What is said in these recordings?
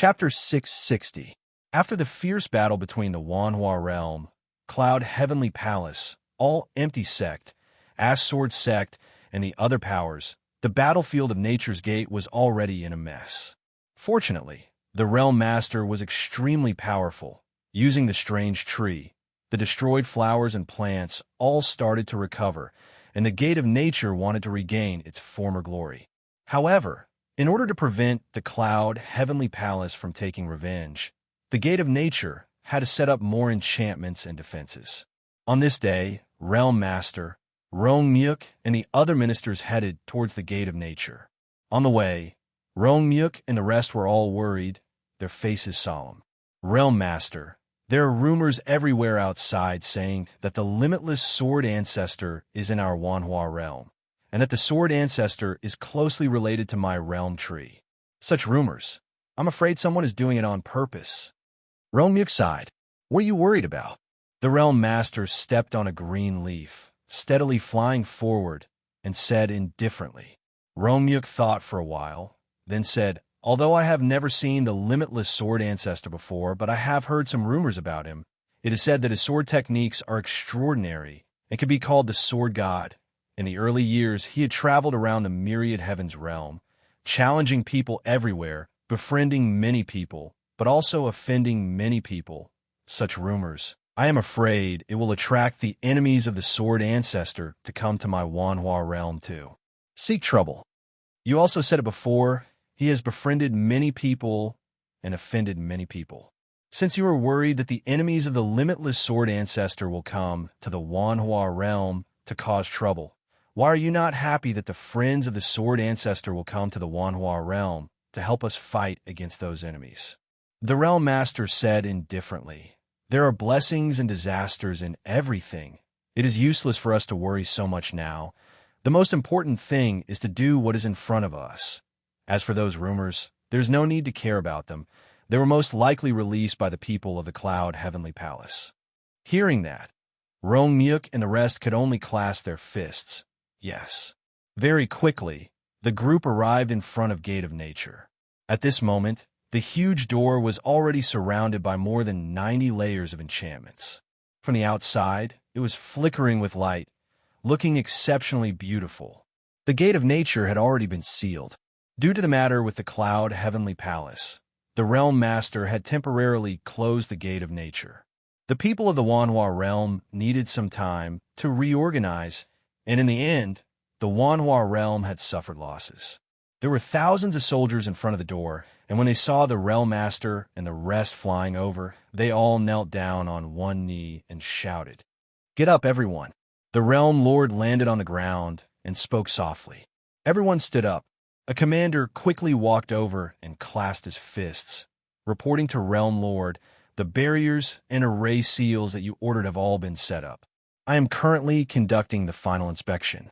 Chapter 660. After the fierce battle between the Wanhua Realm, Cloud Heavenly Palace, All Empty Sect, Ash Sword Sect, and the other powers, the battlefield of Nature's Gate was already in a mess. Fortunately, the Realm Master was extremely powerful. Using the strange tree, the destroyed flowers and plants all started to recover, and the Gate of Nature wanted to regain its former glory. However, in order to prevent the Cloud Heavenly Palace from taking revenge, the Gate of Nature had to set up more enchantments and defenses. On this day, Realm Master, Myuk, and the other ministers headed towards the Gate of Nature. On the way, Myuk and the rest were all worried, their faces solemn. Realm Master, there are rumors everywhere outside saying that the limitless Sword Ancestor is in our Wanhua realm, and that the Sword Ancestor is closely related to my realm tree. Such rumors. I'm afraid someone is doing it on purpose. Myuk sighed. What are you worried about? The Realm Master stepped on a green leaf, steadily flying forward, and said indifferently. Myuk thought for a while, then said, although I have never seen the limitless Sword Ancestor before, but I have heard some rumors about him. It is said that his sword techniques are extraordinary and can be called the Sword God. In the early years, he had traveled around the myriad heavens realm, challenging people everywhere, befriending many people, but also offending many people. Such rumors. I am afraid it will attract the enemies of the Sword Ancestor to come to my Wanhua realm too. Seek trouble. You also said it before, he has befriended many people and offended many people. Since you are worried that the enemies of the limitless Sword Ancestor will come to the Wanhua realm to cause trouble, why are you not happy that the friends of the Sword Ancestor will come to the Wanhua realm to help us fight against those enemies? The Realm Master said indifferently, there are blessings and disasters in everything. It is useless for us to worry so much now. The most important thing is to do what is in front of us. As for those rumors, there's no need to care about them. They were most likely released by the people of the Cloud Heavenly Palace. Hearing that, Myuk and the rest could only clasp their fists. Yes. Very quickly, the group arrived in front of Gate of Nature. At this moment, the huge door was already surrounded by more than 90 layers of enchantments. From the outside, it was flickering with light, looking exceptionally beautiful. The Gate of Nature had already been sealed. Due to the matter with the Cloud Heavenly Palace, the Realm Master had temporarily closed the Gate of Nature. The people of the Wanhua realm needed some time to reorganize, and in the end, the Wanhua realm had suffered losses. There were thousands of soldiers in front of the door, and when they saw the Realm Master and the rest flying over, they all knelt down on one knee and shouted, "Get up, everyone!" The Realm Lord landed on the ground and spoke softly. Everyone stood up. A commander quickly walked over and clasped his fists, reporting to Realm Lord, the barriers and array seals that you ordered have all been set up. I am currently conducting the final inspection.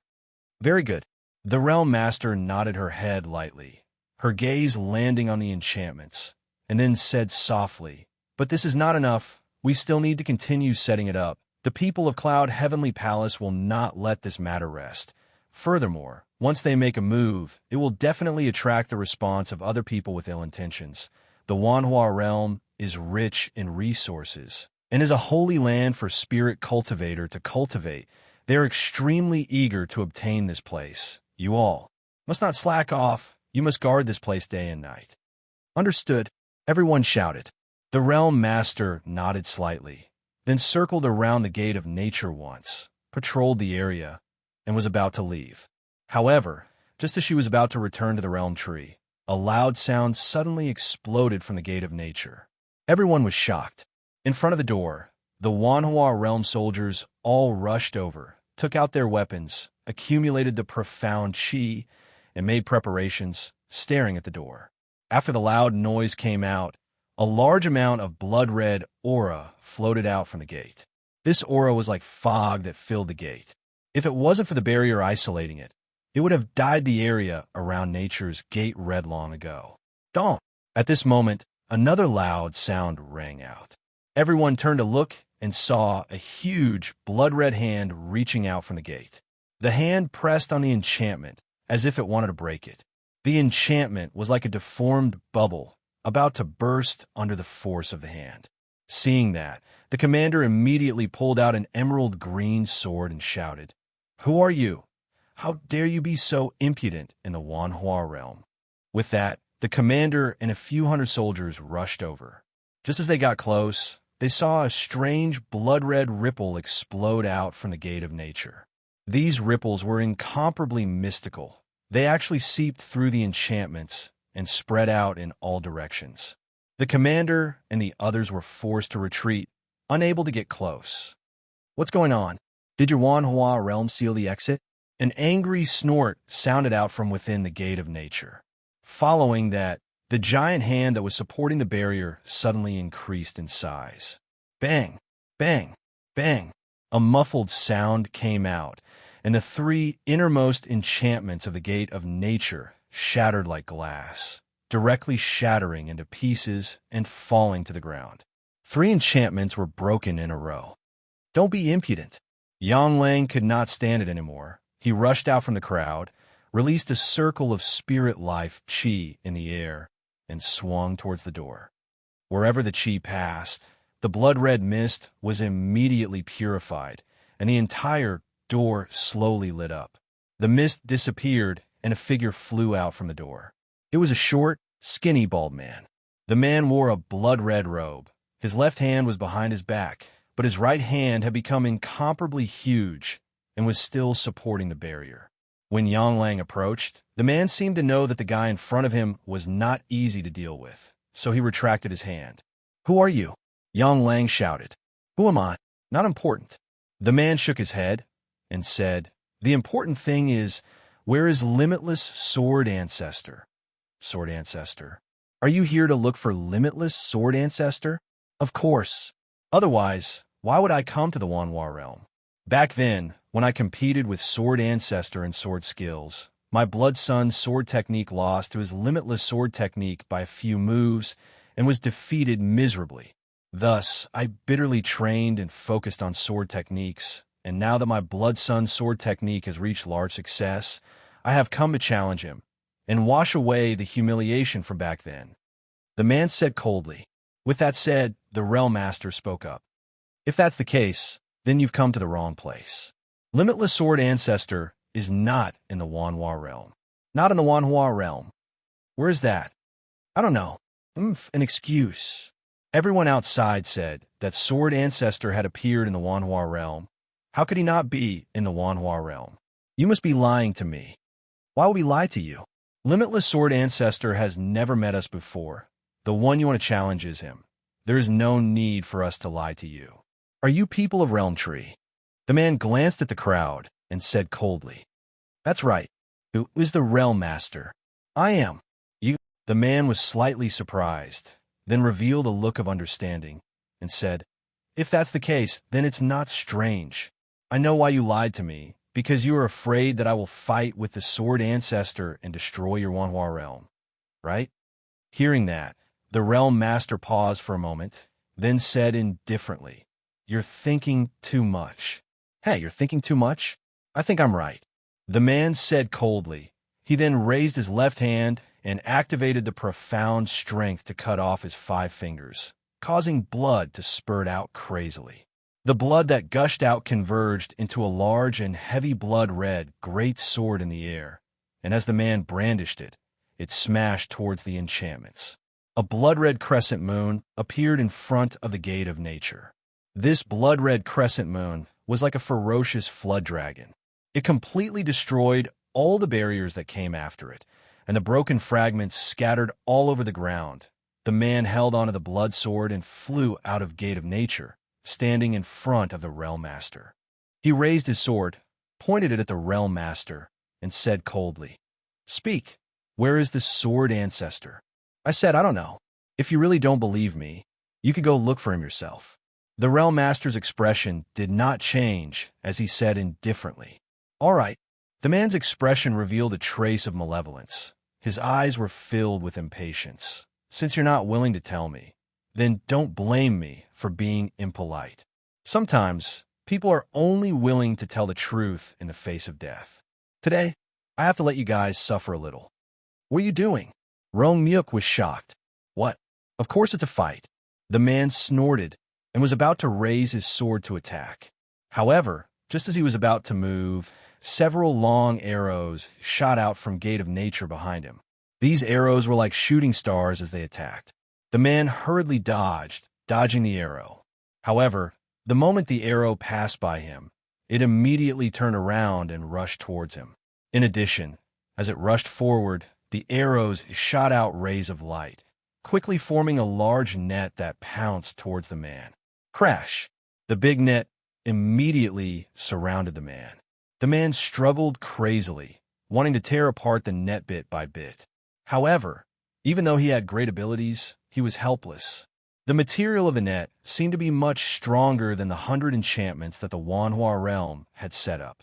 Very good. The Realm Master nodded her head lightly, her gaze landing on the enchantments, and then said softly, but this is not enough. We still need to continue setting it up. The people of Cloud Heavenly Palace will not let this matter rest. Furthermore, once they make a move, it will definitely attract the response of other people with ill intentions. The Wanhua realm is rich in resources and is a holy land for spirit cultivator to cultivate. They are extremely eager to obtain this place. You all must not slack off. You must guard this place day and night. Understood. Everyone shouted. The Realm Master nodded slightly, then circled around the Gate of Nature once, patrolled the area, and was about to leave. However, just as she was about to return to the Realm Tree, a loud sound suddenly exploded from the Gate of Nature. Everyone was shocked. In front of the door, the Wanhua Realm soldiers all rushed over, took out their weapons, accumulated the profound chi, and made preparations, staring at the door. After the loud noise came out, a large amount of blood-red aura floated out from the gate. This aura was like fog that filled the gate. If it wasn't for the barrier isolating it, it would have dyed the area around Nature's Gate red long ago. Don't! At this moment, another loud sound rang out. Everyone turned to look and saw a huge blood-red hand reaching out from the gate. The hand pressed on the enchantment as if it wanted to break it. The enchantment was like a deformed bubble, about to burst under the force of the hand. Seeing that, the commander immediately pulled out an emerald green sword and shouted, "Who are you? How dare you be so impudent in the Wanhua realm?" With that, the commander and a few hundred soldiers rushed over. Just as they got close, they saw a strange blood-red ripple explode out from the gate of nature. These ripples were incomparably mystical. They actually seeped through the enchantments and spread out in all directions. The commander and the others were forced to retreat, unable to get close. "What's going on? Did your Wanhua realm seal the exit?" An angry snort sounded out from within the gate of nature. Following that, the giant hand that was supporting the barrier suddenly increased in size. Bang! Bang! Bang! A muffled sound came out, and the three innermost enchantments of the gate of nature shattered like glass, directly shattering into pieces and falling to the ground. 3 enchantments were broken in a row. "Don't be impudent." Yang Lang could not stand it anymore. He rushed out from the crowd, released a circle of spirit life chi in the air, and swung towards the door. Wherever the chi passed, the blood-red mist was immediately purified, and the entire door slowly lit up. The mist disappeared, and a figure flew out from the door. It was a short, skinny, bald man. The man wore a blood-red robe. His left hand was behind his back, but his right hand had become incomparably huge and was still supporting the barrier. When Yang Lang approached, the man seemed to know that the guy in front of him was not easy to deal with, so he retracted his hand. "Who are you?" Yang Lang shouted. "Who am I? Not important." The man shook his head and said, "The important thing is, where is Limitless Sword Ancestor?" "Sword Ancestor? Are you here to look for Limitless Sword Ancestor?" "Of course. Otherwise, why would I come to the Wanhua realm? Back then, when I competed with Sword Ancestor and sword skills, my Blood Son's sword technique lost to his Limitless Sword technique by a few moves and was defeated miserably. Thus, I bitterly trained and focused on sword techniques, and now that my Blood Son's sword technique has reached large success, I have come to challenge him and wash away the humiliation from back then." The man said coldly. With that said, the Realm Master spoke up. "If that's the case, then you've come to the wrong place. Limitless Sword Ancestor is not in the Wanhua realm." "Not in the Wanhua realm? Where is that?" "I don't know. An excuse." Everyone outside said that Sword Ancestor had appeared in the Wanhua realm. How could he not be in the Wanhua realm? "You must be lying to me." "Why would we lie to you? Limitless Sword Ancestor has never met us before. The one you want to challenge is him. There is no need for us to lie to you. Are you people of Realm Tree?" The man glanced at the crowd and said coldly, "That's right. Who is the Realm Master?" "I am." "You?" The man was slightly surprised, then revealed a look of understanding and said, "If that's the case, then it's not strange. I know why you lied to me, because you are afraid that I will fight with the Sword Ancestor and destroy your Wanhua realm, right?" Hearing that, the Realm Master paused for a moment, then said indifferently, "You're thinking too much." "Hey, you're thinking too much? I think I'm right." The man said coldly. He then raised his left hand and activated the profound strength to cut off his 5 fingers, causing blood to spurt out crazily. The blood that gushed out converged into a large and heavy blood-red great sword in the air, and as the man brandished it, it smashed towards the enchantments. A blood-red crescent moon appeared in front of the gate of nature. This blood-red crescent moon was like a ferocious flood dragon. It completely destroyed all the barriers that came after it, and the broken fragments scattered all over the ground. The man held onto the blood sword and flew out of gate of nature, standing in front of the Realm Master. He raised his sword, pointed it at the Realm Master, and said coldly, "Speak. Where is the Sword Ancestor?" I said, "I don't know. If you really don't believe me, you could go look for him yourself." The Realm Master's expression did not change as he said indifferently, "All right." The man's expression revealed a trace of malevolence. His eyes were filled with impatience. "Since you're not willing to tell me, then don't blame me for being impolite. Sometimes people are only willing to tell the truth in the face of death. Today, I have to let you guys suffer a little." "What are you doing?" Rong Myuk was shocked. "What? Of course it's a fight. The man snorted and was about to raise his sword to attack. However, just as he was about to move, several long arrows shot out from Gate of Nature behind him. These arrows were like shooting stars as they attacked. The man hurriedly dodging the arrow. However, the moment the arrow passed by him, it immediately turned around and rushed towards him. In addition, as it rushed forward, the arrows shot out rays of light, quickly forming a large net that pounced towards the man. Crash! The big net immediately surrounded the man. The man struggled crazily, wanting to tear apart the net bit by bit. However, even though he had great abilities, he was helpless. The material of the net seemed to be much stronger than the 100 enchantments that the Wanhua realm had set up.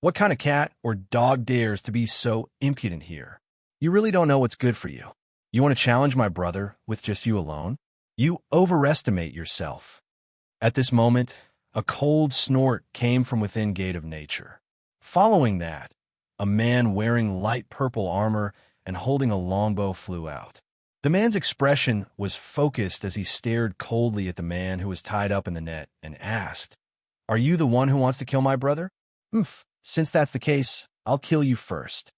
What kind of cat or dog dares to be so impudent here? You really don't know what's good for you. You want to challenge my brother with just you alone? You overestimate yourself. At this moment, a cold snort came from within Gate of Nature. Following that, a man wearing light purple armor and holding a longbow flew out. The man's expression was focused as he stared coldly at the man who was tied up in the net and asked, "Are you the one who wants to kill my brother?" Since that's the case, I'll kill you first.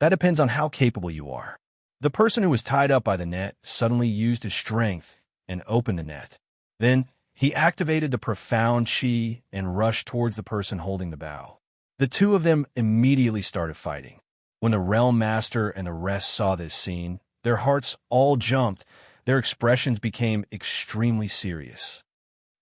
That depends on how capable you are." The person who was tied up by the net suddenly used his strength and opened the net. Then he activated the profound chi and rushed towards the person holding the bow. The two of them immediately started fighting. When the Realm Master and the rest saw this scene, their hearts all jumped. Their expressions became extremely serious.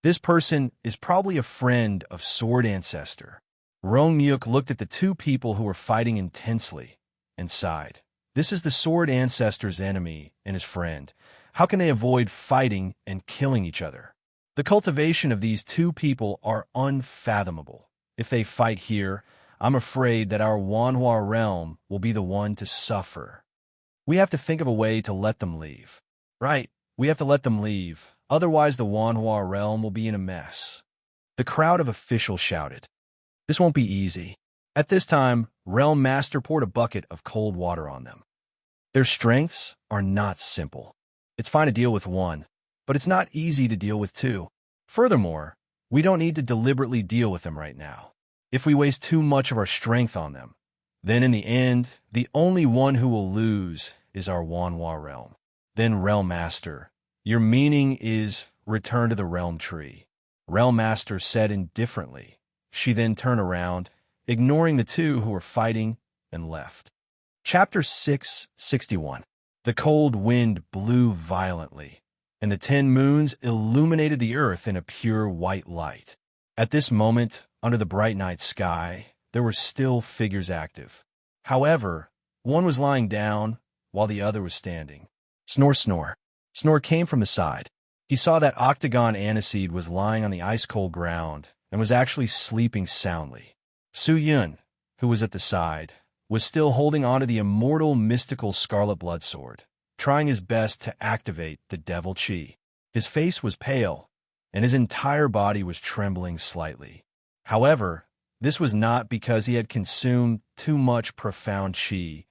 This person is probably a friend of Sword Ancestor. Rongmyuk looked at the two people who were fighting intensely and sighed. This is the Sword Ancestor's enemy and his friend. How can they avoid fighting and killing each other? The cultivation of these two people are unfathomable. If they fight here, I'm afraid that our Wanhua realm will be the one to suffer. We have to think of a way to let them leave. Right, we have to let them leave. Otherwise, the Wanhua realm will be in a mess. The crowd of officials shouted. This won't be easy. At this time, Realm Master poured a bucket of cold water on them. Their strengths are not simple. It's fine to deal with one, but it's not easy to deal with two. Furthermore, we don't need to deliberately deal with them right now. If we waste too much of our strength on them, then in the end, the only one who will lose is our Wanhua realm. Then Realm Master, your meaning is return to the realm tree. Realm Master said indifferently. She then turned around, ignoring the two who were fighting, and left. Chapter 661. The cold wind blew violently, and the 10 moons illuminated the earth in a pure white light. At this moment, under the bright night sky, there were still figures active. However, one was lying down, while the other was standing. Snore, snore. Snore came from the side. He saw that Octagon Aniseed was lying on the ice-cold ground and was actually sleeping soundly. Su Yun, who was at the side, was still holding onto the immortal mystical scarlet blood sword, trying his best to activate the devil chi. His face was pale, and his entire body was trembling slightly. However, this was not because he had consumed too much profound chi,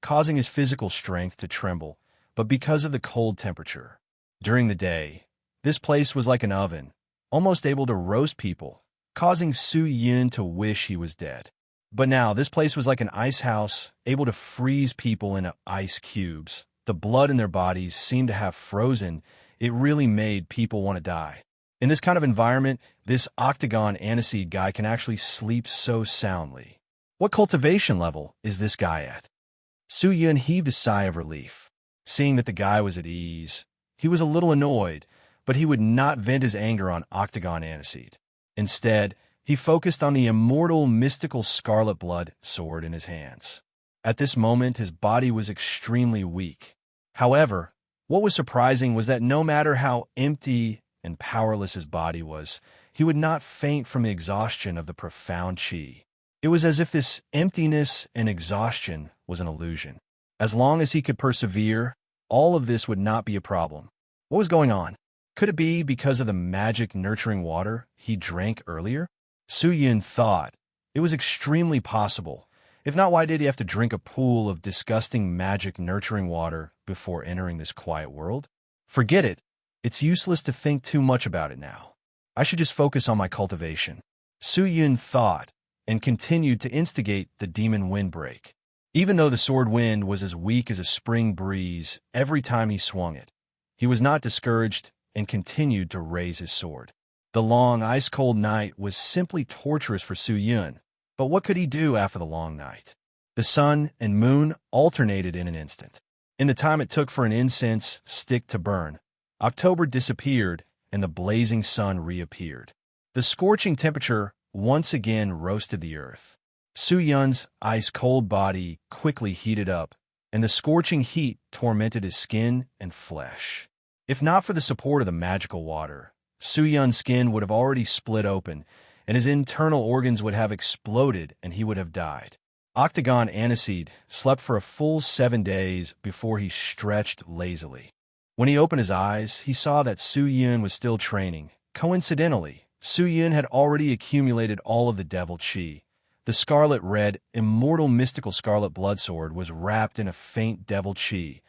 causing his physical strength to tremble, but because of the cold temperature. During the day, this place was like an oven, almost able to roast people, causing Su Yun to wish he was dead. But now, this place was like an ice house, able to freeze people into ice cubes. The blood in their bodies seemed to have frozen. It really made people want to die. In this kind of environment, this Octagon Aniseed guy can actually sleep so soundly. What cultivation level is this guy at? Su Yun heaved a sigh of relief. Seeing that the guy was at ease, he was a little annoyed, but he would not vent his anger on Octagon Aniseed. Instead, he focused on the immortal mystical scarlet blood sword in his hands. At this moment, his body was extremely weak. However, what was surprising was that no matter how empty and powerless his body was, he would not faint from the exhaustion of the profound chi. It was as if this emptiness and exhaustion was an illusion. As long as he could persevere, all of this would not be a problem. What was going on? Could it be because of the magic nurturing water he drank earlier? Su Yun thought it was extremely possible. If not, why did he have to drink a pool of disgusting magic nurturing water before entering this quiet world? Forget it. It's useless to think too much about it now. I should just focus on my cultivation. Su Yun thought, and continued to instigate the demon windbreak. Even though the sword wind was as weak as a spring breeze every time he swung it, he was not discouraged and continued to raise his sword. The long, ice-cold night was simply torturous for Su Yun, but what could he do after the long night? The sun and moon alternated in an instant. In the time it took for an incense stick to burn, October disappeared and the blazing sun reappeared. The scorching temperature once again roasted the earth. Su Yun's ice-cold body quickly heated up, and the scorching heat tormented his skin and flesh. If not for the support of the magical water, Su Yun's skin would have already split open, and his internal organs would have exploded and he would have died. Octagon Aniseed slept for a full 7 days before he stretched lazily. When he opened his eyes, he saw that Su Yun was still training. Coincidentally, Su Yun had already accumulated all of the devil chi. The scarlet-red, immortal mystical scarlet bloodsword was wrapped in a faint devil chi,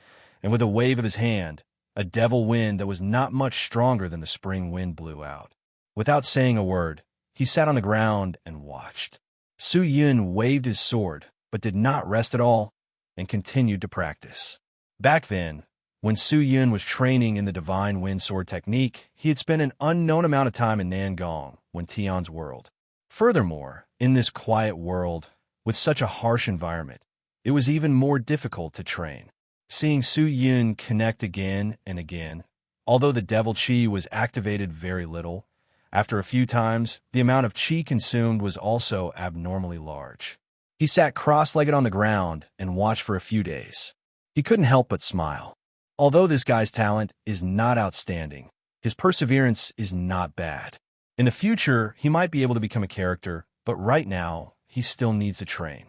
and with a wave of his hand, a devil wind that was not much stronger than the spring wind blew out. Without saying a word, he sat on the ground and watched. Su Yun waved his sword, but did not rest at all, and continued to practice. Back then, when Su Yun was training in the divine wind sword technique, he had spent an unknown amount of time in Nangong, when Tian's world. Furthermore, in this quiet world, with such a harsh environment, it was even more difficult to train. Seeing Su Yun connect again and again, although the devil chi was activated very little, after a few times, the amount of chi consumed was also abnormally large. He sat cross-legged on the ground and watched for a few days. He couldn't help but smile. Although this guy's talent is not outstanding, his perseverance is not bad. In the future, he might be able to become a character, but right now, he still needs to train.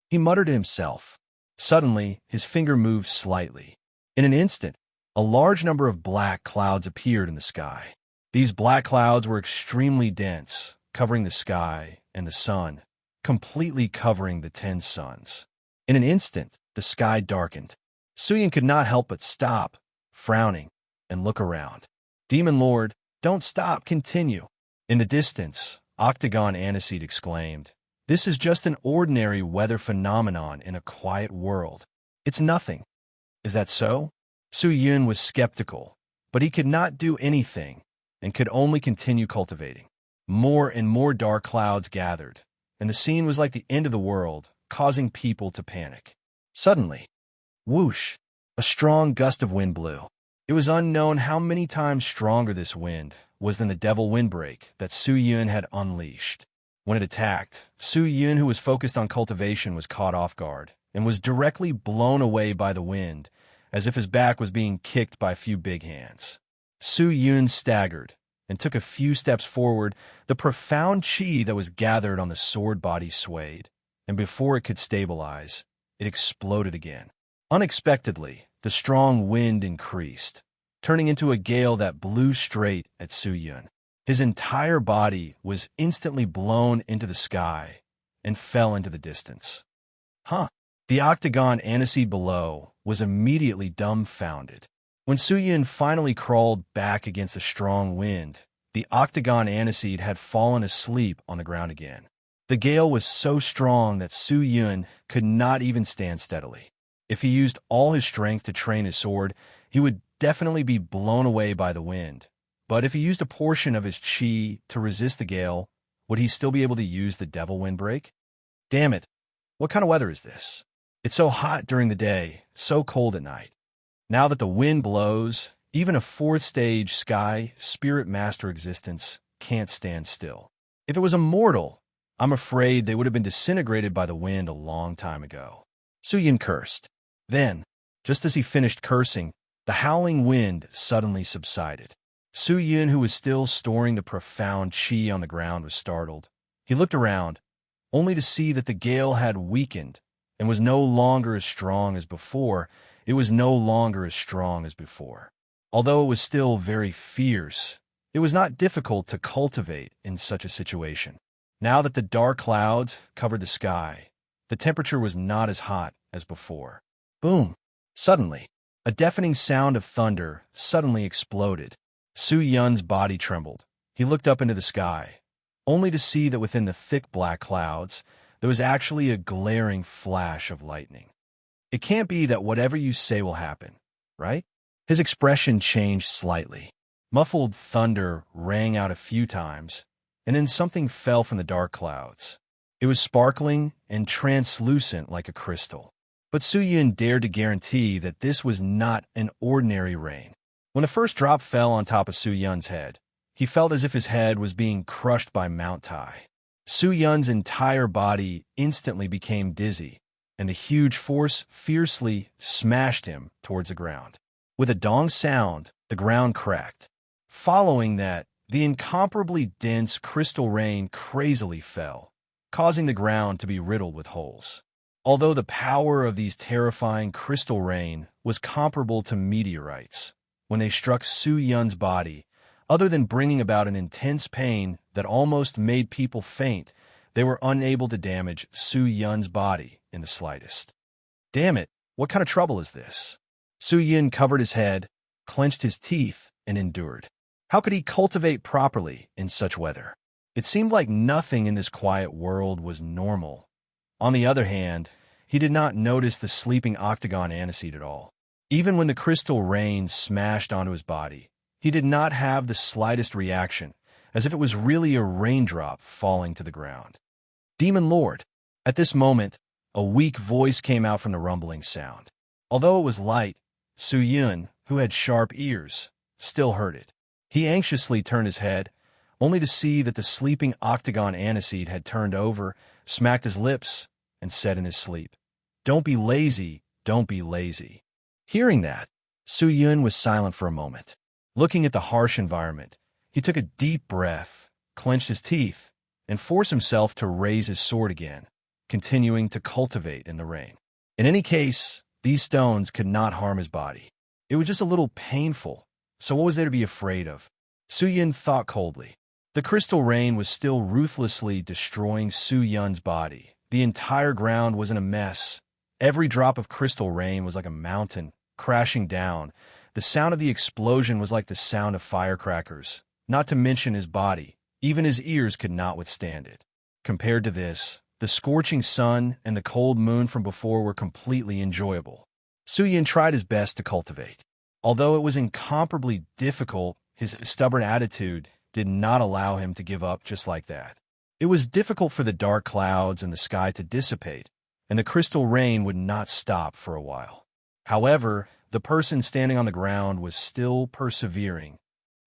He muttered to himself. Suddenly, his finger moved slightly. In an instant, a large number of black clouds appeared in the sky. These black clouds were extremely dense, covering the sky and the sun, completely covering the 10 suns. In an instant, the sky darkened. Su Yun could not help but stop, frowning, and look around. Demon Lord, don't stop, continue. In the distance, Octagon Aniseed exclaimed, "This is just an ordinary weather phenomenon in a quiet world. It's nothing." Is that so? Su Yun was skeptical, but he could not do anything and could only continue cultivating. More and more dark clouds gathered, and the scene was like the end of the world, causing people to panic. Suddenly, whoosh, a strong gust of wind blew. It was unknown how many times stronger this wind was than the devil windbreak that Su Yun had unleashed. When it attacked, Su Yun, who was focused on cultivation, was caught off guard and was directly blown away by the wind, as if his back was being kicked by a few big hands. Su Yun staggered and took a few steps forward. The profound chi that was gathered on the sword body swayed, and before it could stabilize, it exploded again. Unexpectedly, the strong wind increased, turning into a gale that blew straight at Su Yun. His entire body was instantly blown into the sky and fell into the distance. The octagon aniseed below was immediately dumbfounded. When Su Yun finally crawled back against the strong wind, the octagon aniseed had fallen asleep on the ground again. The gale was so strong that Su Yun could not even stand steadily. If he used all his strength to train his sword, he would definitely be blown away by the wind. But if he used a portion of his chi to resist the gale, would he still be able to use the devil windbreak? Damn it, what kind of weather is this? It's so hot during the day, so cold at night. Now that the wind blows, even a 4th stage sky spirit master existence can't stand still. If it was a mortal, I'm afraid they would have been disintegrated by the wind a long time ago. Su Yun cursed. Then, just as he finished cursing, the howling wind suddenly subsided. Su Yun, who was still storing the profound chi on the ground, was startled. He looked around, only to see that the gale had weakened and was no longer as strong as before. It was no longer as strong as before. Although it was still very fierce, it was not difficult to cultivate in such a situation. Now that the dark clouds covered the sky, the temperature was not as hot as before. Boom! Suddenly, A deafening sound of thunder suddenly exploded. Su Yun's body trembled. He looked up into the sky, only to see that within the thick black clouds, there was actually a glaring flash of lightning. It can't be that whatever you say will happen, right? His expression changed slightly. Muffled thunder rang out a few times, and then something fell from the dark clouds. It was sparkling and translucent like a crystal. But Su Yun dared to guarantee that this was not an ordinary rain. When the first drop fell on top of Su Yun's head, he felt as if his head was being crushed by Mount Tai. Su Yun's entire body instantly became dizzy, and the huge force fiercely smashed him towards the ground. With a dong sound, the ground cracked. Following that, the incomparably dense crystal rain crazily fell, causing the ground to be riddled with holes. Although the power of these terrifying crystal rain was comparable to meteorites, when they struck Su Yun's body, other than bringing about an intense pain that almost made people faint, they were unable to damage Su Yun's body in the slightest. Damn it, what kind of trouble is this? Su Yun covered his head, clenched his teeth, and endured. How could he cultivate properly in such weather? It seemed like nothing in this quiet world was normal. On the other hand, he did not notice the sleeping octagon aniseed at all. Even when the crystal rain smashed onto his body, he did not have the slightest reaction, as if it was really a raindrop falling to the ground. Demon Lord! At this moment, a weak voice came out from the rumbling sound. Although it was light, Su Yun, who had sharp ears, still heard it. He anxiously turned his head, only to see that the sleeping octagon aniseed had turned over, smacked his lips, and said in his sleep, "Don't be lazy, don't be lazy." Hearing that, Su Yun was silent for a moment. Looking at the harsh environment, he took a deep breath, clenched his teeth, and forced himself to raise his sword again, continuing to cultivate in the rain. In any case, these stones could not harm his body. It was just a little painful, so what was there to be afraid of? Su Yun thought coldly. The crystal rain was still ruthlessly destroying Su Yun's body. The entire ground was in a mess. Every drop of crystal rain was like a mountain, crashing down. The sound of the explosion was like the sound of firecrackers, not to mention his body. Even his ears could not withstand it. Compared to this, the scorching sun and the cold moon from before were completely enjoyable. Su Yun tried his best to cultivate. Although it was incomparably difficult, his stubborn attitude did not allow him to give up just like that. It was difficult for the dark clouds and the sky to dissipate, and the crystal rain would not stop for a while. However, the person standing on the ground was still persevering.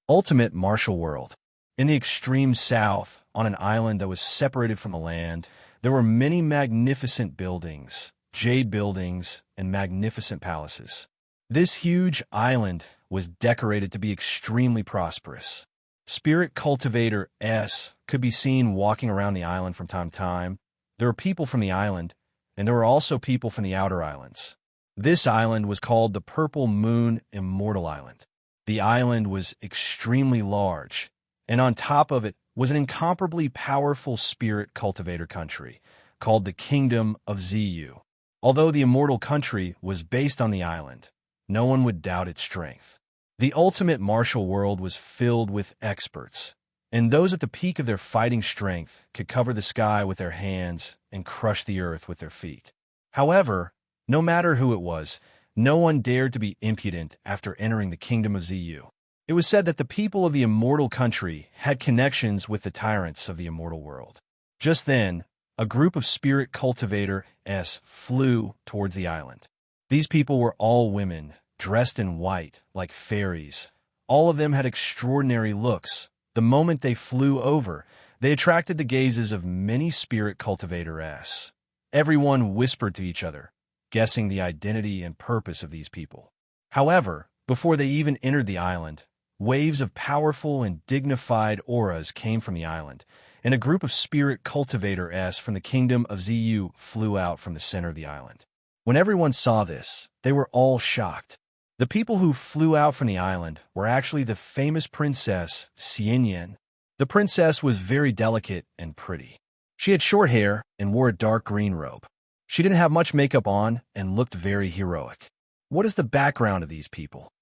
Ultimate martial world. In the extreme south, on an island that was separated from the land, there were many magnificent buildings, jade buildings, and magnificent palaces. This huge island was decorated to be extremely prosperous. Spirit Cultivator S could be seen walking around the island from time to time. There were people from the island, and there were also people from the outer islands. This island was called the Purple Moon Immortal Island. The island was extremely large, and on top of it was an incomparably powerful spirit cultivator country called the Kingdom of Ziyu. Although the immortal country was based on the island, no one would doubt its strength. The ultimate martial world was filled with experts, and those at the peak of their fighting strength could cover the sky with their hands and crush the earth with their feet. However, no matter who it was, no one dared to be impudent after entering the Kingdom of Ziyu. It was said that the people of the immortal country had connections with the tyrants of the immortal world. Just then, a group of spirit cultivator S flew towards the island. These people were all women, dressed in white, like fairies. All of them had extraordinary looks. The moment they flew over, they attracted the gazes of many spirit cultivator S. Everyone whispered to each other, guessing the identity and purpose of these people. However, before they even entered the island, waves of powerful and dignified auras came from the island, and a group of spirit cultivator S from the Kingdom of Ziyu flew out from the center of the island. When everyone saw this, they were all shocked. The people who flew out from the island were actually the famous princess Xianyan. The princess was very delicate and pretty. She had short hair and wore a dark green robe. She didn't have much makeup on and looked very heroic. What is the background of these people?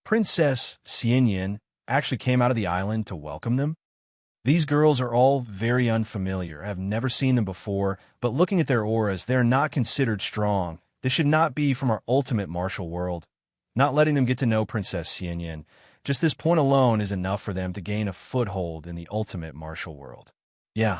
Princess Xianyan actually came out of the island to welcome them? These girls are all very unfamiliar. I have never seen them before, but looking at their auras, they are not considered strong. This should not be from our ultimate martial world. Not letting them get to know Princess Xianyan, just this point alone is enough for them to gain a foothold in the ultimate martial world. Yeah.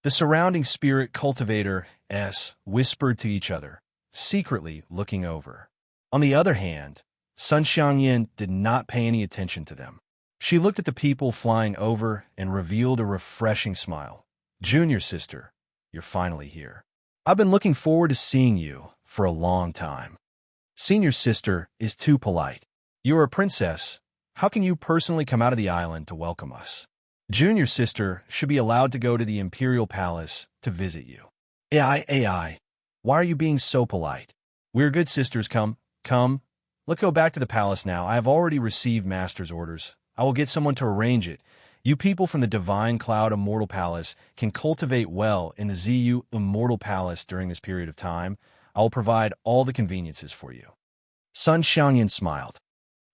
The surrounding spirit cultivator S whispered to each other, secretly looking over. On the other hand, Sun Xiangyin did not pay any attention to them. She looked at the people flying over and revealed a refreshing smile. Junior sister, you're finally here. I've been looking forward to seeing you for a long time. Senior sister is too polite. You are a princess. How can you personally come out of the island to welcome us? Junior sister should be allowed to go to the Imperial Palace to visit you. AI, why are you being so polite? We're good sisters, come. Let's go back to the palace now. I have already received master's orders. I will get someone to arrange it. You people from the Divine Cloud Immortal Palace can cultivate well in the ZU Immortal Palace during this period of time. I will provide all the conveniences for you. Sun Xiangyan smiled.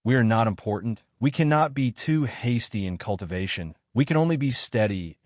We are not important. We cannot be too hasty in cultivation. We can only be steady,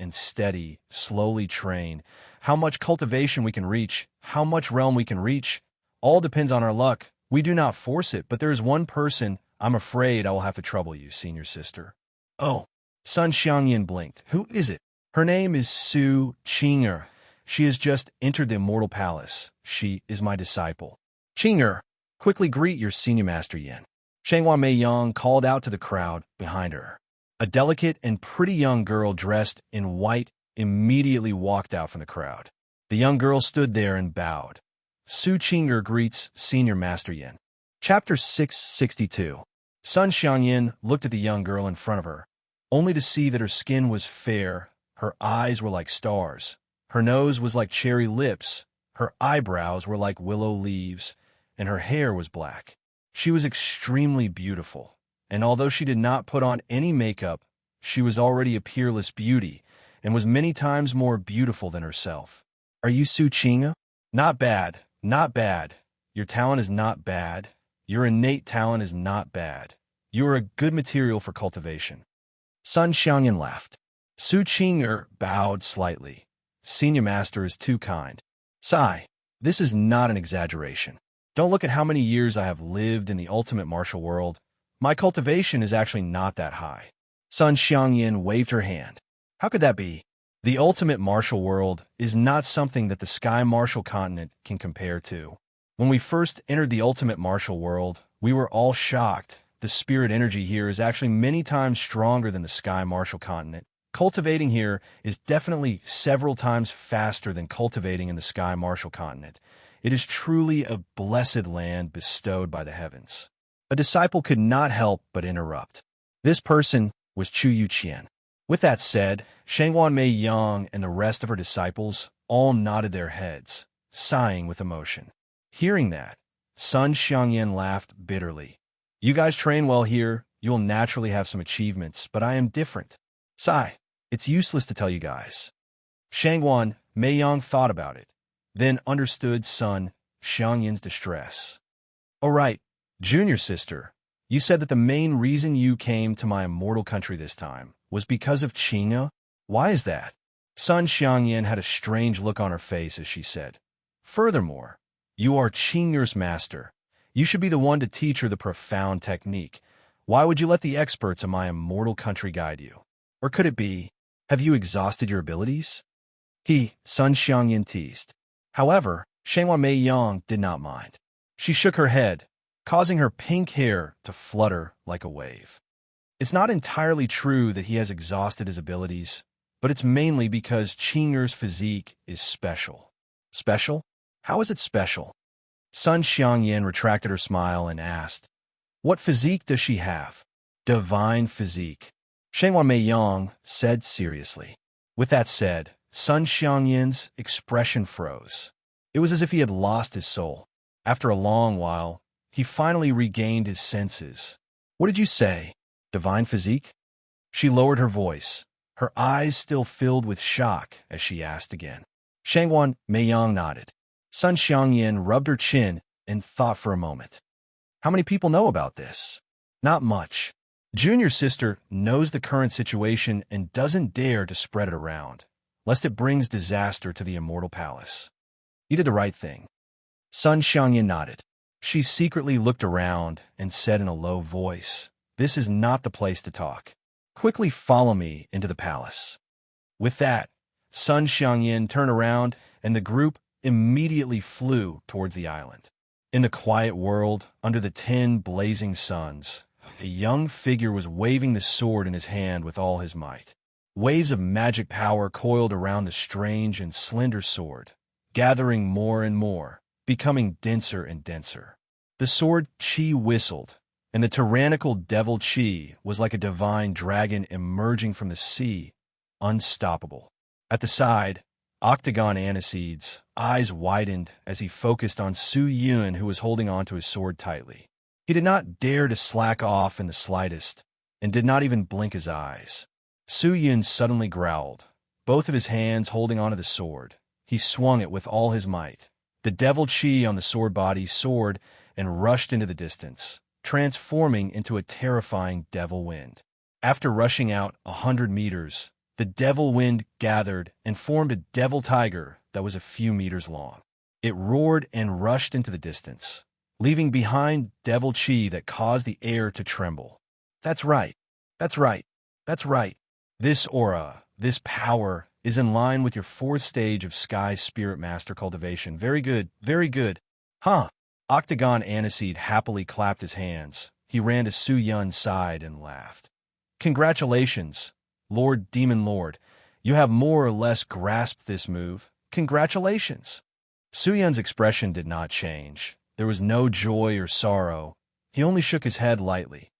slowly train. How much cultivation we can reach, how much realm we can reach, all depends on our luck. We do not force it, but there is one person I'm afraid I will have to trouble you, senior sister. Oh, Sun Xiangyan blinked. Who is it? Her name is Su Qing'er. She has just entered the Immortal Palace. She is my disciple. Qing'er, quickly greet your senior master Yan. Shanghua Meiyang called out to the crowd behind her. A delicate and pretty young girl dressed in white immediately walked out from the crowd. The young girl stood there and bowed. Su Qing'er greets Senior Master Yan. Chapter 662. Sun Xiangyin looked at the young girl in front of her, only to see that her skin was fair, her eyes were like stars, her nose was like cherry lips, her eyebrows were like willow leaves, and her hair was black. She was extremely beautiful, and although she did not put on any makeup, she was already a peerless beauty, and was many times more beautiful than herself. Are you Su Qing'er? Not bad. Your talent is not bad. Your innate talent is not bad. You are a good material for cultivation. Sun Xiangyan laughed. Su Qing'er bowed slightly. Senior Master is too kind. Sigh, this is not an exaggeration. Don't look at how many years I have lived in the ultimate martial world. My cultivation is actually not that high. Sun Xiangyan waved her hand. How could that be? The ultimate martial world is not something that the Sky Martial Continent can compare to. When we first entered the ultimate martial world, we were all shocked. The spirit energy here is actually many times stronger than the Sky Martial Continent. Cultivating here is definitely several times faster than cultivating in the Sky Martial Continent. It is truly a blessed land bestowed by the heavens. A disciple could not help but interrupt. This person was Chu Yuqian. With that said, Shangwan Mei Yang and the rest of her disciples all nodded their heads, sighing with emotion. Hearing that, Sun Xiangyan laughed bitterly. You guys train well here, you'll naturally have some achievements, but I am different. Sigh, it's useless to tell you guys. Shangwan Mei Yang thought about it, then understood Sun Xiangyan's distress. Oh right, junior sister, you said that the main reason you came to my immortal country this time was because of Qing'er? Why is that? Sun Xiangyan had a strange look on her face as she said. Furthermore, you are Qing'er's master. You should be the one to teach her the profound technique. Why would you let the experts of my immortal country guide you? Or could it be, have you exhausted your abilities? Sun Xiangyan teased. However, Shanghua Mei Yang did not mind. She shook her head, causing her pink hair to flutter like a wave. It's not entirely true that he has exhausted his abilities, but it's mainly because Qing'er's physique is special. Special? How is it special? Sun Xiangyan retracted her smile and asked, what physique does she have? Divine physique. Shanghua Mei Yang said seriously. With that said, Sun Xiangyan's expression froze. It was as if he had lost his soul. After a long while, he finally regained his senses. What did you say? Divine physique? She lowered her voice, her eyes still filled with shock as she asked again. Shangwan Meiyang nodded. Sun Xiangyan rubbed her chin and thought for a moment. How many people know about this? Not much. Junior sister knows the current situation and doesn't dare to spread it around, lest it brings disaster to the immortal palace. You did the right thing. Sun Xiangyan nodded. She secretly looked around and said in a low voice, "This is not the place to talk. Quickly follow me into the palace." With that, Sun Xiangyan turned around and the group immediately flew towards the island. In the quiet world, under the 10 blazing suns, a young figure was waving the sword in his hand with all his might. Waves of magic power coiled around the strange and slender sword, gathering more and more, becoming denser and denser. The sword Qi whistled, and the tyrannical devil Qi was like a divine dragon emerging from the sea, unstoppable. At the side, Octagon Aniseed's eyes widened as he focused on Su Yun, who was holding onto his sword tightly. He did not dare to slack off in the slightest, and did not even blink his eyes. Su Yun suddenly growled, both of his hands holding onto the sword. He swung it with all his might. The devil Qi on the sword body soared and rushed into the distance, transforming into a terrifying devil wind. After rushing out 100 meters, the devil wind gathered and formed a devil tiger that was a few meters long. It roared and rushed into the distance, leaving behind devil Qi that caused the air to tremble. That's right. That's right. That's right. This aura, this power, is in line with your 4th stage of Sky Spirit Master cultivation. Very good. Very good. Huh. Octagon Aniseed happily clapped his hands. He ran to Su Yun's side and laughed. Congratulations, Lord Demon Lord. You have more or less grasped this move. Congratulations. Su Yun's expression did not change. There was no joy or sorrow. He only shook his head lightly.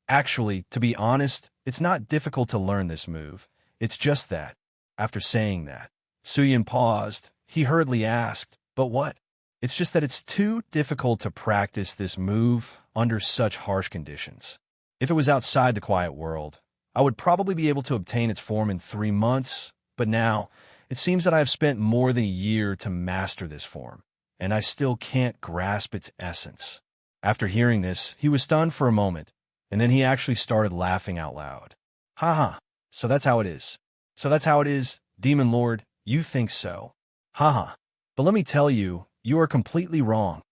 Actually, to be honest, it's not difficult to learn this move. It's just that, after saying that, Su Yun paused. He hurriedly asked, "But what?" "It's just that it's too difficult to practice this move under such harsh conditions. If it was outside the quiet world, I would probably be able to obtain its form in 3 months, but now, it seems that I have spent more than a year to master this form, and I still can't grasp its essence." After hearing this, he was stunned for a moment, and then he actually started laughing out loud. "Ha, so that's how it is. So that's how it is, Demon Lord, you think so. Ha. But let me tell you, you are completely wrong."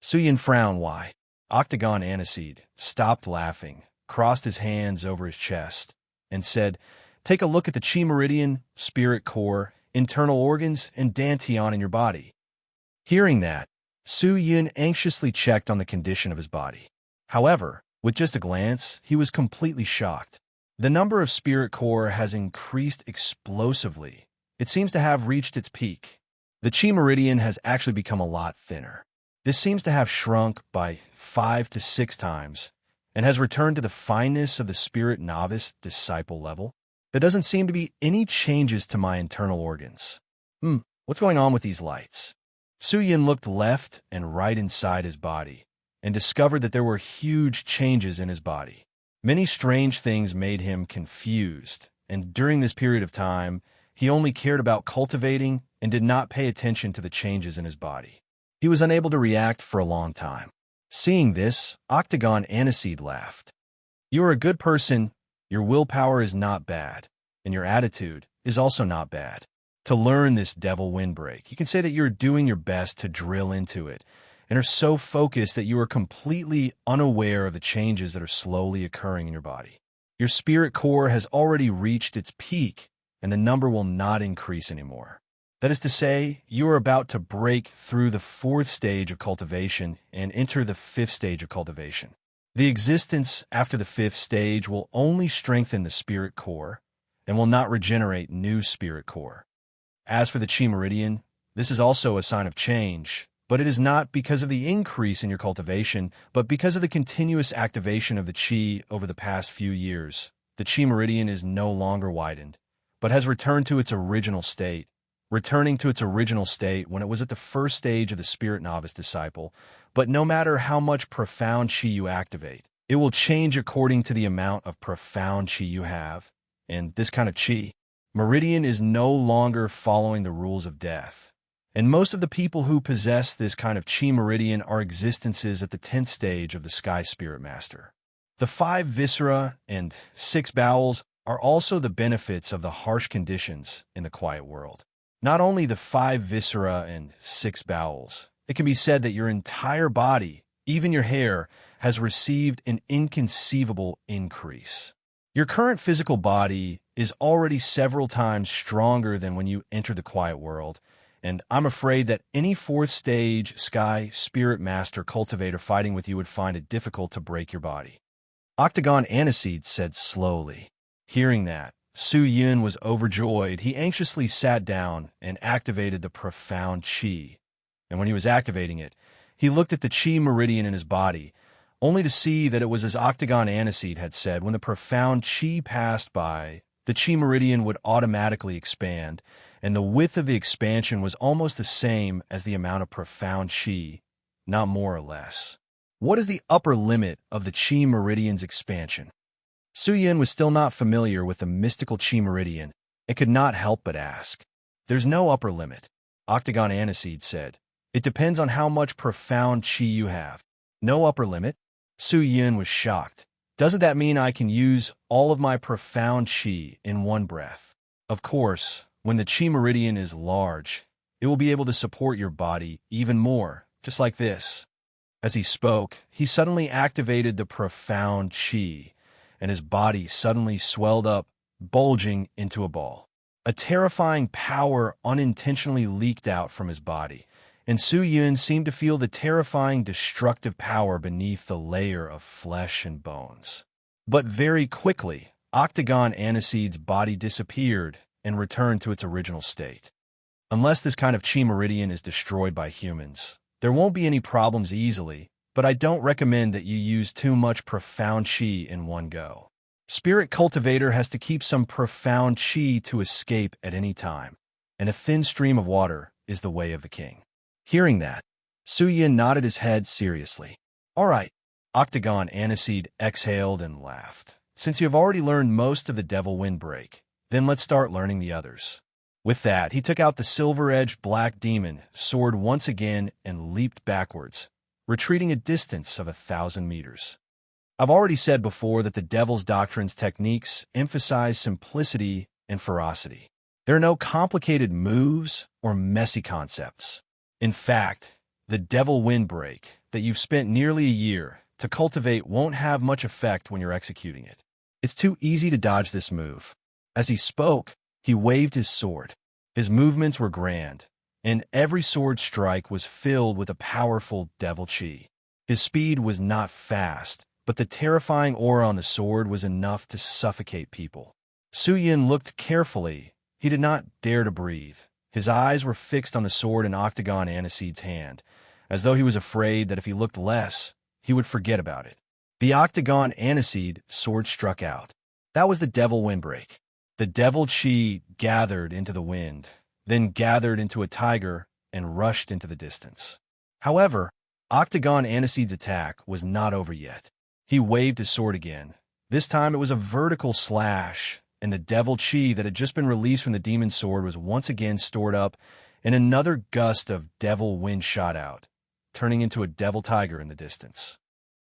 Su Yun frowned. Why? Octagon Aniseed stopped laughing, crossed his hands over his chest, and said, "Take a look at the Qi Meridian, Spirit Core, internal organs, and Dantian in your body." Hearing that, Su Yun anxiously checked on the condition of his body. However, with just a glance, he was completely shocked. The number of Spirit Core has increased explosively. It seems to have reached its peak. The Qi Meridian has actually become a lot thinner. This seems to have shrunk by 5 to 6 times, and has returned to the fineness of the Spirit Novice Disciple level. There doesn't seem to be any changes to my internal organs. What's going on with these lights? Su Yun looked left and right inside his body, and discovered that there were huge changes in his body. Many strange things made him confused, and during this period of time, he only cared about cultivating and did not pay attention to the changes in his body. He was unable to react for a long time. Seeing this, Octagon Aniseed laughed. "You are a good person, your willpower is not bad, and your attitude is also not bad. To learn this devil windbreak, you can say that you're doing your best to drill into it, and are so focused that you are completely unaware of the changes that are slowly occurring in your body. Your spirit core has already reached its peak, and the number will not increase anymore. That is to say, you are about to break through the 4th stage of cultivation and enter the 5th stage of cultivation. The existence after the 5th stage will only strengthen the spirit core, and will not regenerate new spirit core. As for the Qi Meridian, this is also a sign of change, but it is not because of the increase in your cultivation, but because of the continuous activation of the Qi over the past few years. The Qi Meridian is no longer widened, but has returned to its original state, returning to its original state when it was at the 1st stage of the Spirit Novice Disciple. But no matter how much profound Qi you activate, it will change according to the amount of profound Qi you have. And this kind of Qi Meridian is no longer following the rules of death, And most of the people who possess this kind of chi meridian are existences at the 10th stage of the Sky Spirit Master. The 5 viscera and 6 bowels are also the benefits of the harsh conditions in the quiet world. Not only the 5 viscera and 6 bowels, it can be said that your entire body, even your hair, has received an inconceivable increase. Your current physical body is already several times stronger than when you entered the quiet world, and I'm afraid that any 4th stage Sky Spirit Master cultivator fighting with you would find it difficult to break your body. Octagon Aniseed said slowly. Hearing that, Su Yun was overjoyed. He anxiously sat down and activated the profound chi. And when he was activating it, he looked at the chi meridian in his body, only to see that it was as Octagon Aniseed had said. When the profound chi passed by, the chi meridian would automatically expand, and the width of the expansion was almost the same as the amount of profound chi, not more or less. What is the upper limit of the chi meridian's expansion? Su Yin was still not familiar with the mystical chi meridian and could not help but ask. There's no upper limit, Octagon Aniseed said. It depends on how much profound chi you have. No upper limit? Su Yin was shocked. Doesn't that mean I can use all of my profound chi in one breath? Of course, when the chi meridian is large, it will be able to support your body even more, just like this. As he spoke, he suddenly activated the profound chi, and his body suddenly swelled up, bulging into a ball. A terrifying power unintentionally leaked out from his body, and Su Yun seemed to feel the terrifying destructive power beneath the layer of flesh and bones. But very quickly, Octagon Aniseed's body disappeared and returned to its original state. Unless this kind of chi meridian is destroyed by humans, there won't be any problems easily, but I don't recommend that you use too much profound chi in one go. Spirit Cultivator has to keep some profound chi to escape at any time, and a thin stream of water is the way of the king. Hearing that, Su Yin nodded his head seriously. All right, Octagon Aniseed exhaled and laughed. Since you have already learned most of the Devil Windbreak, then let's start learning the others. With that, he took out the silver-edged black demon sword once again and leaped backwards, retreating a distance of 1,000 meters. I've already said before that the Devil's Doctrine's techniques emphasize simplicity and ferocity. There are no complicated moves or messy concepts. In fact, the Devil Windbreak that you've spent nearly a year to cultivate won't have much effect when you're executing it. It's too easy to dodge this move. As he spoke, he waved his sword. His movements were grand, and every sword strike was filled with a powerful devil chi. His speed was not fast, but the terrifying aura on the sword was enough to suffocate people. Su Yin looked carefully. He did not dare to breathe. His eyes were fixed on the sword in Octagon Aniseed's hand, as though he was afraid that if he looked less, he would forget about it. The Octagon Aniseed sword struck out. That was the Devil Windbreak. The devil chi gathered into the wind, then gathered into a tiger and rushed into the distance. However, Octagon Aniseed's attack was not over yet. He waved his sword again. This time it was a vertical slash, and the devil chi that had just been released from the demon's sword was once again stored up, and another gust of devil wind shot out, turning into a devil tiger in the distance.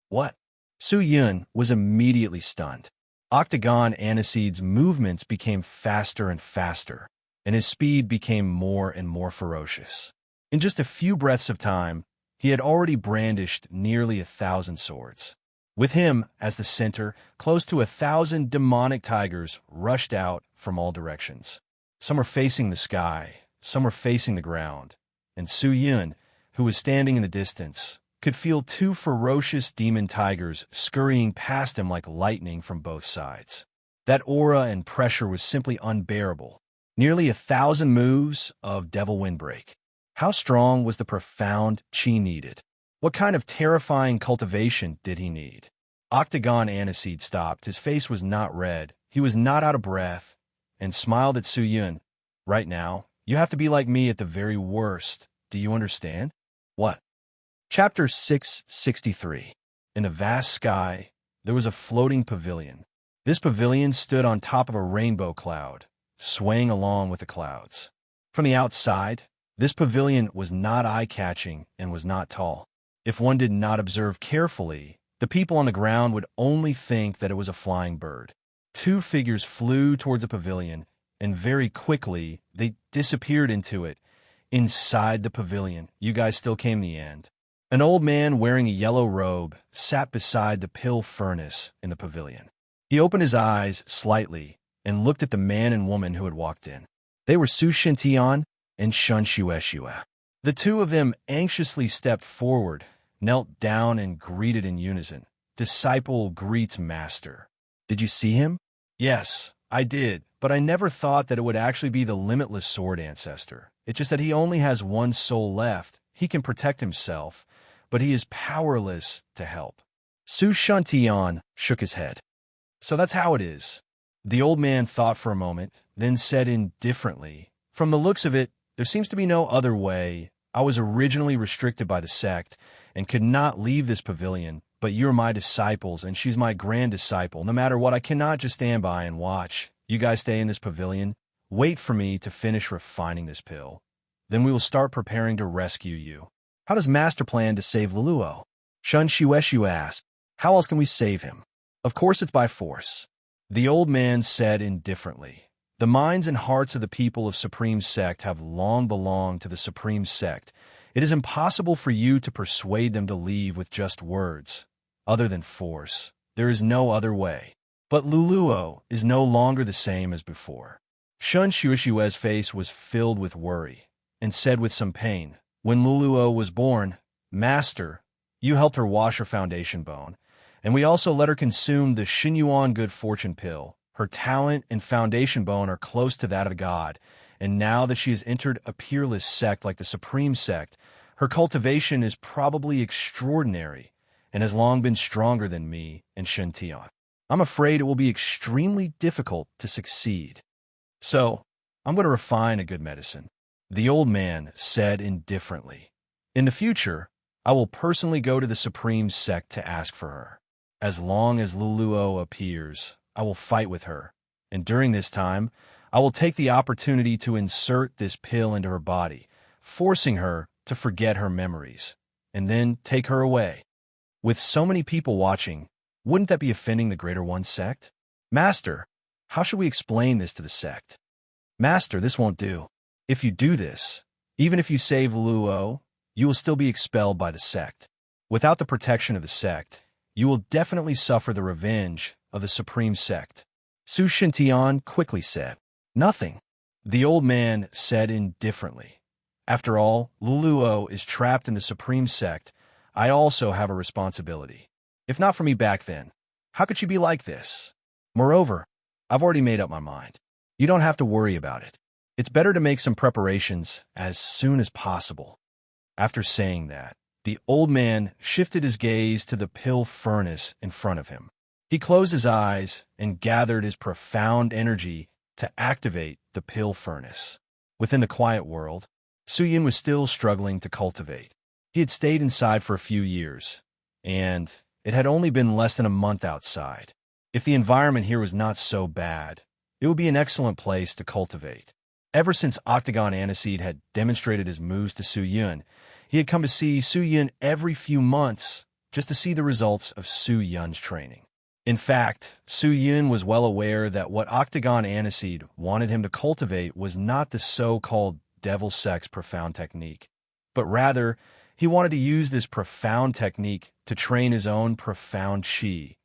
What? Su Yun was immediately stunned. Octagon Aniseed's movements became faster and faster, and his speed became more and more ferocious. In just a few breaths of time, he had already brandished nearly 1,000 swords. With him as the center, close to 1,000 demonic tigers rushed out from all directions. Some were facing the sky, some were facing the ground, and Su Yun, who was standing in the distance, could feel 2 ferocious demon tigers scurrying past him like lightning from both sides. That aura and pressure was simply unbearable. Nearly 1,000 moves of Devil Windbreak. How strong was the profound chi needed? What kind of terrifying cultivation did he need? Octagon Aniseed stopped. His face was not red. He was not out of breath, and smiled at Su Yun. Right now, you have to be like me at the very worst. Do you understand? What? Chapter 663. In a vast sky, there was a floating pavilion. This pavilion stood on top of a rainbow cloud, swaying along with the clouds. From the outside, This pavilion was not eye-catching and was not tall. If one did not observe carefully, the people on the ground would only think that it was a flying bird. Two figures flew towards the pavilion, and very quickly they disappeared into it. Inside the pavilion, you guys still came to the end. An old man wearing a yellow robe sat beside the pill furnace in the pavilion. He opened his eyes slightly and looked at the man and woman who had walked in. They were Su Shintian and Shun Shueshua. The two of them anxiously stepped forward, knelt down, and greeted in unison. Disciple greets master. Did you see him? Yes, I did, but I never thought that it would actually be the limitless sword ancestor. It's just that he only has one soul left. He can protect himself, but he is powerless to help. Su Shantian shook his head. So that's how it is. The old man thought for a moment, then said indifferently, from the looks of it, there seems to be no other way. I was originally restricted by the sect and could not leave this pavilion, but you're my disciples and she's my grand disciple. No matter what, I cannot just stand by and watch. You guys stay in this pavilion. Wait for me to finish refining this pill. Then we will start preparing to rescue you. How does Master plan to save Luluo? Shun Shueshu asked. How else can we save him? Of course it's by force. The old man said indifferently. The minds and hearts of the people of Supreme Sect have long belonged to the Supreme Sect. It is impossible for you to persuade them to leave with just words. Other than force, there is no other way. But Luluo is no longer the same as before. Shun Shueshue's face was filled with worry, and said with some pain, when Luluo was born, Master, you helped her wash her foundation bone, and we also let her consume the Xinyuan good fortune pill. Her talent and foundation bone are close to that of God, and now that she has entered a peerless sect like the Supreme Sect, her cultivation is probably extraordinary, and has long been stronger than me and Shintian. I'm afraid it will be extremely difficult to succeed. So, I'm going to refine a good medicine. The old man said indifferently. In the future, I will personally go to the Supreme Sect to ask for her. As long as Luluo appears, I will fight with her, and during this time, I will take the opportunity to insert this pill into her body, forcing her to forget her memories, and then take her away. With so many people watching, wouldn't that be offending the Greater One sect? Master, how should we explain this to the sect? Master, this won't do. If you do this, even if you save Luo, you will still be expelled by the sect. Without the protection of the sect, you will definitely suffer the revenge of the Supreme Sect. Su Shintian quickly said, Nothing. The old man said indifferently. After all, Luluo is trapped in the Supreme Sect. I also have a responsibility. If not for me back then, how could she be like this? Moreover, I've already made up my mind. You don't have to worry about it. It's better to make some preparations as soon as possible. After saying that, the old man shifted his gaze to the pill furnace in front of him. He closed his eyes and gathered his profound energy to activate the pill furnace. Within the quiet world, Suyin was still struggling to cultivate. He had stayed inside for a few years, and it had only been less than a month outside. If the environment here was not so bad, it would be an excellent place to cultivate. Ever since Octagon Aniseed had demonstrated his moves to Su Yun, he had come to see Su Yun every few months just to see the results of Su Yun's training. In fact, Su Yun was well aware that what Octagon Aniseed wanted him to cultivate was not the so-called devil sex profound technique, but rather he wanted to use this profound technique to train his own profound chi,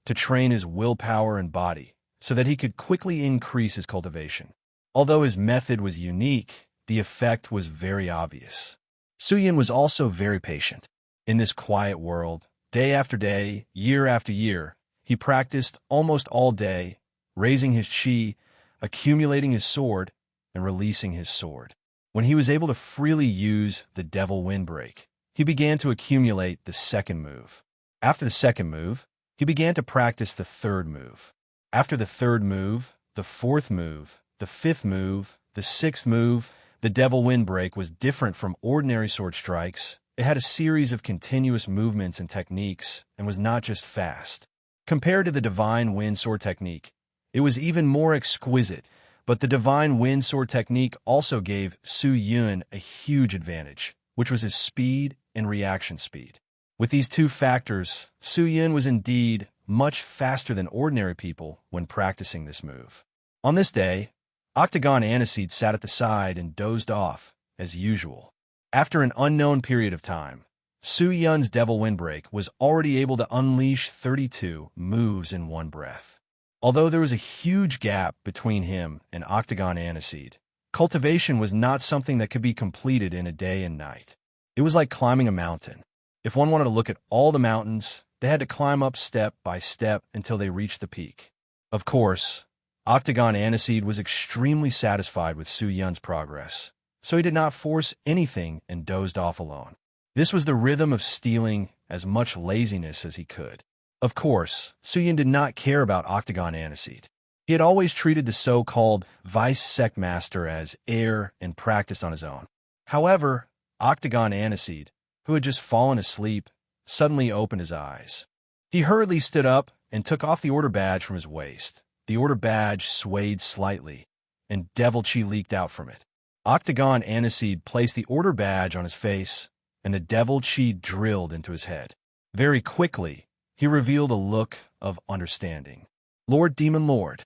to train his willpower and body, so that he could quickly increase his cultivation. Although his method was unique, the effect was very obvious. Suyin was also very patient. In this quiet world, day after day, year after year, he practiced almost all day, raising his chi, accumulating his sword, and releasing his sword. When he was able to freely use the devil windbreak, he began to accumulate the second move. After the second move, he began to practice the third move. After the third move, the fourth move, the fifth move, the sixth move, the devil windbreak was different from ordinary sword strikes. It had a series of continuous movements and techniques and was not just fast. Compared to the divine wind sword technique, it was even more exquisite, But the divine wind sword technique also gave Su Yun a huge advantage, which was his speed and reaction speed. With these two factors, Su Yun was indeed much faster than ordinary people when practicing this move. On this day, Octagon Aniseed sat at the side and dozed off, as usual. After an unknown period of time, Su Yun's Devil Windbreak was already able to unleash 32 moves in one breath. Although there was a huge gap between him and Octagon Aniseed, cultivation was not something that could be completed in a day and night. It was like climbing a mountain. If one wanted to look at all the mountains, they had to climb up step by step until they reached the peak. Of course, Octagon Aniseed was extremely satisfied with Su Yun's progress, so he did not force anything and dozed off alone. This was the rhythm of stealing as much laziness as he could. Of course, Su Yun did not care about Octagon Aniseed. He had always treated the so-called Vice Sect Master as heir and practiced on his own. However, Octagon Aniseed, who had just fallen asleep, suddenly opened his eyes. He hurriedly stood up and took off the order badge from his waist. The order badge swayed slightly, and devil chi leaked out from it. Octagon Aniseed placed the order badge on his face, and the devil chi drilled into his head. Very quickly, he revealed a look of understanding. Lord Demon Lord.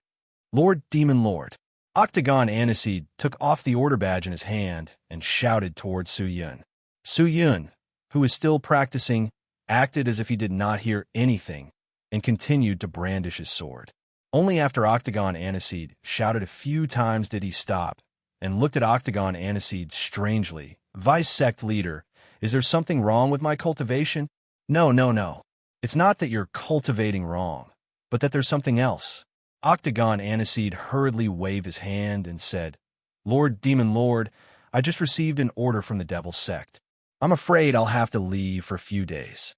Lord Demon Lord. Octagon Aniseed took off the order badge in his hand and shouted towards Su Yun. Su Yun, who was still practicing, acted as if he did not hear anything and continued to brandish his sword. Only after Octagon Aniseed shouted a few times did he stop and looked at Octagon Aniseed strangely. Vice Sect Leader, is there something wrong with my cultivation? No. It's not that you're cultivating wrong, but that there's something else. Octagon Aniseed hurriedly waved his hand and said, Lord Demon Lord, I just received an order from the Devil Sect. I'm afraid I'll have to leave for a few days.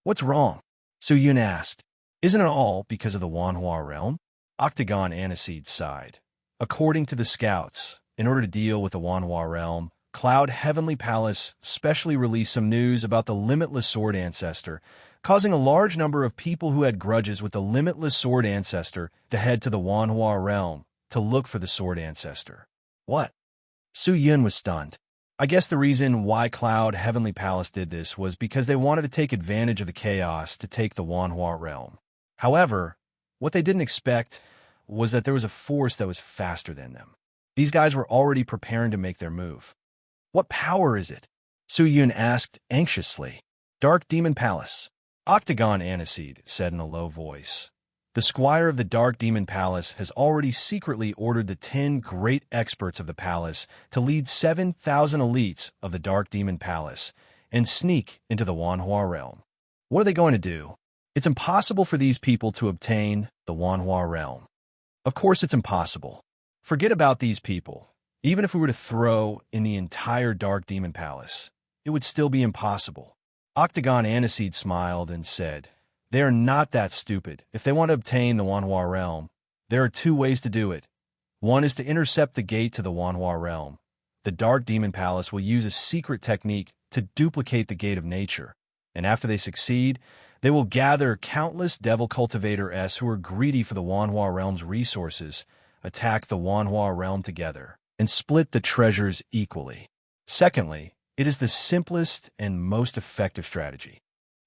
What's wrong? Su Yun asked. Isn't it all because of the Wanhua realm? Octagon Aniseed sighed. According to the scouts, in order to deal with the Wanhua realm, Cloud Heavenly Palace specially released some news about the Limitless Sword Ancestor, causing a large number of people who had grudges with the Limitless Sword Ancestor to head to the Wanhua realm to look for the Sword Ancestor. What? Su Yun was stunned. I guess the reason why Cloud Heavenly Palace did this was because they wanted to take advantage of the chaos to take the Wanhua realm. However, what they didn't expect was that there was a force that was faster than them. These guys were already preparing to make their move. What power is it? Su Yun asked anxiously. Dark Demon Palace. Octagon Aniseed said in a low voice. The squire of the Dark Demon Palace has already secretly ordered the 10 great experts of the palace to lead 7,000 elites of the Dark Demon Palace and sneak into the Wanhua realm. What are they going to do? It's impossible for these people to obtain the Wanhua realm. Of course it's impossible. Forget about these people. Even if we were to throw in the entire Dark Demon Palace, it would still be impossible. Octagon Aniseed smiled and said, They are not that stupid. If they want to obtain the Wanhua realm, there are 2 ways to do it. One is to intercept the gate to the Wanhua realm. The Dark Demon Palace will use a secret technique to duplicate the gate of nature, and after they succeed, they will gather countless devil cultivator-s who are greedy for the Wanhua realm's resources, attack the Wanhua realm together, and split the treasures equally. Secondly, it is the simplest and most effective strategy.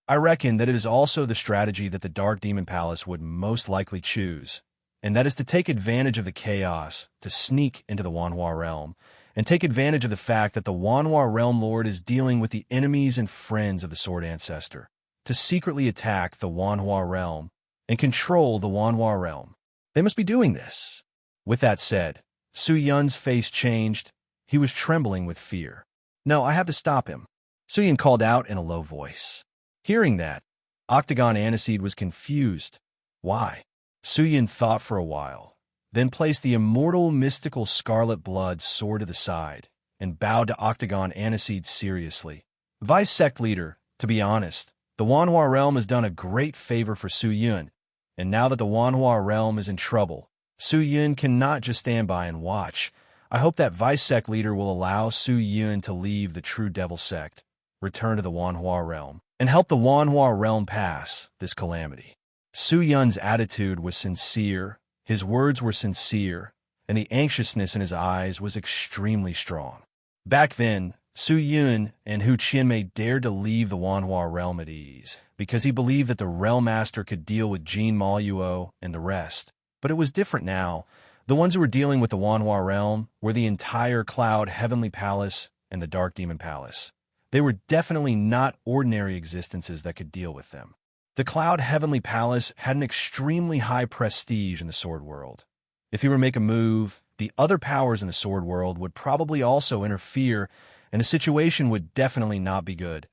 I reckon that it is also the strategy that the Dark Demon Palace would most likely choose, and that is to take advantage of the chaos to sneak into the Wanhua realm, and take advantage of the fact that the Wanhua realm lord is dealing with the enemies and friends of the Sword Ancestor, to secretly attack the Wanhua realm and control the Wanhua realm. They must be doing this. With that said, Su Yun's face changed. He was trembling with fear. No, I have to stop him, Su Yun called out in a low voice. Hearing that, Octagon Aniseed was confused. Why? Su Yun thought for a while, then placed the immortal mystical scarlet blood sword to the side and bowed to Octagon Aniseed seriously. Vice Sect Leader, to be honest, the Wanhua realm has done a great favor for Su Yun, and now that the Wanhua realm is in trouble, Su Yun cannot just stand by and watch. I hope that Vice Sect Leader will allow Su Yun to leave the true Devil Sect, return to the Wanhua realm, and help the Wanhua realm pass this calamity. Su Yun's attitude was sincere, his words were sincere, and the anxiousness in his eyes was extremely strong. Back then, Su Yun and Hu Qianmei dared to leave the Wanhua realm at ease, because he believed that the Realm Master could deal with Jin Maoyuo and the rest. But it was different now. The ones who were dealing with the Wanhua realm were the entire Cloud Heavenly Palace and the Dark Demon Palace. They were definitely not ordinary existences that could deal with them. The Cloud Heavenly Palace had an extremely high prestige in the Sword World. If he were to make a move, the other powers in the Sword World would probably also interfere, and the situation would definitely not be good.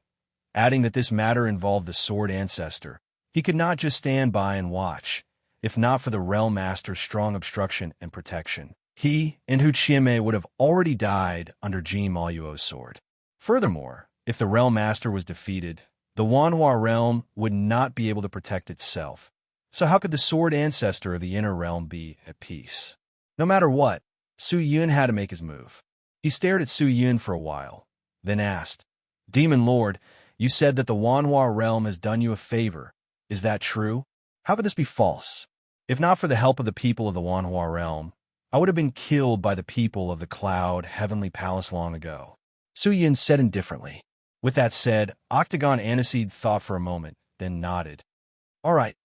Adding that this matter involved the Sword Ancestor, he could not just stand by and watch. If not for the Realm Master's strong obstruction and protection, he and Hu Qianmei would have already died under Jin Maoyuo's sword. Furthermore, if the Realm Master was defeated, the Wanhua realm would not be able to protect itself. So how could the Sword Ancestor of the Inner Realm be at peace? No matter what, Su Yun had to make his move. He stared at Su Yun for a while, then asked, "Demon Lord, you said that the Wanhua realm has done you a favor. Is that true? How could this be false? If not for the help of the people of the Wanhua realm, I would have been killed by the people of the Cloud Heavenly Palace long ago." Su Yun said indifferently. With that said, Octagon Aniseed thought for a moment, then nodded. "All right."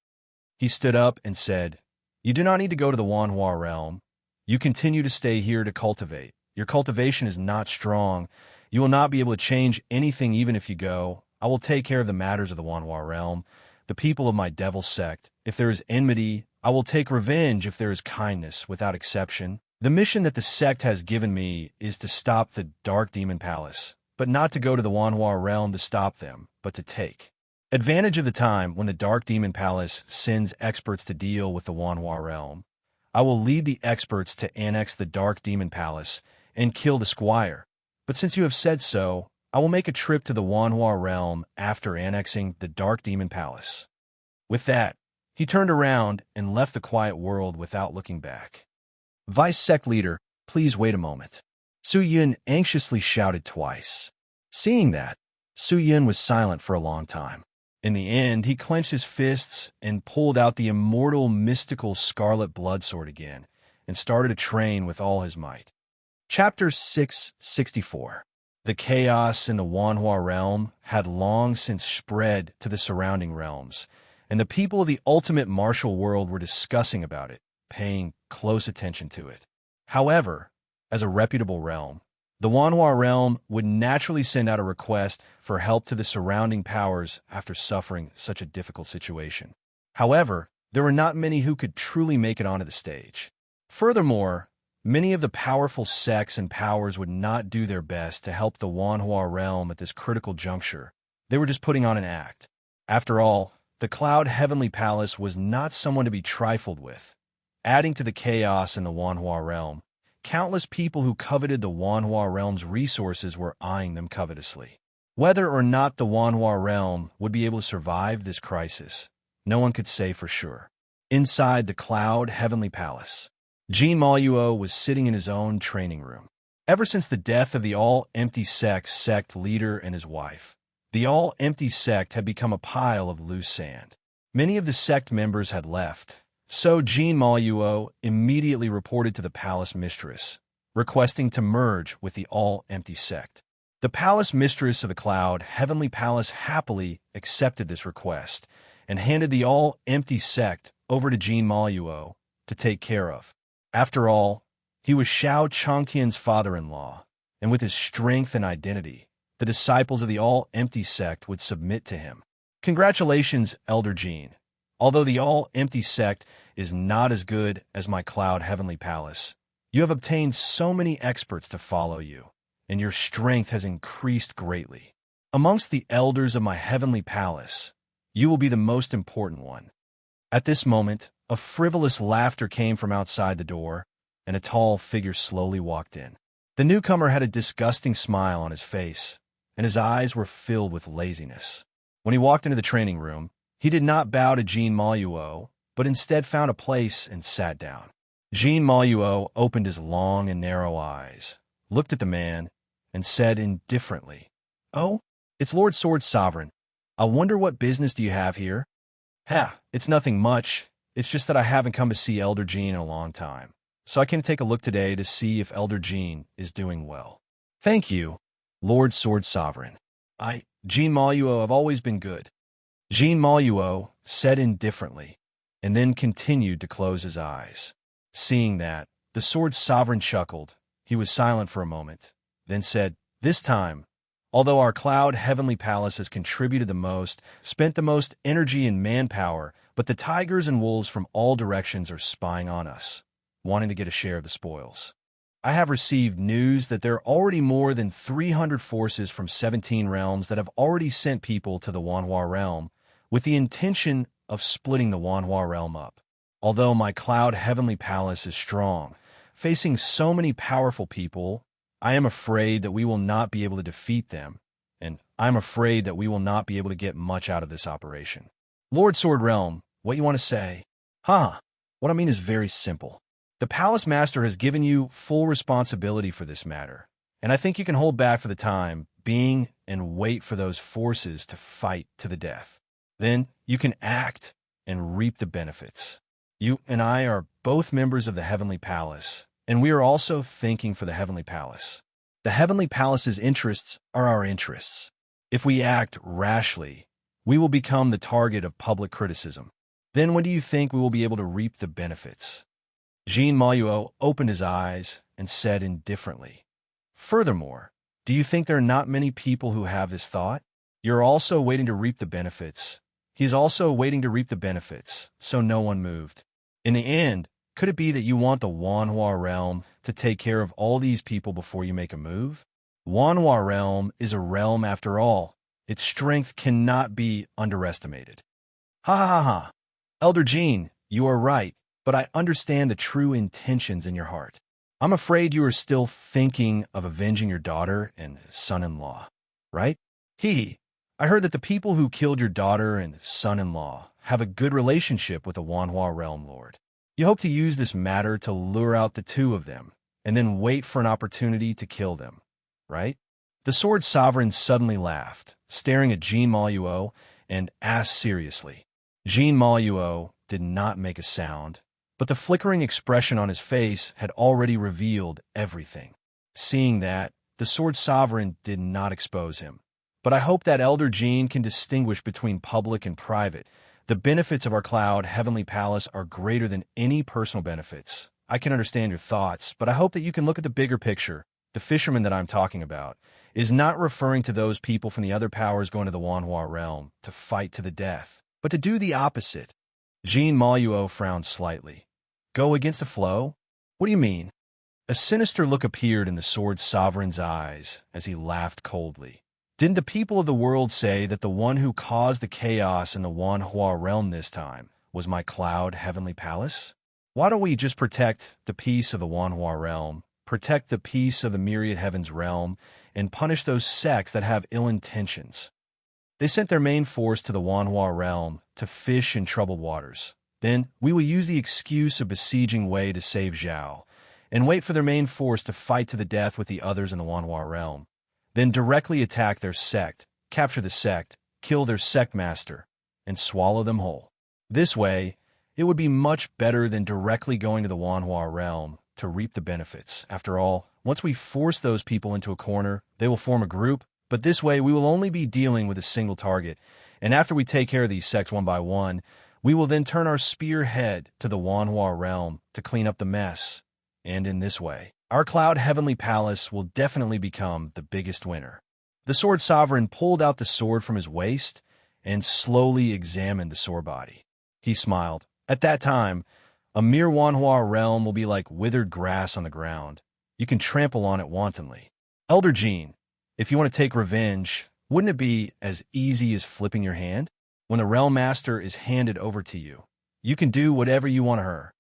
He stood up and said, "You do not need to go to the Wanhua realm. You continue to stay here to cultivate. Your cultivation is not strong. You will not be able to change anything even if you go. I will take care of the matters of the Wanhua realm, the people of my devil sect. If there is enmity, I will take revenge. If there is kindness, without exception. The mission that the sect has given me is to stop the Dark Demon Palace, but not to go to the Wanhua realm to stop them, but to take advantage of the time when the Dark Demon Palace sends experts to deal with the Wanhua realm. I will lead the experts to annex the Dark Demon Palace and kill the squire. But since you have said so, I will make a trip to the Wanhua realm after annexing the Dark Demon Palace." With that, he turned around and left the quiet world without looking back. "Vice Sect Leader, please wait a moment." Su Yun anxiously shouted twice. Seeing that, Su Yun was silent for a long time. In the end, he clenched his fists and pulled out the immortal mystical scarlet bloodsword again and started to train with all his might. Chapter 664. The chaos in the Wanhua realm had long since spread to the surrounding realms, and the people of the ultimate martial world were discussing about it, paying close attention to it. However, as a reputable realm, the Wanhua realm would naturally send out a request for help to the surrounding powers after suffering such a difficult situation. However, there were not many who could truly make it onto the stage. Furthermore, many of the powerful sects and powers would not do their best to help the Wanhua realm at this critical juncture. They were just putting on an act. After all, the Cloud Heavenly Palace was not someone to be trifled with. Adding to the chaos in the Wanhua realm, countless people who coveted the Wanhua realm's resources were eyeing them covetously. Whether or not the Wanhua realm would be able to survive this crisis, no one could say for sure. Inside the Cloud Heavenly Palace, Jin Maoyuo was sitting in his own training room. Ever since the death of the All-Empty sect leader and his wife, the All-Empty sect had become a pile of loose sand. Many of the sect members had left, so Jin Maoyuo immediately reported to the palace mistress, requesting to merge with the All-Empty sect. The palace mistress of the Cloud Heavenly Palace happily accepted this request and handed the All-Empty sect over to Jin Maoyuo to take care of. After all, he was Xiao Chongtian's father-in-law, and with his strength and identity, the disciples of the All-Empty sect would submit to him. Congratulations, Elder Jin. Although the All-Empty sect is not as good as my Cloud Heavenly Palace, you have obtained so many experts to follow you, and your strength has increased greatly. Amongst the elders of my Heavenly Palace, you will be the most important one. At this moment, a frivolous laughter came from outside the door, and a tall figure slowly walked in. The newcomer had a disgusting smile on his face, and his eyes were filled with laziness. When he walked into the training room, he did not bow to Jin Maoyuo, but instead found a place and sat down. Jin Maoyuo opened his long and narrow eyes, looked at the man, and said indifferently, "Oh, it's Lord Sword Sovereign. I wonder what business do you have here?" "Ha, it's nothing much. It's just that I haven't come to see Elder Jin in a long time. so I can take a look today to see if Elder Jean is doing well. Thank you, Lord Sword Sovereign. Jean Maluo, have always been good. Jean Maluo said indifferently, and then continued to close his eyes. Seeing that, the Sword Sovereign chuckled. He was silent for a moment, then said, "This time, although our cloud heavenly palace has contributed the most, spent the most energy and manpower, but the tigers and wolves from all directions are spying on us, wanting to get a share of the spoils. I have received news that there are already more than 300 forces from 17 realms that have already sent people to the Wanhua realm with the intention of splitting the Wanhua realm up. Although my cloud heavenly palace is strong, facing so many powerful people, I am afraid that we will not be able to defeat them, and I'm afraid that we will not be able to get much out of this operation." Lord Sword Realm, what you want to say? What I mean is very simple. The Palace Master has given you full responsibility for this matter, and I think you can hold back for the time being and wait for those forces to fight to the death. Then you can act and reap the benefits. You and I are both members of the Heavenly Palace, and we are also thinking for the Heavenly Palace. The Heavenly Palace's interests are our interests. If we act rashly, we will become the target of public criticism. Then when do you think we will be able to reap the benefits? Jean Maluo opened his eyes and said indifferently, "Furthermore, do you think there are not many people who have this thought? You're also waiting to reap the benefits. He's also waiting to reap the benefits, so no one moved. In the end, could it be that you want the Wanhua realm to take care of all these people before you make a move? Wanhua realm is a realm after all. Its strength cannot be underestimated." Ha ha ha ha. Elder Jean, you are right, but I understand the true intentions in your heart. I'm afraid you are still thinking of avenging your daughter and son-in-law, right? I heard that the people who killed your daughter and son-in-law have a good relationship with the Wanhua realm lord. You hope to use this matter to lure out the two of them, and then wait for an opportunity to kill them, right? The Sword Sovereign suddenly laughed, staring at Jean Maluo, and asked seriously. Jean Maluo did not make a sound, but the flickering expression on his face had already revealed everything. Seeing that, the Sword Sovereign did not expose him. But I hope that Elder Jean can distinguish between public and private. The benefits of our cloud heavenly palace are greater than any personal benefits. I can understand your thoughts, but I hope that you can look at the bigger picture. The fisherman that I'm talking about is not referring to those people from the other powers going to the Wanhua realm to fight to the death, but to do the opposite. Jean Maluo frowned slightly. Go against the flow? What do you mean? A sinister look appeared in the Sword Sovereign's eyes as he laughed coldly. Didn't the people of the world say that the one who caused the chaos in the Wanhua realm this time was my cloud heavenly palace? Why don't we just protect the peace of the Wanhua realm, protect the peace of the myriad heavens realm, and punish those sects that have ill intentions? They sent their main force to the Wanhua realm to fish in troubled waters. Then we will use the excuse of besieging Wei to save Zhao, and wait for their main force to fight to the death with the others in the Wanhua realm. Then directly attack their sect, capture the sect, kill their sect master, and swallow them whole. This way, it would be much better than directly going to the Wanhua realm to reap the benefits. After all, once we force those people into a corner, they will form a group, but this way we will only be dealing with a single target, and after we take care of these sects one by one, we will then turn our spearhead to the Wanhua realm to clean up the mess, and in this way, our cloud heavenly palace will definitely become the biggest winner. The Sword Sovereign pulled out the sword from his waist and slowly examined the sword body. He smiled. At that time, a mere Wanhua realm will be like withered grass on the ground. You can trample on it wantonly. Elder Jean, if you want to take revenge, wouldn't it be as easy as flipping your hand? When the realm master is handed over to you, you can do whatever you want to her.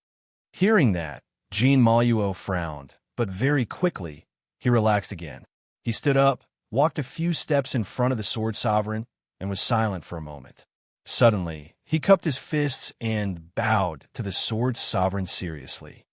Hearing that, Jean Maluo frowned, but very quickly, he relaxed again. He stood up, walked a few steps in front of the Sword Sovereign, and was silent for a moment. Suddenly, he cupped his fists and bowed to the Sword Sovereign seriously.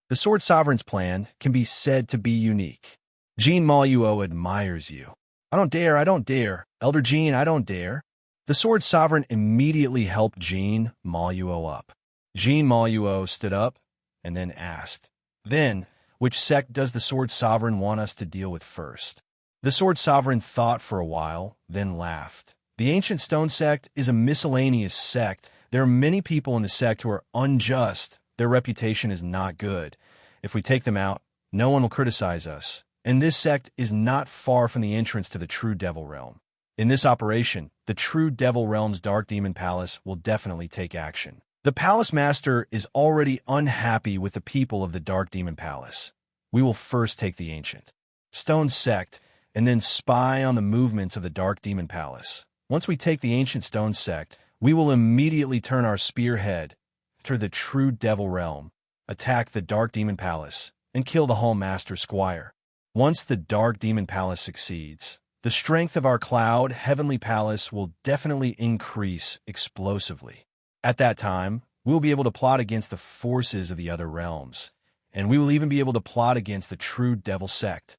The Sword Sovereign's plan can be said to be unique. Jean Maluo admires you. I don't dare. Elder Jean, I don't dare. The Sword Sovereign immediately helped Jean Maluo up. Jean Maluo stood up and then asked, Then, which sect does the Sword Sovereign want us to deal with first? The Sword Sovereign thought for a while, then laughed. The Ancient Stone Sect is a miscellaneous sect. There are many people in the sect who are unjust. Their reputation is not good. If we take them out, no one will criticize us. And this sect is not far from the entrance to the True Devil Realm. In this operation, the True Devil Realm's Dark Demon Palace will definitely take action. The Palace Master is already unhappy with the people of the Dark Demon Palace. We will first take the Ancient Stone Sect, and then spy on the movements of the Dark Demon Palace. Once we take the Ancient Stone Sect, we will immediately turn our spearhead to the True Devil Realm, attack the Dark Demon Palace, and kill the Hall Master Squire. Once the Dark Demon Palace succeeds, the strength of our Cloud Heavenly Palace will definitely increase explosively. At that time, we'll be able to plot against the forces of the other realms, and we will even be able to plot against the True Devil Sect.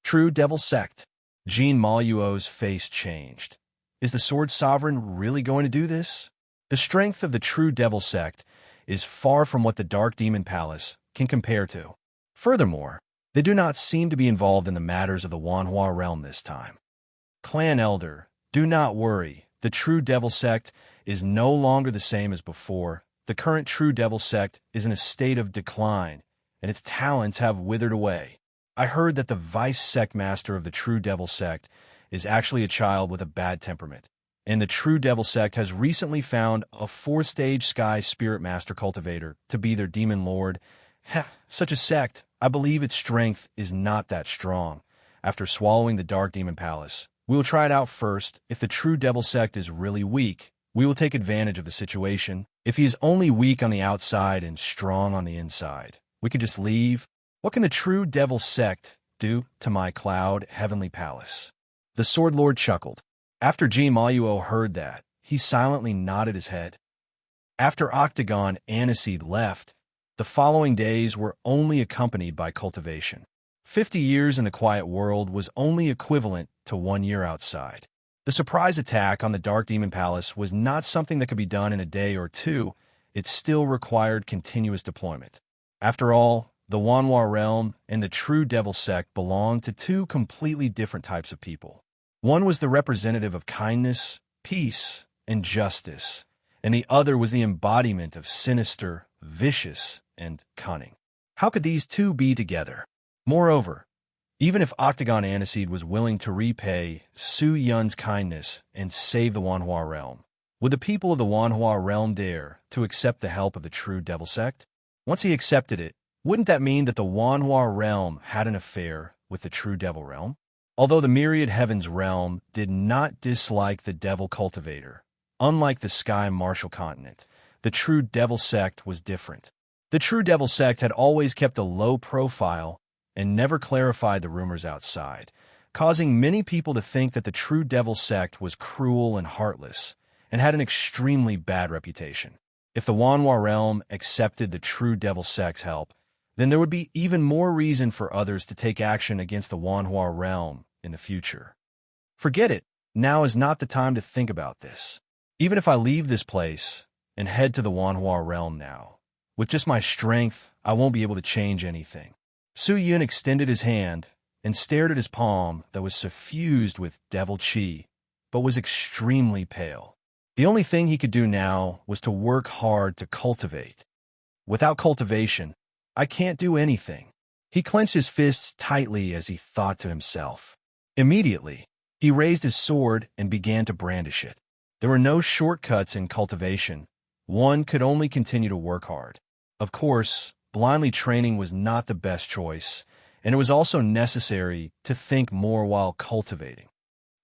True Devil Sect. Jean Maluo's face changed. Is the Sword Sovereign really going to do this? The strength of the True Devil Sect is far from what the Dark Demon Palace can compare to. Furthermore, they do not seem to be involved in the matters of the Wanhua realm this time. Clan Elder, do not worry. The True Devil Sect is no longer the same as before. The current True Devil Sect is in a state of decline, and its talents have withered away. I heard that the Vice Sect Master of the True Devil Sect is actually a child with a bad temperament, and the True Devil Sect has recently found a 4-stage Sky Spirit Master Cultivator to be their Demon Lord. Such a sect, I believe its strength is not that strong. After swallowing the Dark Demon Palace, we will try it out first. If the True Devil Sect is really weak, we will take advantage of the situation. If he is only weak on the outside and strong on the inside, we could just leave. What can the True Devil Sect do to my Cloud Heavenly Palace? The Sword Lord chuckled. After Jean Maluo heard that, he silently nodded his head. After Octagon Aniseed left, the following days were only accompanied by cultivation. 50 years in the quiet world was only equivalent to 1 year outside. The surprise attack on the Dark Demon Palace was not something that could be done in a day or two. It still required continuous deployment. After all, the Wanhua realm and the True Devil Sect belonged to two completely different types of people. One was the representative of kindness, peace, and justice, and the other was the embodiment of sinister, vicious, and cunning. How could these two be together? Moreover, even if Octagon Aniseed was willing to repay Su Yun's kindness and save the Wanhua realm, would the people of the Wanhua realm dare to accept the help of the True Devil Sect? Once he accepted it, wouldn't that mean that the Wanhua realm had an affair with the True Devil realm? Although the Myriad Heavens realm did not dislike the Devil Cultivator, unlike the Sky Martial Continent, the True Devil Sect was different. The True Devil Sect had always kept a low profile and never clarified the rumors outside, causing many people to think that the True Devil Sect was cruel and heartless, and had an extremely bad reputation. If the Wanhua realm accepted the True Devil Sect's help, then there would be even more reason for others to take action against the Wanhua realm in the future. Forget it. Now is not the time to think about this. Even if I leave this place and head to the Wanhua realm now, with just my strength, I won't be able to change anything. Su Yun extended his hand and stared at his palm that was suffused with devil chi, but was extremely pale. The only thing he could do now was to work hard to cultivate. Without cultivation, I can't do anything. He clenched his fists tightly as he thought to himself. Immediately, he raised his sword and began to brandish it. There were no shortcuts in cultivation. One could only continue to work hard. Of course, blindly training was not the best choice, and it was also necessary to think more while cultivating.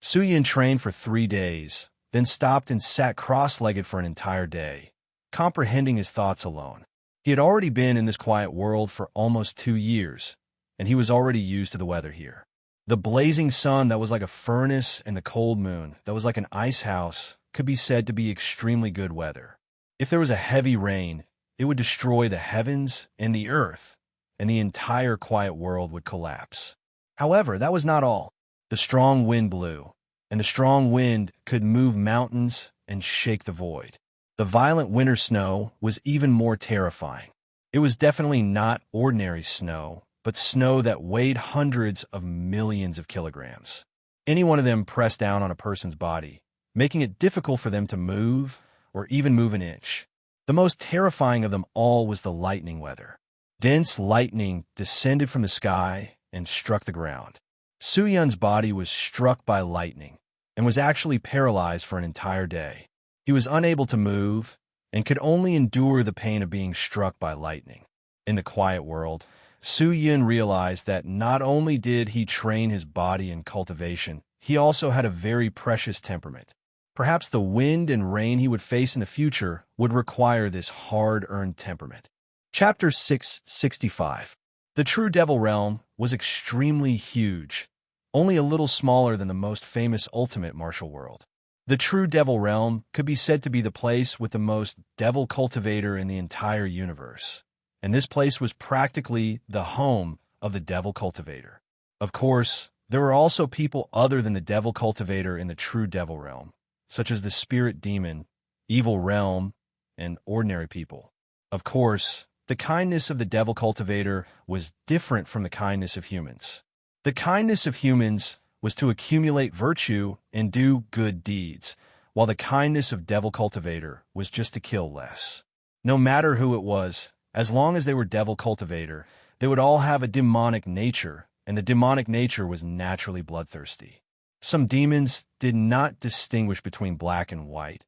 Su Yun trained for 3 days, then stopped and sat cross-legged for an entire day, comprehending his thoughts alone. He had already been in this quiet world for almost 2 years, and he was already used to the weather here. The blazing sun that was like a furnace and the cold moon that was like an ice house could be said to be extremely good weather. If there was a heavy rain, it would destroy the heavens and the earth, and the entire quiet world would collapse. However, that was not all. The strong wind blew, and the strong wind could move mountains and shake the void. The violent winter snow was even more terrifying. It was definitely not ordinary snow, but snow that weighed hundreds of millions of kilograms. Any one of them pressed down on a person's body, making it difficult for them to move or even move an inch. The most terrifying of them all was the lightning weather. Dense lightning descended from the sky and struck the ground. Soo-yun's body was struck by lightning and was actually paralyzed for an entire day. He was unable to move and could only endure the pain of being struck by lightning. In the quiet world, Soo-yun realized that not only did he train his body in cultivation, he also had a very precious temperament. Perhaps the wind and rain he would face in the future would require this hard-earned temperament. Chapter 665. The true Devil Realm was extremely huge, only a little smaller than the most famous ultimate martial world. The true Devil Realm could be said to be the place with the most devil cultivator in the entire universe, and this place was practically the home of the devil cultivator. Of course, there were also people other than the devil cultivator in the true Devil Realm, such as the spirit demon, evil realm, and ordinary people. Of course, the kindness of the devil cultivator was different from the kindness of humans. The kindness of humans was to accumulate virtue and do good deeds, while the kindness of devil cultivator was just to kill less. No matter who it was, as long as they were devil cultivator, they would all have a demonic nature, and the demonic nature was naturally bloodthirsty. Some demons did not distinguish between black and white,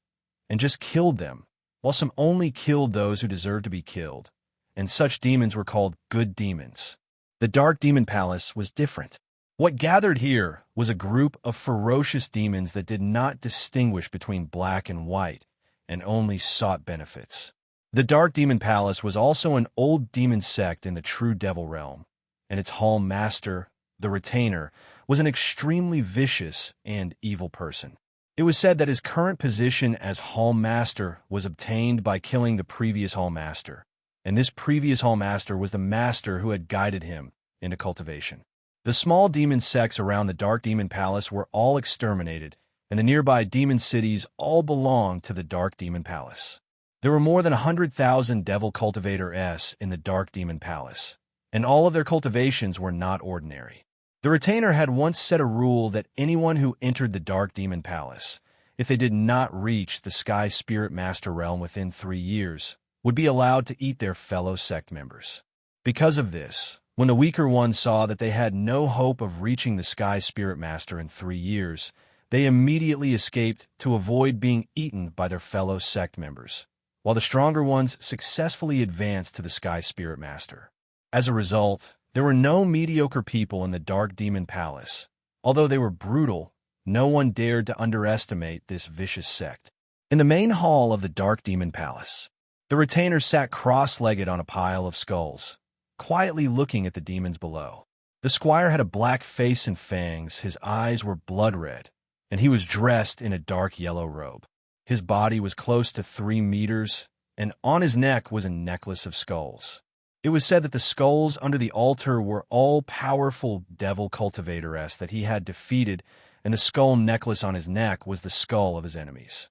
and just killed them, while some only killed those who deserved to be killed, and such demons were called good demons. The Dark Demon Palace was different. What gathered here was a group of ferocious demons that did not distinguish between black and white, and only sought benefits. The Dark Demon Palace was also an old demon sect in the true Devil Realm, and its hall master, the Retainer, was an extremely vicious and evil person. It was said that his current position as hall master was obtained by killing the previous hall master, and this previous hall master was the master who had guided him into cultivation. The small demon sects around the Dark Demon Palace were all exterminated, and the nearby demon cities all belonged to the Dark Demon Palace. There were more than 100,000 Devil Cultivator-s in the Dark Demon Palace, and all of their cultivations were not ordinary. The Retainer had once set a rule that anyone who entered the Dark Demon Palace, if they did not reach the Sky Spirit Master Realm within 3 years, would be allowed to eat their fellow sect members. Because of this, when the weaker ones saw that they had no hope of reaching the Sky Spirit Master in 3 years, they immediately escaped to avoid being eaten by their fellow sect members, while the stronger ones successfully advanced to the Sky Spirit Master. As a result, there were no mediocre people in the Dark Demon Palace. Although they were brutal, no one dared to underestimate this vicious sect. In the main hall of the Dark Demon Palace, the Retainer sat cross-legged on a pile of skulls, quietly looking at the demons below. The squire had a black face and fangs, his eyes were blood red, and he was dressed in a dark yellow robe. His body was close to 3 meters, and on his neck was a necklace of skulls. It was said that the skulls under the altar were all powerful devil cultivator-s that he had defeated, and the skull necklace on his neck was the skull of his enemies.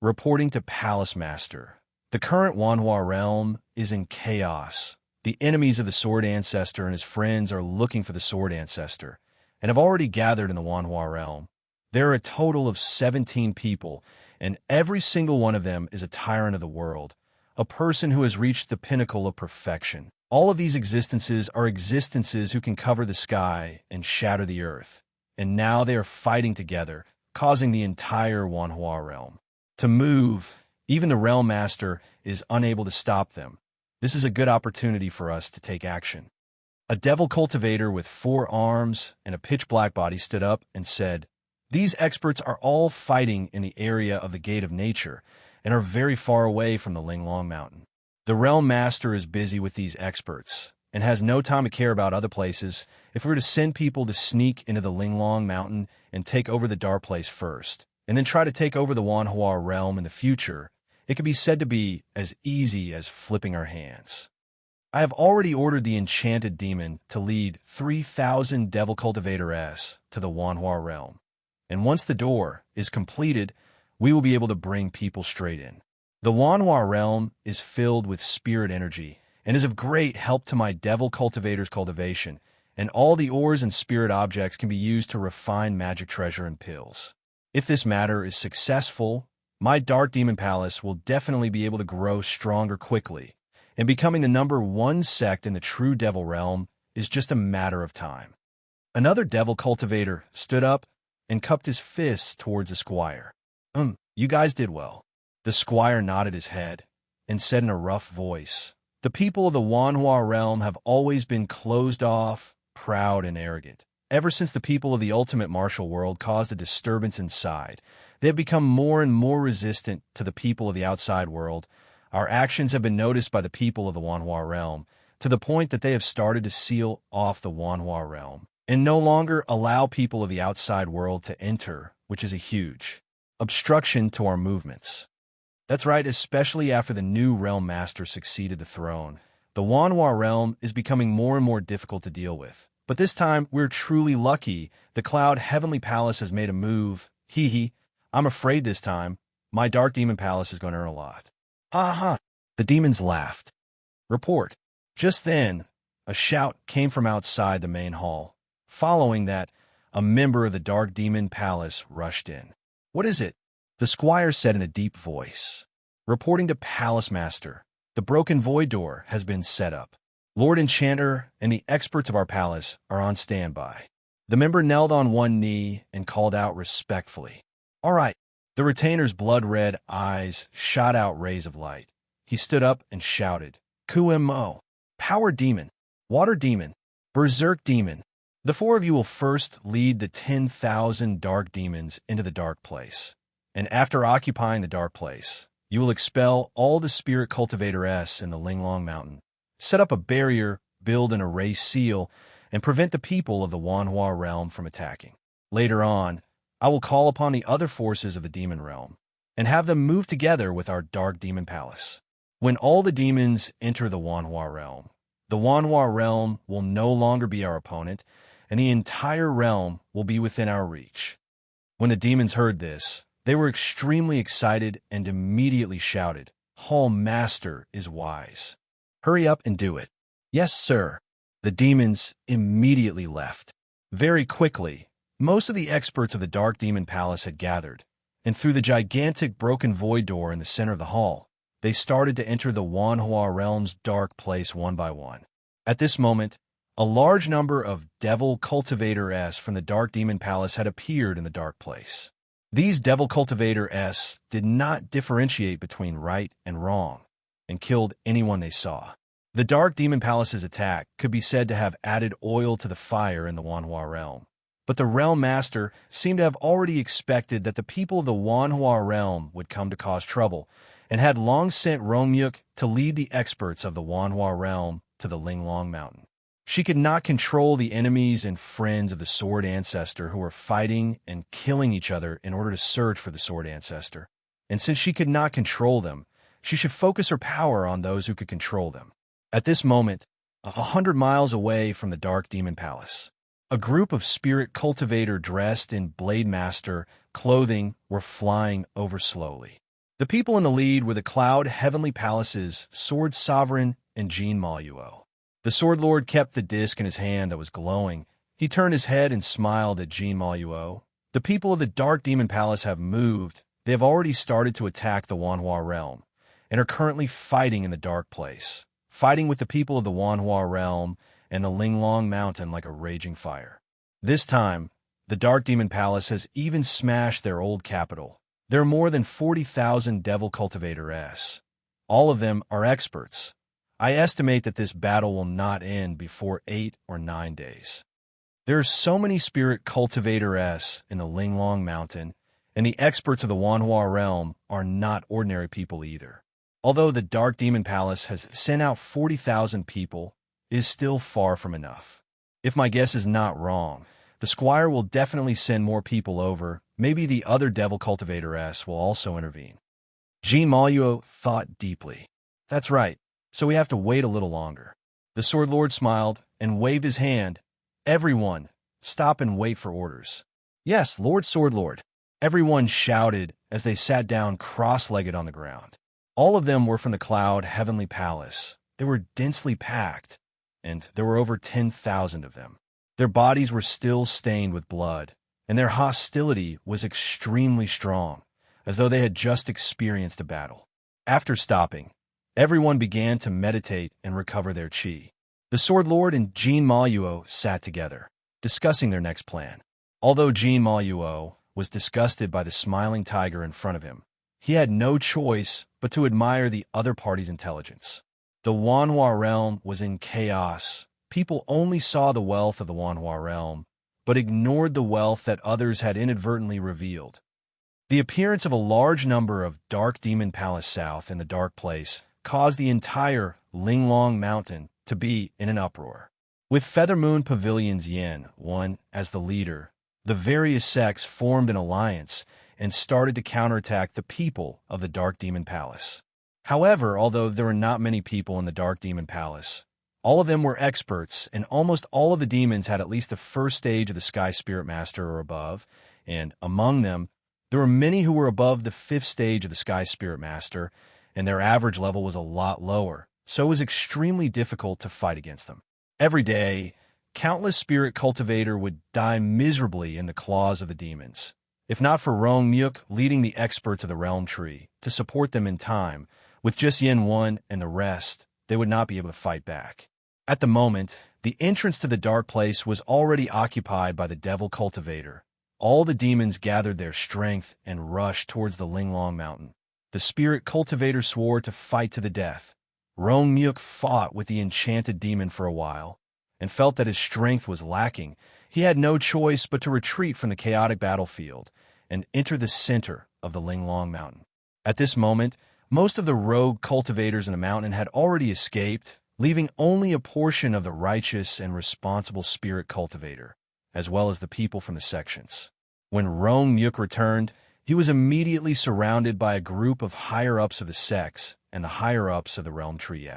Reporting to Palace Master, the current Wanhua realm is in chaos. The enemies of the Sword Ancestor and his friends are looking for the Sword Ancestor, and have already gathered in the Wanhua realm. There are a total of 17 people, and every single one of them is a tyrant of the world, a person who has reached the pinnacle of perfection. All of these existences are existences who can cover the sky and shatter the earth, and now they are fighting together, causing the entire Wanhua realm to move. Even the Realm Master is unable to stop them. This is a good opportunity for us to take action. A devil cultivator with 4 arms and a pitch-black body stood up and said, "These experts are all fighting in the area of the Gate of Nature and are very far away from the Linglong Mountain. The Realm Master is busy with these experts and has no time to care about other places. If we were to send people to sneak into the Linglong Mountain and take over the Dar Place first, and then try to take over the Wanhua realm in the future, it could be said to be as easy as flipping our hands. I have already ordered the enchanted demon to lead 3,000 Devil Cultivator-s to the Wanhua realm, and once the door is completed, we will be able to bring people straight in. The Wanhua realm is filled with spirit energy, and is of great help to my devil cultivator's cultivation, and all the ores and spirit objects can be used to refine magic treasure and pills. If this matter is successful, my Dark Demon Palace will definitely be able to grow stronger quickly, and becoming the #1 sect in the true devil realm is just a matter of time. Another devil cultivator stood up and cupped his fists towards the squire. You guys did well. The squire nodded his head and said in a rough voice, "The people of the Wanhua realm have always been closed off, proud, and arrogant. Ever since the people of the ultimate martial world caused a disturbance inside, they have become more and more resistant to the people of the outside world. Our actions have been noticed by the people of the Wanhua realm, to the point that they have started to seal off the Wanhua realm, and no longer allow people of the outside world to enter, which is a huge obstruction to our movements." That's right, especially after the new realm master succeeded the throne. The Wanhua realm is becoming more and more difficult to deal with. But this time, we're truly lucky. The Cloud Heavenly Palace has made a move. I'm afraid this time, my Dark Demon Palace is going to earn a lot. Ha ha! The demons laughed. Report. Just then, a shout came from outside the main hall. Following that, a member of the Dark Demon Palace rushed in. "What is it?" the squire said in a deep voice. "Reporting to Palace Master, the broken void door has been set up. Lord Enchanter and the experts of our palace are on standby." The member knelt on one knee and called out respectfully. "All right." The retainer's blood-red eyes shot out rays of light. He stood up and shouted, "Kumo! Power Demon, Water Demon, Berserk Demon. The 4 of you will first lead the 10,000 dark demons into the dark place. And after occupying the dark place, you will expel all the spirit cultivator-s in the Linglong Mountain, set up a barrier, build an erase seal, and prevent the people of the Wanhua realm from attacking. Later on, I will call upon the other forces of the demon realm and have them move together with our Dark Demon Palace. When all the demons enter the Wanhua realm will no longer be our opponent, and the entire realm will be within our reach." When the demons heard this, they were extremely excited and immediately shouted, "Hall Master is wise. Hurry up and do it." "Yes, sir." The demons immediately left. Very quickly, most of the experts of the Dark Demon Palace had gathered, and through the gigantic broken void door in the center of the hall, they started to enter the Wanhua realm's dark place one by one. At this moment, a large number of devil cultivator-s from the Dark Demon Palace had appeared in the dark place. These devil cultivator-s did not differentiate between right and wrong, and killed anyone they saw. The Dark Demon Palace's attack could be said to have added oil to the fire in the Wanhua realm. But the Realm Master seemed to have already expected that the people of the Wanhua realm would come to cause trouble, and had long sent Romyuk to lead the experts of the Wanhua realm to the Linglong Mountain. She could not control the enemies and friends of the Sword Ancestor who were fighting and killing each other in order to search for the Sword Ancestor. And since she could not control them, she should focus her power on those who could control them. At this moment, 100 miles away from the Dark Demon Palace, a group of spirit cultivator dressed in Blade Master clothing were flying over slowly. The people in the lead were the Cloud Heavenly Palace's Sword Sovereign and Jean Maluo. The Sword Lord kept the disc in his hand that was glowing. He turned his head and smiled at Jean Maluo. "The people of the Dark Demon Palace have moved. They have already started to attack the Wanhua realm, and are currently fighting in the dark place, fighting with the people of the Wanhua realm and the Linglong Mountain like a raging fire. This time, the Dark Demon Palace has even smashed their old capital. There are more than 40,000 devil cultivator-s. All of them are experts. I estimate that this battle will not end before 8 or 9 days. There are so many spirit cultivator-s in the Linglong Mountain, and the experts of the Wanhua realm are not ordinary people either. Although the Dark Demon Palace has sent out 40,000 people, it is still far from enough. If my guess is not wrong, the squire will definitely send more people over. Maybe the other devil cultivator-s will also intervene." Jean Maluo thought deeply. "That's right. So we have to wait a little longer." The Sword Lord smiled and waved his hand. "Everyone, stop and wait for orders." "Yes, Lord Sword Lord." Everyone shouted as they sat down cross-legged on the ground. All of them were from the Cloud Heavenly Palace. they were densely packed, and there were over 10,000 of them. Their bodies were still stained with blood, and their hostility was extremely strong, as though they had just experienced a battle. After stopping, everyone began to meditate and recover their chi. The Sword Lord and Jean Maluo sat together, discussing their next plan. Although Jean Maluo was disgusted by the smiling tiger in front of him, he had no choice but to admire the other party's intelligence. The Wanhua realm was in chaos. People only saw the wealth of the Wanhua realm, but ignored the wealth that others had inadvertently revealed. The appearance of a large number of Dark Demon Palace South in the Dark Place caused the entire Linglong Mountain to be in an uproar. With Feather Moon Pavilion's Yin, one as the leader, the various sects formed an alliance and started to counterattack the people of the Dark Demon Palace. However, although there were not many people in the Dark Demon Palace, all of them were experts, and almost all of the demons had at least the first stage of the Sky Spirit Master or above, and among them, there were many who were above the 5th stage of the Sky Spirit Master, and their average level was a lot lower, so it was extremely difficult to fight against them. Every day, countless spirit cultivator would die miserably in the claws of the demons. If not for Rong Myuk leading the experts of the Realm Tree to support them in time, with just Yin 1 and the rest, they would not be able to fight back. At the moment, the entrance to the Dark Place was already occupied by the Devil Cultivator. All the demons gathered their strength and rushed towards the Linglong Mountain. The Spirit Cultivator swore to fight to the death. Rong Myuk fought with the enchanted demon for a while, and felt that his strength was lacking. He had no choice but to retreat from the chaotic battlefield and enter the center of the Linglong Mountain. At this moment, most of the rogue cultivators in the mountain had already escaped, leaving only a portion of the righteous and responsible spirit cultivator, as well as the people from the sections. When Rong Myuk returned, he was immediately surrounded by a group of higher-ups of the sects and the higher-ups of the Realm Tree.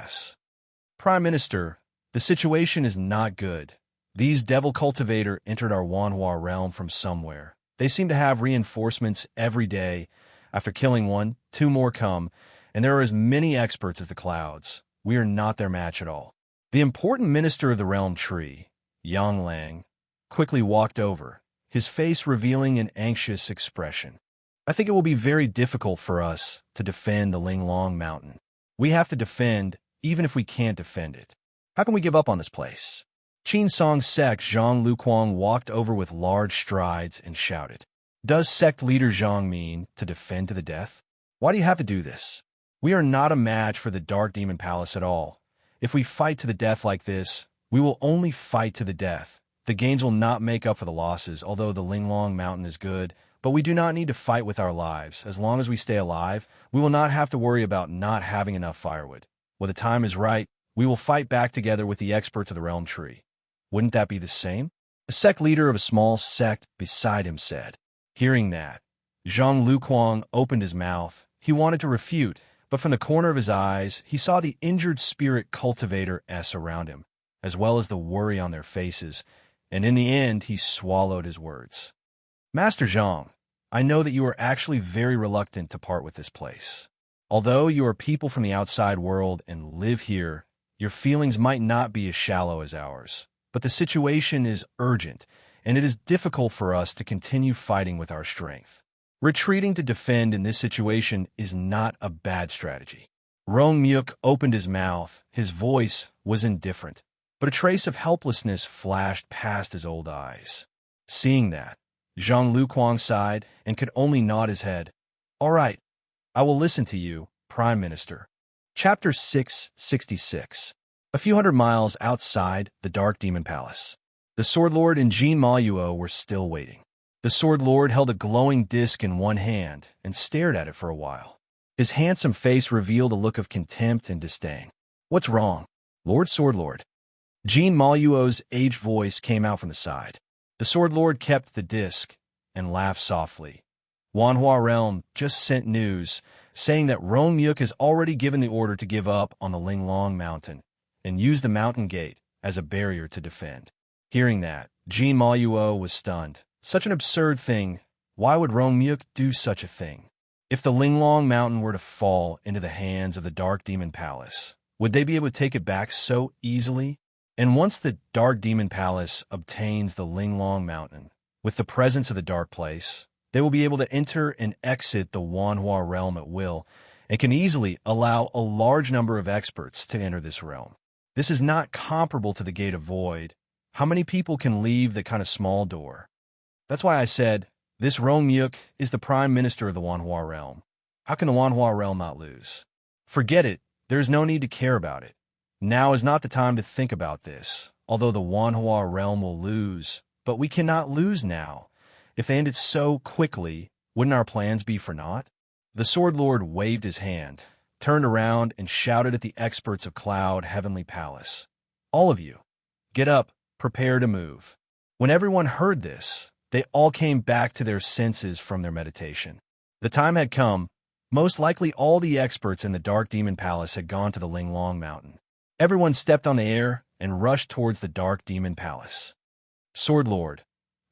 Prime Minister, the situation is not good. These Devil Cultivator entered our Wanhua realm from somewhere. They seem to have reinforcements every day. After killing one, 2 more come, and there are as many experts as the clouds. We are not their match at all. The important minister of the Realm Tree, Yang Lang, quickly walked over, his face revealing an anxious expression. I think it will be very difficult for us to defend the Linglong Mountain. We have to defend, even if we can't defend it. How can we give up on this place? Qin Song's sect Zhang Luquang walked over with large strides and shouted, "Does sect leader Zhang mean to defend to the death? Why do you have to do this? We are not a match for the Dark Demon Palace at all. If we fight to the death like this, we will only fight to the death. The gains will not make up for the losses, although the Linglong Mountain is good, but we do not need to fight with our lives. As long as we stay alive, we will not have to worry about not having enough firewood. When the time is right, we will fight back together with the experts of the Realm Tree." Wouldn't that be the same? The sect leader of a small sect beside him said. Hearing that, Zhang Luquang opened his mouth. He wanted to refute, but from the corner of his eyes, he saw the injured spirit cultivator around him, as well as the worry on their faces, and in the end, he swallowed his words. "Master Zhang, I know that you are actually very reluctant to part with this place. Although you are people from the outside world and live here, your feelings might not be as shallow as ours. But the situation is urgent, and it is difficult for us to continue fighting with our strength. Retreating to defend in this situation is not a bad strategy." Rong Myuk opened his mouth. His voice was indifferent, but a trace of helplessness flashed past his old eyes. Seeing that, Zhang Luquang sighed and could only nod his head. "All right, I will listen to you, Prime Minister." Chapter 666. A few hundred miles outside the Dark Demon Palace, the Sword Lord and Jean Maluo were still waiting. The Sword Lord held a glowing disc in one hand and stared at it for a while. His handsome face revealed a look of contempt and disdain. "What's wrong, Lord Sword Lord?" Jean Maluo's aged voice came out from the side. The Sword Lord kept the disc and laughed softly. "Wanhua Realm just sent news saying that Rong Myuk has already given the order to give up on the Linglong Mountain and use the mountain gate as a barrier to defend." Hearing that, Jean Maluo was stunned. Such an absurd thing. Why would Rong Myuk do such a thing? If the Linglong Mountain were to fall into the hands of the Dark Demon Palace, Would they be able to take it back so easily? And once the Dark Demon Palace obtains the Linglong Mountain, with the presence of the Dark Place, they will be able to enter and exit the Wanhua realm at will, and can easily allow a large number of experts to enter this realm. This is not comparable to the Gate of Void. How many people can leave the kind of small door? That's why I said, this Rongmyuk is the prime minister of the Wanhua realm. How can the Wanhua realm not lose? Forget it, there is no need to care about it. Now is not the time to think about this, although the Wanhua realm will lose, but we cannot lose now. If they ended so quickly, wouldn't our plans be for naught? The Sword Lord waved his hand, turned around, and shouted at the experts of Cloud Heavenly Palace. All of you, get up, prepare to move. When everyone heard this, they all came back to their senses from their meditation. The time had come. Most likely all the experts in the Dark Demon Palace had gone to the Linglong Mountain. Everyone stepped on the air and rushed towards the Dark Demon Palace. Sword Lord,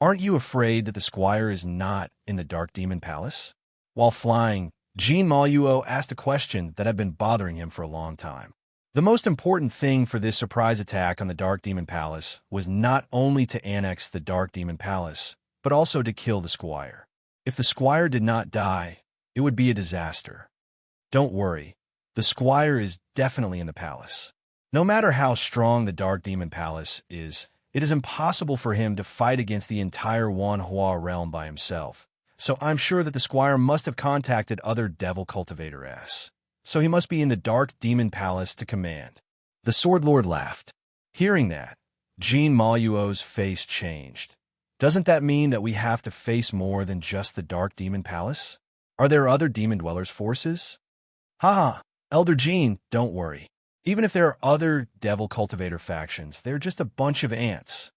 aren't you afraid that the squire is not in the Dark Demon Palace? While flying, Jean Maluo asked a question that had been bothering him for a long time. The most important thing for this surprise attack on the Dark Demon Palace was not only to annex the Dark Demon Palace, but also to kill the squire. If the squire did not die, it would be a disaster. Don't worry, the squire is definitely in the palace. No matter how strong the Dark Demon Palace is, it is impossible for him to fight against the entire Wanhua realm by himself. So I'm sure that the squire must have contacted other devil cultivators. So he must be in the Dark Demon Palace to command. The Sword Lord laughed. Hearing that, Jean Maluo's face changed. Doesn't that mean that we have to face more than just the Dark Demon Palace? Are there other Demon Dwellers' forces? Haha, Elder Jean, don't worry. Even if there are other Devil Cultivator factions, they're just a bunch of ants.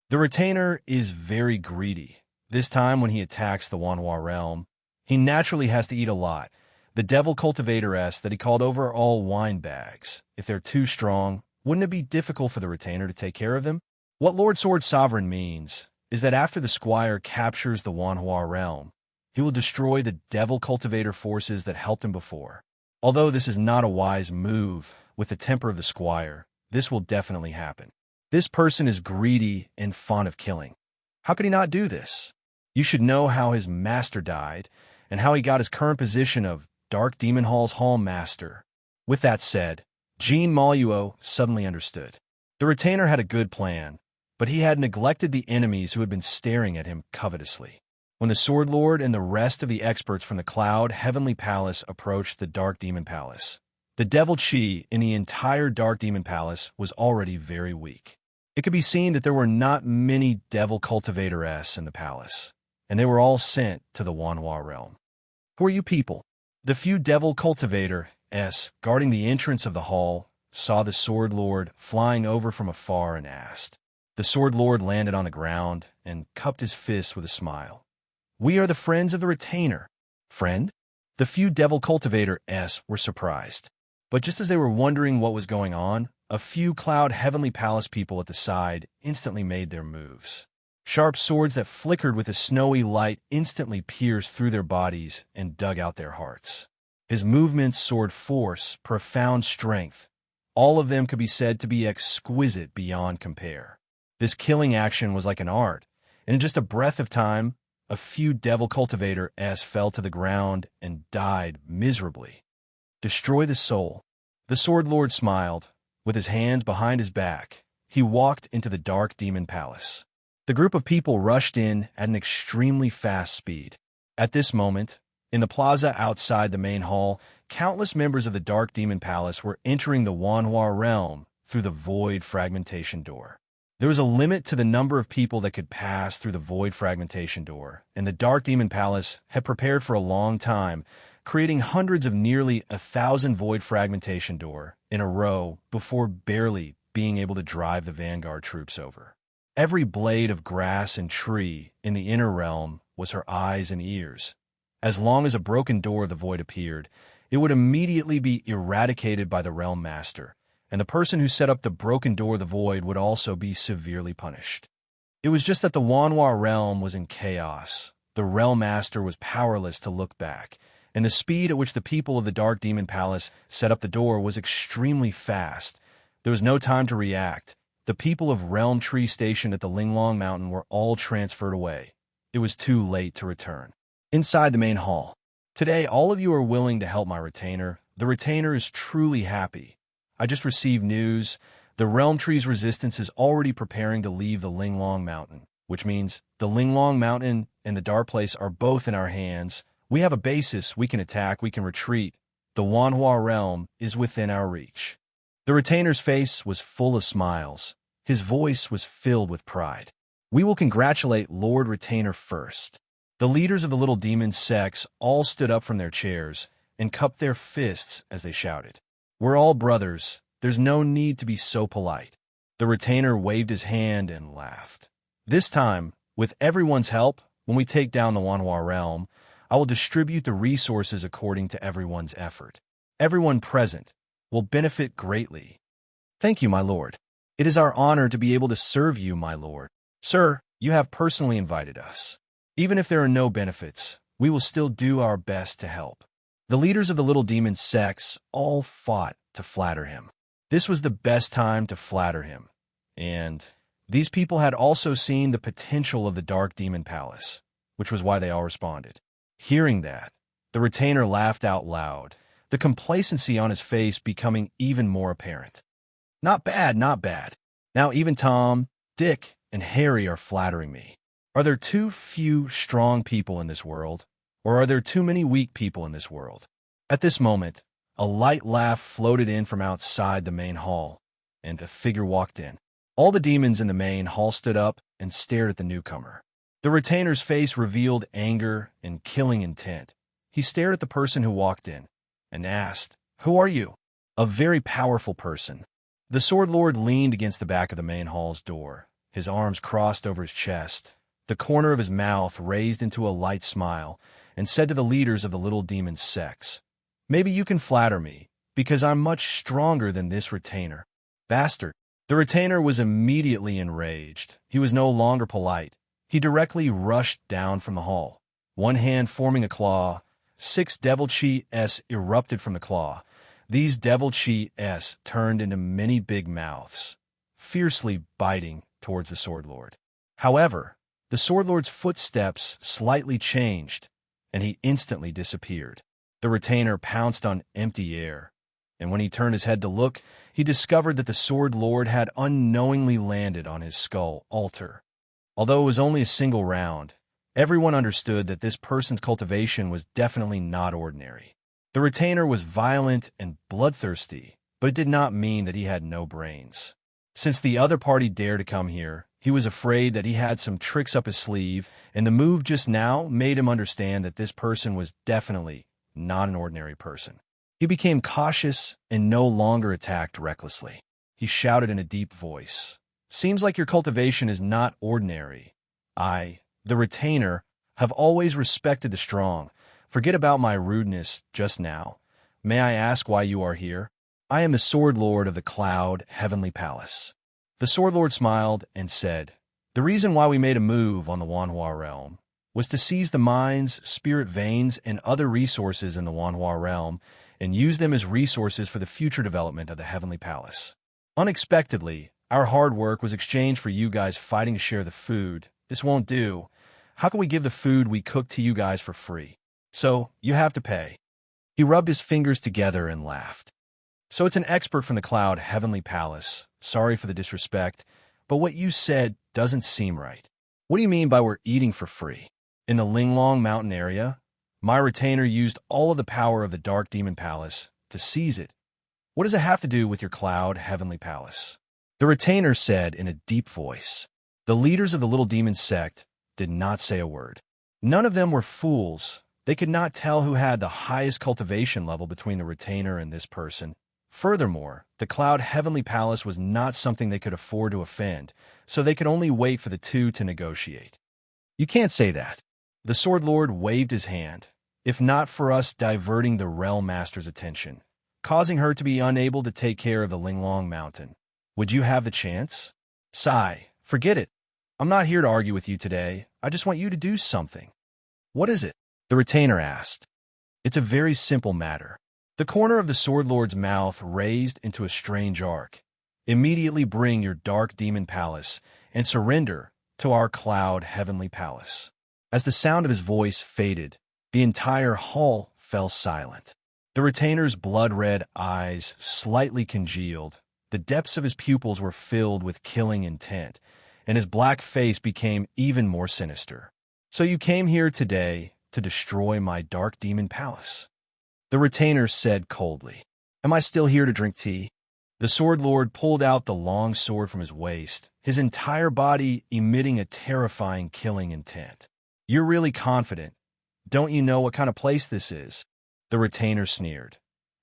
The Retainer is very greedy. This time when he attacks the Wanhua realm, he naturally has to eat a lot. The Devil Cultivator-esque that he called over are all wine bags. If they're too strong, wouldn't it be difficult for the Retainer to take care of them? What Lord Sword Sovereign means is that after the Squire captures the Wanhua realm, he will destroy the Devil Cultivator forces that helped him before. Although this is not a wise move, with the temper of the Squire, this will definitely happen. This person is greedy and fond of killing. How could he not do this? You should know how his master died, and how he got his current position of Dark Demon Hall's Hall Master. With that said, Jean Maluo suddenly understood. The Retainer had a good plan, but he had neglected the enemies who had been staring at him covetously. When the Sword Lord and the rest of the experts from the Cloud Heavenly Palace approached the Dark Demon Palace, the Devil Chi in the entire Dark Demon Palace was already very weak. It could be seen that there were not many Devil Cultivator-esque in the palace, and they were all sent to the Wanhua realm. Who are you people? The few Devil Cultivator-esque guarding the entrance of the hall saw the Sword Lord flying over from afar and asked. The Sword Lord landed on the ground and cupped his fist with a smile. We are the friends of the Retainer. Friend? The few Devil Cultivator-esque were surprised. But just as they were wondering what was going on, a few Cloud Heavenly Palace people at the side instantly made their moves. Sharp swords that flickered with a snowy light instantly pierced through their bodies and dug out their hearts. His movements soared force, profound strength. All of them could be said to be exquisite beyond compare. This killing action was like an art, and in just a breath of time, a few Devil Cultivator-esque fell to the ground and died miserably. Destroy the soul. The Sword Lord smiled. With his hands behind his back, he walked into the Dark Demon Palace. The group of people rushed in at an extremely fast speed. At this moment, in the plaza outside the main hall, countless members of the Dark Demon Palace were entering the Wanhua realm through the Void Fragmentation Door. There was a limit to the number of people that could pass through the Void Fragmentation Door, and the Dark Demon Palace had prepared for a long time, creating hundreds of nearly 1,000 Void Fragmentation Door in a row before barely being able to drive the Vanguard troops over. Every blade of grass and tree in the inner realm was her eyes and ears. As long as a broken door of the Void appeared, it would immediately be eradicated by the Realm Master, and the person who set up the broken door of the Void would also be severely punished. It was just that the Wanhua realm was in chaos. The Realm Master was powerless to look back, and the speed at which the people of the Dark Demon Palace set up the door was extremely fast. There was no time to react. The people of Realm Tree stationed at the Linglong Mountain were all transferred away. It was too late to return. Inside the main hall. Today, all of you are willing to help my retainer. The retainer is truly happy. I just received news. The Realm Tree's resistance is already preparing to leave the Linglong Mountain, which means the Linglong Mountain and the Dark Place are both in our hands. We have a basis. We can attack. We can retreat. The Wanhua realm is within our reach. The retainer's face was full of smiles. His voice was filled with pride. We will congratulate Lord Retainer first. The leaders of the little demon sects all stood up from their chairs and cupped their fists as they shouted. We're all brothers. There's no need to be so polite. The retainer waved his hand and laughed. This time, with everyone's help, when we take down the Wanhua realm, I will distribute the resources according to everyone's effort. Everyone present will benefit greatly. Thank you, my lord. It is our honor to be able to serve you, my lord. Sir, you have personally invited us. Even if there are no benefits, we will still do our best to help. The leaders of the little demon sects all fought to flatter him. This was the best time to flatter him. And these people had also seen the potential of the Dark Demon Palace, which was why they all responded. Hearing that, the retainer laughed out loud, the complacency on his face becoming even more apparent. Not bad, not bad. Now even Tom, Dick, and Harry are flattering me. Are there too few strong people in this world, or are there too many weak people in this world? At this moment, a light laugh floated in from outside the main hall, and a figure walked in. All the demons in the main hall stood up and stared at the newcomer. The retainer's face revealed anger and killing intent. He stared at the person who walked in and asked, "Who are you?" A very powerful person. The Sword Lord leaned against the back of the main hall's door, his arms crossed over his chest, the corner of his mouth raised into a light smile, and said to the leaders of the little demon sects, "Maybe you can flatter me, because I'm much stronger than this retainer." Bastard. The retainer was immediately enraged. He was no longer polite. He directly rushed down from the hall. One hand forming a claw, 6 devil chi-s erupted from the claw. These devil chi-s turned into many big mouths, fiercely biting towards the Sword Lord. However, the Sword Lord's footsteps slightly changed, and he instantly disappeared. The retainer pounced on empty air, and when he turned his head to look, he discovered that the Sword Lord had unknowingly landed on his skull altar. Although it was only a single round, everyone understood that this person's cultivation was definitely not ordinary. The retainer was violent and bloodthirsty, but it did not mean that he had no brains. Since the other party dared to come here, he was afraid that he had some tricks up his sleeve, and the move just now made him understand that this person was definitely not an ordinary person. He became cautious and no longer attacked recklessly. He shouted in a deep voice, "Seems like your cultivation is not ordinary. I, the retainer, have always respected the strong. Forget about my rudeness just now. May I ask why you are here? I am the Sword Lord of the Cloud Heavenly Palace." The Sword Lord smiled and said, "The reason why we made a move on the Wanhua realm was to seize the mines, spirit veins, and other resources in the Wanhua realm and use them as resources for the future development of the Heavenly Palace. Unexpectedly, our hard work was exchanged for you guys fighting to share the food. This won't do. How can we give the food we cooked to you guys for free? So, you have to pay." He rubbed his fingers together and laughed. "So it's an expert from the Cloud Heavenly Palace. Sorry for the disrespect, but what you said doesn't seem right. What do you mean by we're eating for free? In the Linglong Mountain area, my retainer used all of the power of the Dark Demon Palace to seize it. What does it have to do with your Cloud Heavenly Palace?" The retainer said in a deep voice. The leaders of the little demon sect did not say a word. None of them were fools. They could not tell who had the highest cultivation level between the retainer and this person. Furthermore, the Cloud Heavenly Palace was not something they could afford to offend, so they could only wait for the two to negotiate. "You can't say that." The Sword Lord waved his hand. "If not for us diverting the Realm Master's attention, causing her to be unable to take care of the Linglong Mountain, would you have the chance? Sigh, forget it. I'm not here to argue with you today. I just want you to do something." "What is it?" the retainer asked. It's a very simple matter. The corner of the Sword Lord's mouth raised into a strange arc. Immediately bring your dark demon palace and surrender to our cloud heavenly palace. As the sound of his voice faded, the entire hall fell silent. The retainer's blood-red eyes slightly congealed. The depths of his pupils were filled with killing intent, and his black face became even more sinister. So you came here today to destroy my dark demon palace? The retainer said coldly. Am I still here to drink tea? The Sword Lord pulled out the long sword from his waist, his entire body emitting a terrifying killing intent. You're really confident. Don't you know what kind of place this is? The retainer sneered.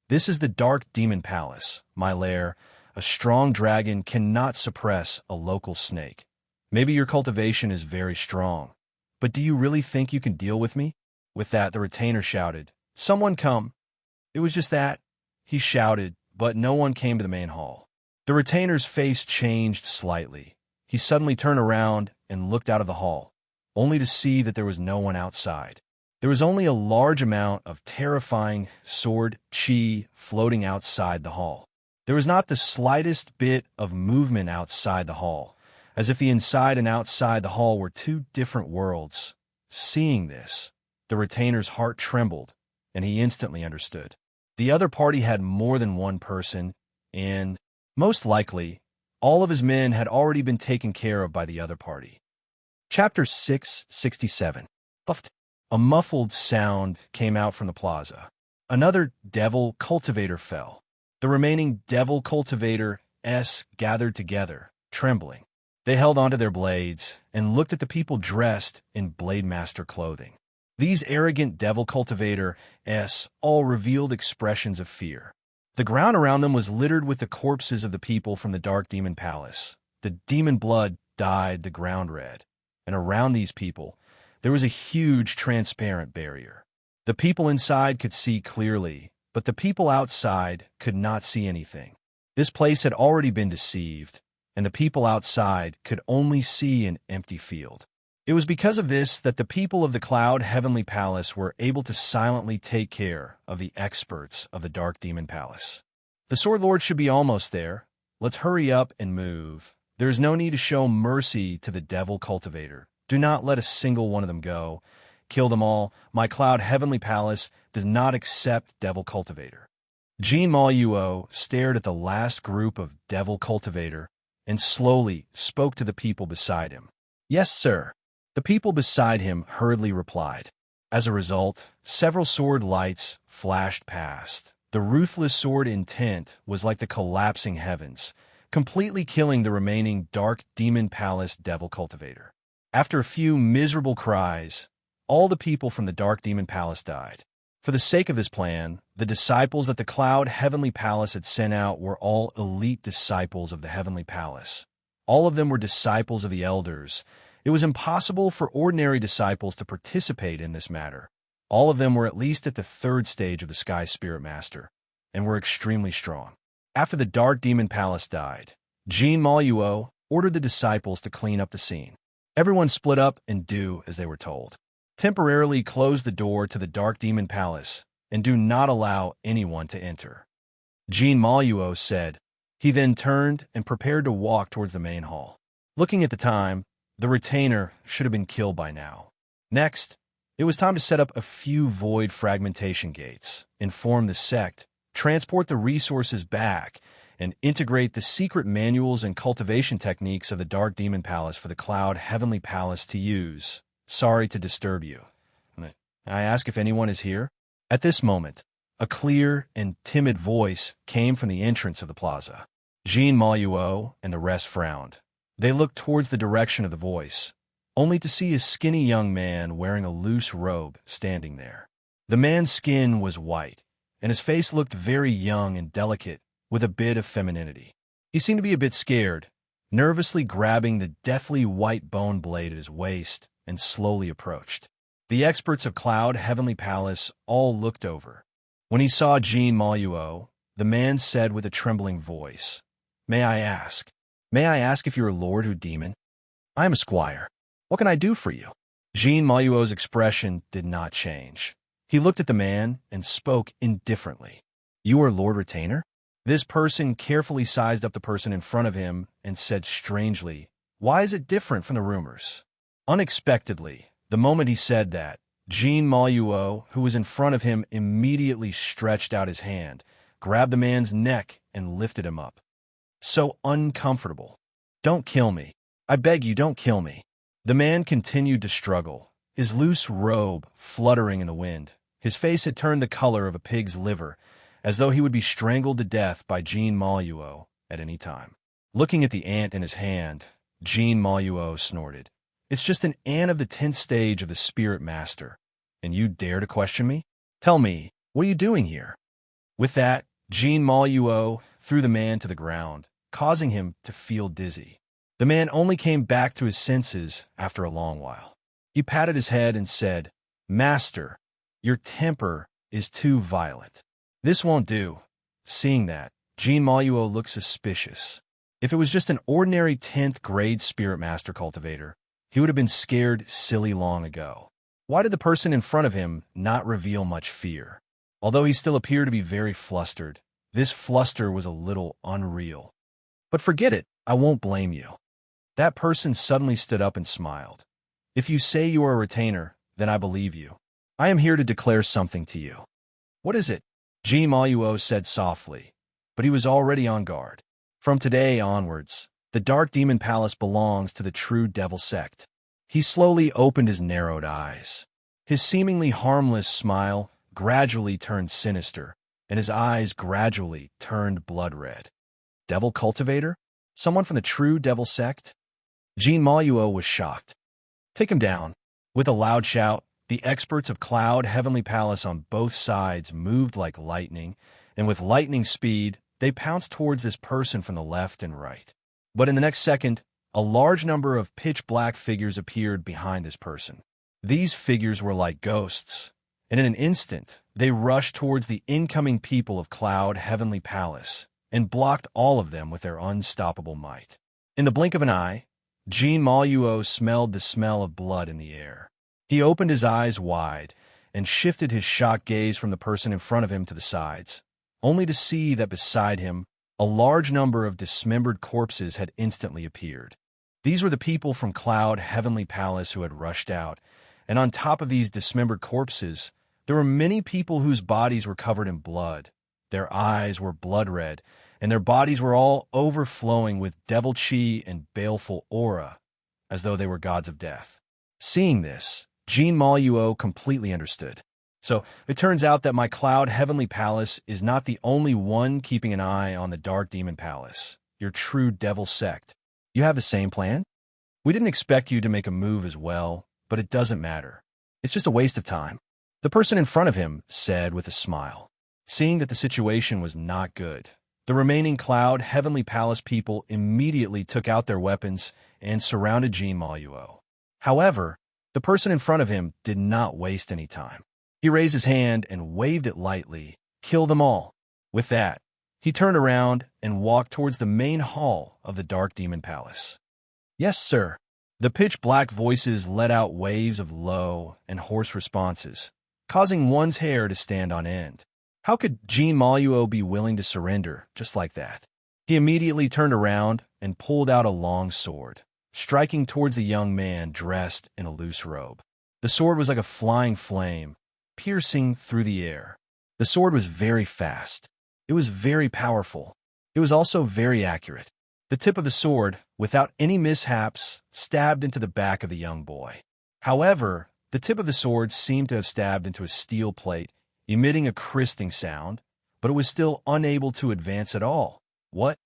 This is the Dark Demon Palace, my lair. A strong dragon cannot suppress a local snake. Maybe your cultivation is very strong, but do you really think you can deal with me? With that, the retainer shouted, Someone come. It was just that. He shouted, but no one came to the main hall. The retainer's face changed slightly. He suddenly turned around and looked out of the hall, only to see that there was no one outside. There was only a large amount of terrifying sword chi floating outside the hall. There was not the slightest bit of movement outside the hall, as if the inside and outside the hall were two different worlds. Seeing this, the retainer's heart trembled, and he instantly understood. The other party had more than one person, and, most likely, all of his men had already been taken care of by the other party. Chapter 667. Buffed. A muffled sound came out from the plaza. Another devil cultivator fell. The remaining devil cultivators gathered together, trembling. They held onto their blades and looked at the people dressed in Blade Master clothing. These arrogant devil cultivators all revealed expressions of fear. The ground around them was littered with the corpses of the people from the Dark Demon Palace. The demon blood dyed the ground red, and around these people, there was a huge transparent barrier. The people inside could see clearly, but the people outside could not see anything. This place had already been deceived, and the people outside could only see an empty field. It was because of this that the people of the Cloud Heavenly Palace were able to silently take care of the experts of the Dark Demon Palace. The Sword Lord should be almost there. Let's hurry up and move. There is no need to show mercy to the Devil Cultivator. Do not let a single one of them go. Kill them all. My Cloud Heavenly Palace does not accept Devil Cultivator. Jean Maluo stared at the last group of Devil Cultivator and slowly spoke to the people beside him. Yes, sir. The people beside him hurriedly replied. As a result, several sword lights flashed past. The ruthless sword intent was like the collapsing heavens, completely killing the remaining Dark Demon Palace Devil Cultivator. After a few miserable cries, all the people from the Dark Demon Palace died. For the sake of this plan, the disciples that the Cloud Heavenly Palace had sent out were all elite disciples of the Heavenly Palace. All of them were disciples of the elders. It was impossible for ordinary disciples to participate in this matter. All of them were at least at the third stage of the Sky Spirit Master, and were extremely strong. After the Dark Demon Palace died, Jean Maluo ordered the disciples to clean up the scene. Everyone split up and do as they were told. Temporarily close the door to the Dark Demon Palace and do not allow anyone to enter. Jean Maluo said. He then turned and prepared to walk towards the main hall. Looking at the time, the retainer should have been killed by now. Next, it was time to set up a few void fragmentation gates, inform the sect, transport the resources back, and integrate the secret manuals and cultivation techniques of the Dark Demon Palace for the Cloud Heavenly Palace to use. Sorry to disturb you. I ask if anyone is here? At this moment, a clear and timid voice came from the entrance of the plaza. Jean Maluo and the rest frowned. They looked towards the direction of the voice, only to see a skinny young man wearing a loose robe standing there. The man's skin was white, and his face looked very young and delicate, with a bit of femininity. He seemed to be a bit scared, nervously grabbing the deathly white bone blade at his waist, and slowly approached. The experts of Cloud Heavenly Palace all looked over. When he saw Jean Maluo, the man said with a trembling voice, May I ask if you're a lord or demon? I am a squire. What can I do for you? Jean Maluo's expression did not change. He looked at the man and spoke indifferently. "You are Lord Retainer?" This person carefully sized up the person in front of him and said strangely, "Why is it different from the rumors?" Unexpectedly, the moment he said that, Jean Maluo, who was in front of him, immediately stretched out his hand, grabbed the man's neck, and lifted him up. "So uncomfortable. Don't kill me. I beg you, don't kill me." The man continued to struggle, his loose robe fluttering in the wind. His face had turned the color of a pig's liver, as though he would be strangled to death by Jean Maluo at any time. Looking at the ant in his hand, Jean Maluo snorted. "It's just an ant of the 10th stage of the Spirit Master, and you dare to question me? Tell me, what are you doing here?" With that, Jean Maluo threw the man to the ground, causing him to feel dizzy. The man only came back to his senses after a long while. He patted his head and said, "Master, your temper is too violent. This won't do." Seeing that, Jean Maluo looked suspicious. If it was just an ordinary 10th grade Spirit Master cultivator, he would have been scared silly long ago. Why did the person in front of him not reveal much fear? Although he still appeared to be very flustered, this fluster was a little unreal. "But forget it, I won't blame you." That person suddenly stood up and smiled. "If you say you are a retainer, then I believe you. I am here to declare something to you." "What is it?" Jean Maluo said softly, but he was already on guard. "From today onwards, the Dark Demon Palace belongs to the true Devil Sect." He slowly opened his narrowed eyes. His seemingly harmless smile gradually turned sinister, and his eyes gradually turned blood red. "Devil Cultivator? Someone from the true Devil Sect?" Jean Maluo was shocked. "Take him down." With a loud shout, the experts of Cloud Heavenly Palace on both sides moved like lightning, and with lightning speed, they pounced towards this person from the left and right. But in the next second, a large number of pitch-black figures appeared behind this person. These figures were like ghosts, and in an instant, they rushed towards the incoming people of Cloud Heavenly Palace and blocked all of them with their unstoppable might. In the blink of an eye, Jean Maluo smelled the smell of blood in the air. He opened his eyes wide and shifted his shocked gaze from the person in front of him to the sides, only to see that beside him, a large number of dismembered corpses had instantly appeared. These were the people from Cloud Heavenly Palace who had rushed out, and on top of these dismembered corpses, there were many people whose bodies were covered in blood. Their eyes were blood red, and their bodies were all overflowing with devil chi and baleful aura, as though they were gods of death. Seeing this, Jean Maluo completely understood. So, it turns out that my Cloud Heavenly Palace is not the only one keeping an eye on the Dark Demon Palace, your true Devil Sect. You have the same plan? We didn't expect you to make a move as well, but it doesn't matter. It's just a waste of time. The person in front of him said with a smile. Seeing that the situation was not good, the remaining Cloud Heavenly Palace people immediately took out their weapons and surrounded Jean Maluo. However, the person in front of him did not waste any time. He raised his hand and waved it lightly. "Kill them all." With that, he turned around and walked towards the main hall of the Dark Demon Palace. "Yes, sir." The pitch-black voices let out waves of low and hoarse responses, causing one's hair to stand on end. How could Jean Maluo be willing to surrender just like that? He immediately turned around and pulled out a long sword, striking towards the young man dressed in a loose robe. The sword was like a flying flame, piercing through the air. The sword was very fast. It was very powerful. It was also very accurate. The tip of the sword, without any mishaps, stabbed into the back of the young boy. However, the tip of the sword seemed to have stabbed into a steel plate, emitting a cristing sound, but it was still unable to advance at all. What?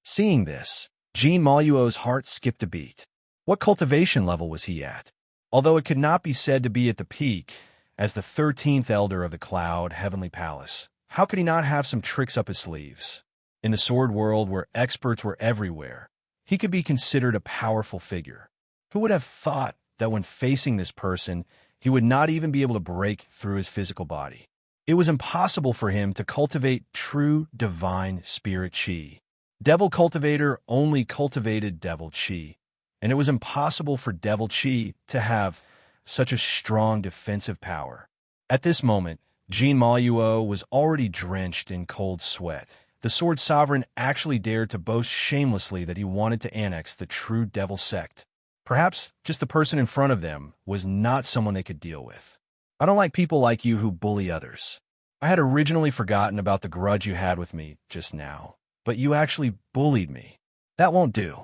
Seeing this, Jean Maluo's heart skipped a beat. What cultivation level was he at? Although it could not be said to be at the peak, as the 13th elder of the Cloud Heavenly Palace, how could he not have some tricks up his sleeves? In the sword world where experts were everywhere, he could be considered a powerful figure. Who would have thought that when facing this person, he would not even be able to break through his physical body? It was impossible for him to cultivate true divine spirit chi. Devil Cultivator only cultivated devil chi, and it was impossible for devil chi to have such a strong defensive power. At this moment, Jean Maluo was already drenched in cold sweat. The Sword Sovereign actually dared to boast shamelessly that he wanted to annex the true Devil sect. Perhaps just the person in front of them was not someone they could deal with. I don't like people like you who bully others. I had originally forgotten about the grudge you had with me just now, but you actually bullied me. That won't do.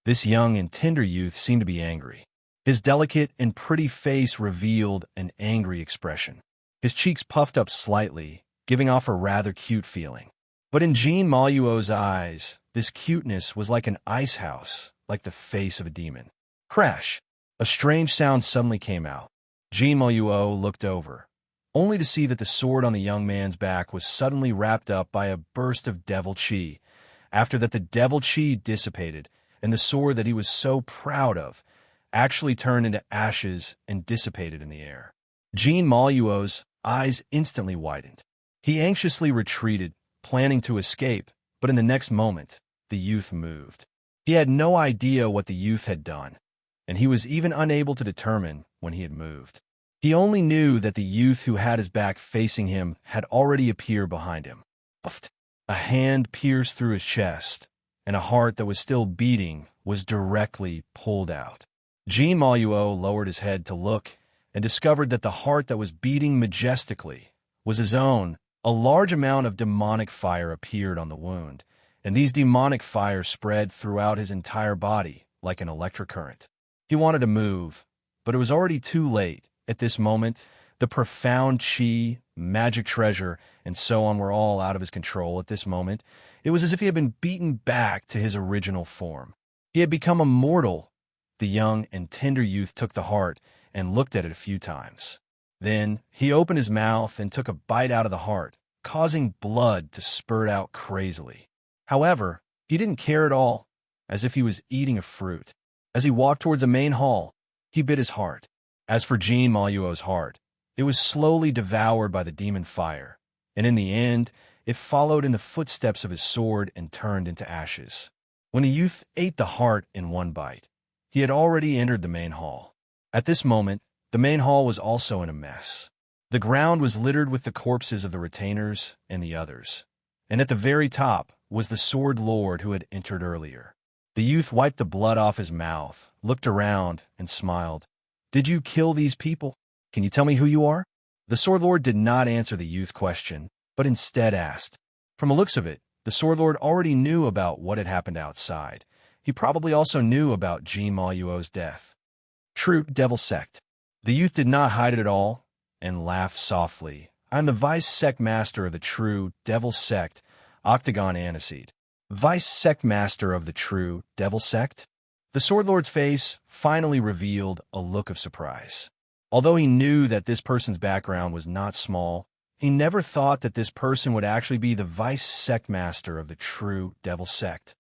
This young and tender youth seemed to be angry. His delicate and pretty face revealed an angry expression. His cheeks puffed up slightly, giving off a rather cute feeling. But in Jean Maluo's eyes, this cuteness was like an ice house, like the face of a demon. Crash! A strange sound suddenly came out. Jean Maluo looked over, only to see that the sword on the young man's back was suddenly wrapped up by a burst of devil chi. After that, the devil chi dissipated, and the sword that he was so proud of actually turned into ashes and dissipated in the air. Jean Maluo's eyes instantly widened. He anxiously retreated, planning to escape, but in the next moment, the youth moved. He had no idea what the youth had done, and he was even unable to determine when he had moved. He only knew that the youth who had his back facing him had already appeared behind him. A hand pierced through his chest, and a heart that was still beating was directly pulled out. Jean Maluo lowered his head to look and discovered that the heart that was beating majestically was his own. A large amount of demonic fire appeared on the wound, and these demonic fires spread throughout his entire body like an electric current. He wanted to move, but it was already too late. At this moment, the profound chi, magic treasure, and so on were all out of his control at this moment. It was as if he had been beaten back to his original form. He had become immortal. The young and tender youth took the heart and looked at it a few times. Then he opened his mouth and took a bite out of the heart, causing blood to spurt out crazily. However, he didn't care at all, as if he was eating a fruit. As he walked towards the main hall, he bit his heart. As for Jean Maluo's heart, it was slowly devoured by the demon fire, and in the end, it followed in the footsteps of his sword and turned into ashes. When the youth ate the heart in one bite, he had already entered the main hall. At this moment, the main hall was also in a mess. The ground was littered with the corpses of the retainers and the others, and at the very top was the sword lord who had entered earlier. The youth wiped the blood off his mouth, looked around, and smiled. "Did you kill these people? Can you tell me who you are?" The sword lord did not answer the youth's question, but instead asked. From the looks of it, the sword lord already knew about what had happened outside. He probably also knew about Jean Maluo's death. True Devil Sect. The youth did not hide it at all and laughed softly. "I'm the vice sect master of the true Devil Sect, Octagon Aniseed." Vice sect master of the true Devil Sect? The sword lord's face finally revealed a look of surprise. Although he knew that this person's background was not small, he never thought that this person would actually be the vice sect master of the true Devil Sect.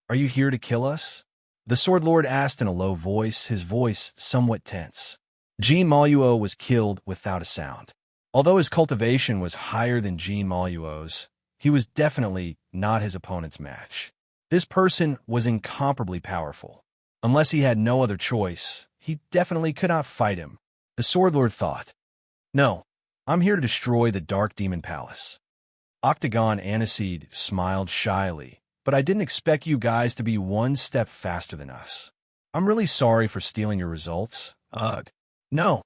Are you here to kill us?" The sword lord asked in a low voice, his voice somewhat tense. Jean Maluo was killed without a sound. Although his cultivation was higher than Jean Maluo's, he was definitely not his opponent's match. This person was incomparably powerful. Unless he had no other choice, he definitely could not fight him. The sword lord thought, "No, I'm here to destroy the Dark Demon Palace." Octagon Aniseed smiled shyly. "But I didn't expect you guys to be one step faster than us. I'm really sorry for stealing your results." Ugh. "No,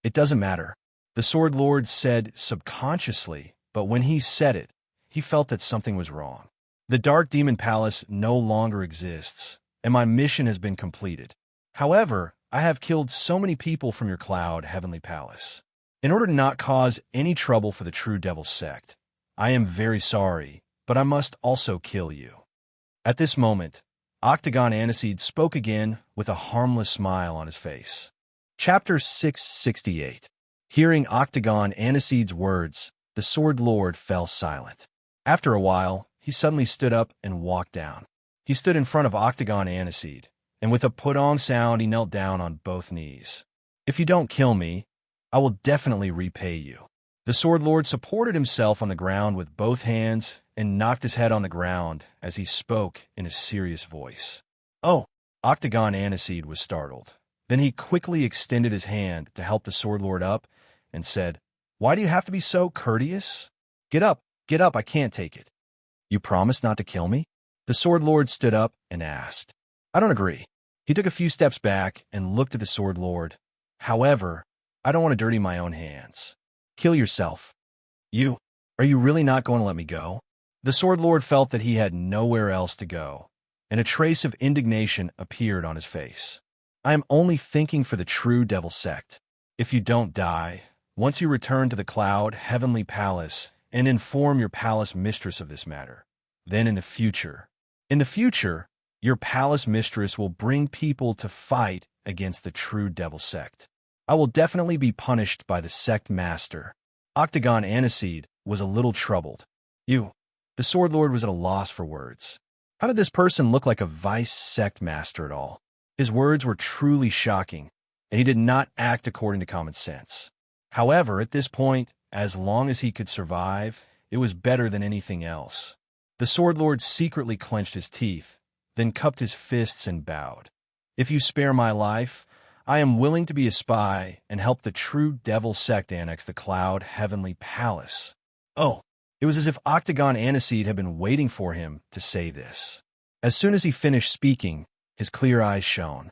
it doesn't matter," the sword lord said subconsciously, but when he said it, he felt that something was wrong. "The Dark Demon Palace no longer exists, and my mission has been completed. However, I have killed so many people from your Cloud Heavenly Palace. In order to not cause any trouble for the true Devil Sect, I am very sorry, but I must also kill you." At this moment, Octagon Aniseed spoke again with a harmless smile on his face. Chapter 668. Hearing Octagon Aniseed's words, the sword lord fell silent. After a while, he suddenly stood up and walked down. He stood in front of Octagon Aniseed, and with a put-on sound he knelt down on both knees. "If you don't kill me, I will definitely repay you." The sword lord supported himself on the ground with both hands and knocked his head on the ground as he spoke in a serious voice. "Oh!" Octagon Aniseed was startled. Then he quickly extended his hand to help the sword lord up, and said, "Why do you have to be so courteous? Get up, I can't take it." "You promise not to kill me?" The Sword Lord stood up and asked. "I don't agree." He took a few steps back and looked at the Sword Lord. "However, I don't want to dirty my own hands." "Kill yourself." Are you really not going to let me go?" The Sword Lord felt that he had nowhere else to go, and a trace of indignation appeared on his face. "I am only thinking for the true devil sect. If you don't die, once you return to the Cloud Heavenly Palace and inform your palace mistress of this matter, then in the future, your palace mistress will bring people to fight against the true devil sect. I will definitely be punished by the sect master." Octagon Aniseed was a little troubled. The Sword Lord was at a loss for words. How did this person look like a vice sect master at all? His words were truly shocking, and he did not act according to common sense. However, at this point, as long as he could survive, it was better than anything else. The Sword Lord secretly clenched his teeth, then cupped his fists and bowed. "If you spare my life, I am willing to be a spy and help the true devil sect annex the Cloud Heavenly Palace." Oh, it was as if Octagon Aniseed had been waiting for him to say this. As soon as he finished speaking, his clear eyes shone.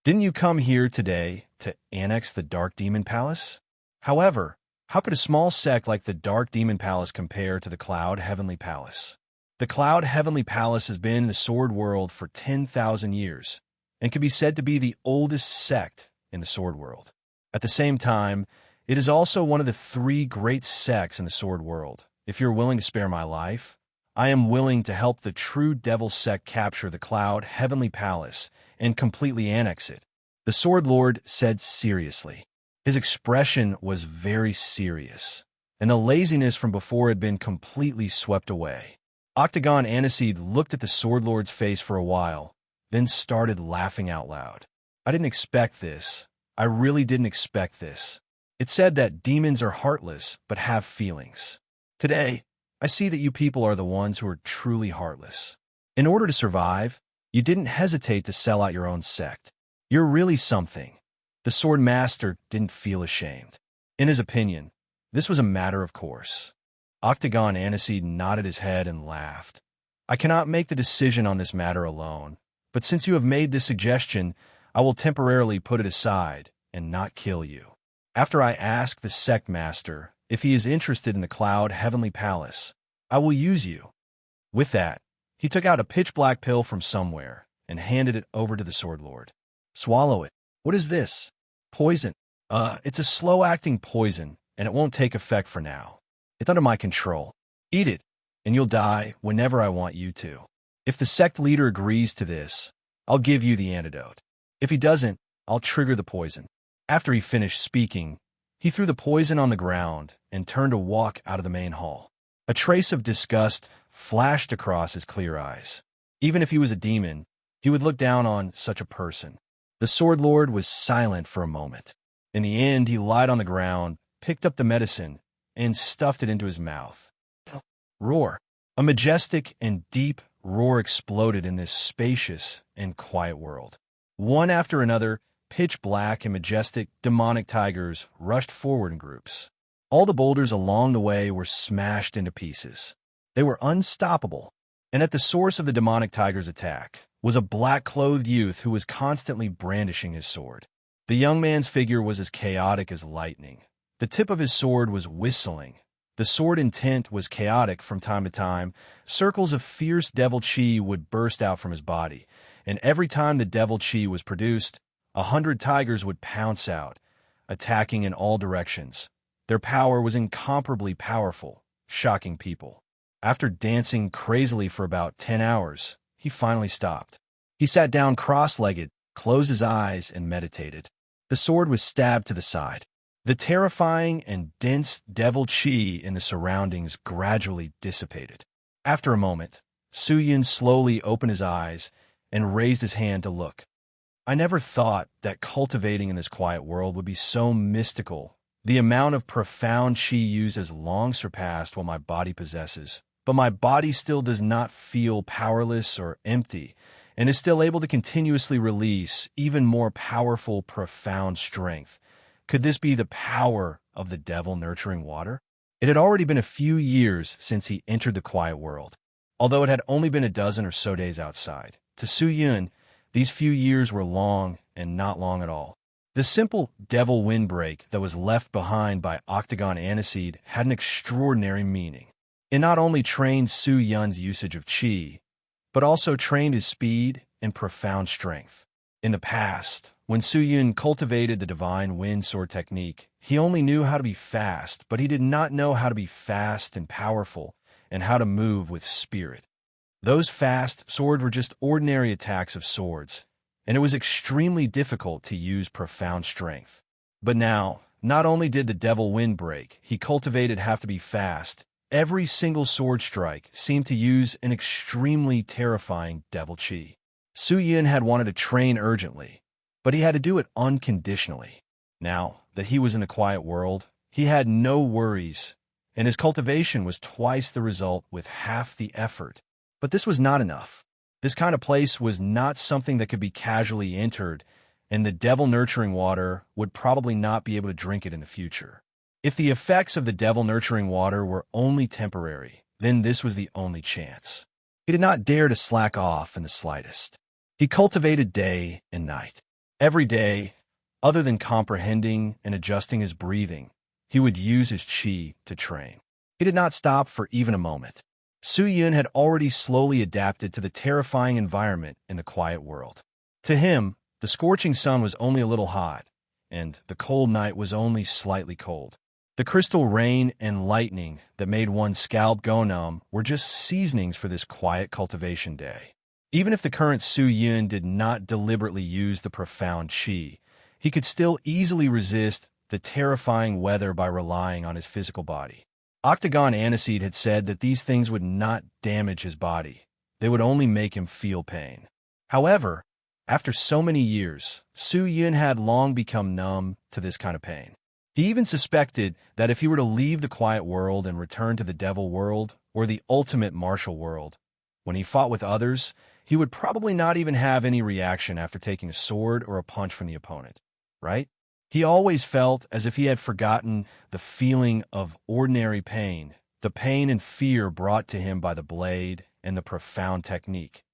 "Didn't you come here today to annex the Dark Demon Palace? However, how could a small sect like the Dark Demon Palace compare to the Cloud Heavenly Palace? The Cloud Heavenly Palace has been in the Sword World for 10,000 years, and can be said to be the oldest sect in the Sword World. At the same time, it is also one of the 3 great sects in the Sword World. If you're willing to spare my life, I am willing to help the true devil sect capture the Cloud Heavenly Palace and completely annex it," the Sword Lord said seriously. His expression was very serious, and the laziness from before had been completely swept away. Octagon Aniseed looked at the Sword Lord's face for a while, then started laughing out loud. "I didn't expect this. I really didn't expect this. It said that demons are heartless but have feelings. Today, I see that you people are the ones who are truly heartless. In order to survive, you didn't hesitate to sell out your own sect. You're really something." The Sword Master didn't feel ashamed. In his opinion, this was a matter of course. Octagon Aniseed nodded his head and laughed. "I cannot make the decision on this matter alone, but since you have made this suggestion, I will temporarily put it aside and not kill you. After I ask the sect master if he is interested in the Cloud Heavenly Palace, I will use you." With that, he took out a pitch-black pill from somewhere and handed it over to the Sword Lord. "Swallow it." "What is this?" "Poison. It's a slow-acting poison, and it won't take effect for now. It's under my control. Eat it, and you'll die whenever I want you to. If the sect leader agrees to this, I'll give you the antidote. If he doesn't, I'll trigger the poison." After he finished speaking, he threw the poison on the ground and turned to walk out of the main hall. A trace of disgust flashed across his clear eyes. Even if he was a demon, he would look down on such a person. The Sword Lord was silent for a moment. In the end, he lied on the ground, picked up the medicine, and stuffed it into his mouth. Roar. A majestic and deep roar exploded in this spacious and quiet world. One after another, pitch black and majestic demonic tigers rushed forward in groups. All the boulders along the way were smashed into pieces. They were unstoppable, and at the source of the demonic tiger's attack was a black-clothed youth who was constantly brandishing his sword. The young man's figure was as chaotic as lightning. The tip of his sword was whistling. The sword intent was chaotic from time to time. Circles of fierce devil chi would burst out from his body, and every time the devil chi was produced, 100 tigers would pounce out, attacking in all directions. Their power was incomparably powerful, shocking people. After dancing crazily for about 10 hours, he finally stopped. He sat down cross-legged, closed his eyes, and meditated. The sword was stabbed to the side. The terrifying and dense devil chi in the surroundings gradually dissipated. After a moment, Suyin slowly opened his eyes and raised his hand to look. "I never thought that cultivating in this quiet world would be so mystical. The amount of profound chi used has long surpassed what my body possesses, but my body still does not feel powerless or empty, and is still able to continuously release even more powerful, profound strength. Could this be the power of the devil nurturing water? It had already been a few years since he entered the quiet world, although it had only been a dozen or so days outside. To Su Yun, these few years were long and not long at all. The simple devil windbreak that was left behind by Octagon Aniseed had an extraordinary meaning. It not only trained Su Yun's usage of qi, but also trained his speed and profound strength. In the past, when Su Yun cultivated the divine wind sword technique, he only knew how to be fast, but he did not know how to be fast and powerful and how to move with spirit. Those fast swords were just ordinary attacks of swords, and it was extremely difficult to use profound strength. But now, not only did the devil windbreak he cultivated have to be fast, every single sword strike seemed to use an extremely terrifying devil qi. Su Yun had wanted to train urgently, but he had to do it unconditionally. Now that he was in the quiet world, he had no worries, and his cultivation was twice the result with half the effort. But this was not enough. This kind of place was not something that could be casually entered, and the devil-nurturing water would probably not be able to drink it in the future. If the effects of the devil-nurturing water were only temporary, then this was the only chance. He did not dare to slack off in the slightest. He cultivated day and night. Every day, other than comprehending and adjusting his breathing, he would use his qi to train. He did not stop for even a moment. Su Yun had already slowly adapted to the terrifying environment in the quiet world. To him, the scorching sun was only a little hot, and the cold night was only slightly cold. The crystal rain and lightning that made one's scalp go numb were just seasonings for this quiet cultivation day. Even if the current Su Yun did not deliberately use the profound qi, he could still easily resist the terrifying weather by relying on his physical body. Octagon Aniseed had said that these things would not damage his body. They would only make him feel pain. However, after so many years, Su Yun had long become numb to this kind of pain. He even suspected that if he were to leave the quiet world and return to the devil world, or the ultimate martial world, when he fought with others, he would probably not even have any reaction after taking a sword or a punch from the opponent, right? He always felt as if he had forgotten the feeling of ordinary pain, the pain and fear brought to him by the blade and the profound technique.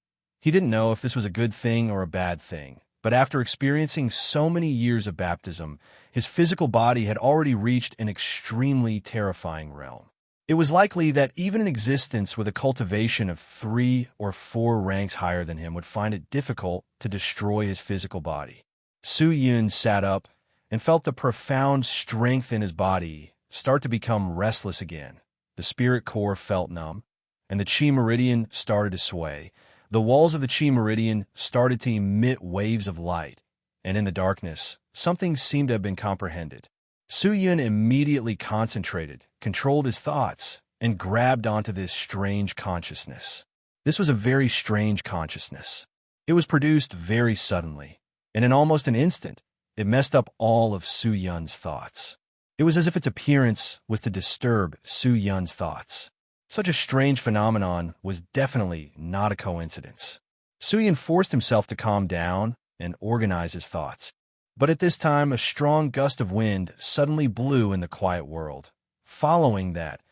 He didn't know if this was a good thing or a bad thing, but after experiencing so many years of baptism, his physical body had already reached an extremely terrifying realm. It was likely that even an existence with a cultivation of 3 or 4 ranks higher than him would find it difficult to destroy his physical body. Su Yun sat up and felt the profound strength in his body start to become restless again. The spirit core felt numb, and the chi meridian started to sway. The walls of the chi meridian started to emit waves of light, and in the darkness, something seemed to have been comprehended. Su Yun immediately concentrated, controlled his thoughts, and grabbed onto this strange consciousness. This was a very strange consciousness. It was produced very suddenly, and in almost an instant, it messed up all of Su Yun's thoughts. It was as if its appearance was to disturb Su Yun's thoughts. Such a strange phenomenon was definitely not a coincidence. Su Yun forced himself to calm down and organize his thoughts. But at this time, a strong gust of wind suddenly blew in the quiet world. Following that,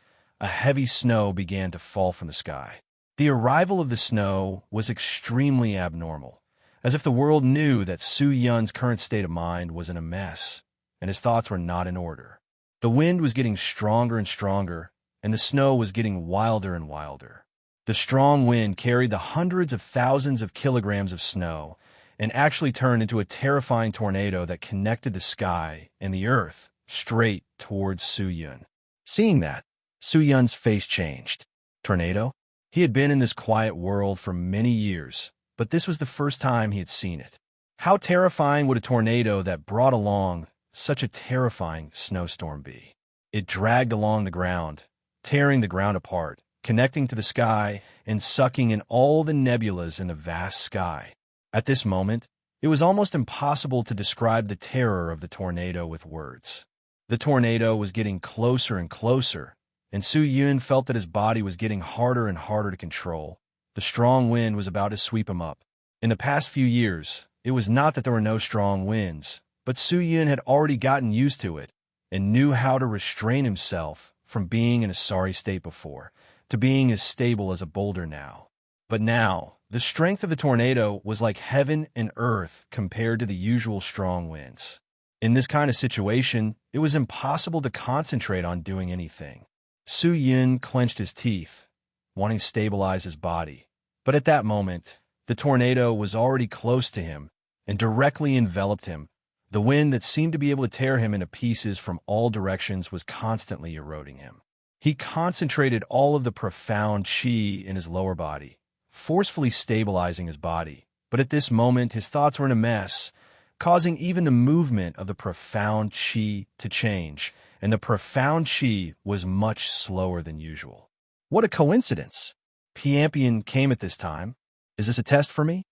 a heavy snow began to fall from the sky. The arrival of the snow was extremely abnormal, as if the world knew that Su Yun's current state of mind was in a mess, and his thoughts were not in order. The wind was getting stronger and stronger, and the snow was getting wilder and wilder. The strong wind carried the hundreds of thousands of kilograms of snow and actually turned into a terrifying tornado that connected the sky and the earth straight towards Su Yun. Seeing that, Su Yun's face changed. Tornado? He had been in this quiet world for many years, but this was the first time he had seen it. How terrifying would a tornado that brought along such a terrifying snowstorm be? It dragged along the ground, tearing the ground apart, connecting to the sky, and sucking in all the nebulas in the vast sky. At this moment, it was almost impossible to describe the terror of the tornado with words. The tornado was getting closer and closer, and Su Yun felt that his body was getting harder and harder to control. The strong wind was about to sweep him up. In the past few years, it was not that there were no strong winds, but Su Yun had already gotten used to it and knew how to restrain himself from being in a sorry state before to being as stable as a boulder now. But now, the strength of the tornado was like heaven and earth compared to the usual strong winds. In this kind of situation, it was impossible to concentrate on doing anything. Su Yun clenched his teeth, wanting to stabilize his body. But at that moment, the tornado was already close to him and directly enveloped him. The wind that seemed to be able to tear him into pieces from all directions was constantly eroding him. He concentrated all of the profound chi in his lower body, forcefully stabilizing his body. But at this moment, his thoughts were in a mess, causing even the movement of the profound chi to change, and the profound chi was much slower than usual. What a coincidence! Piampian came at this time. Is this a test for me?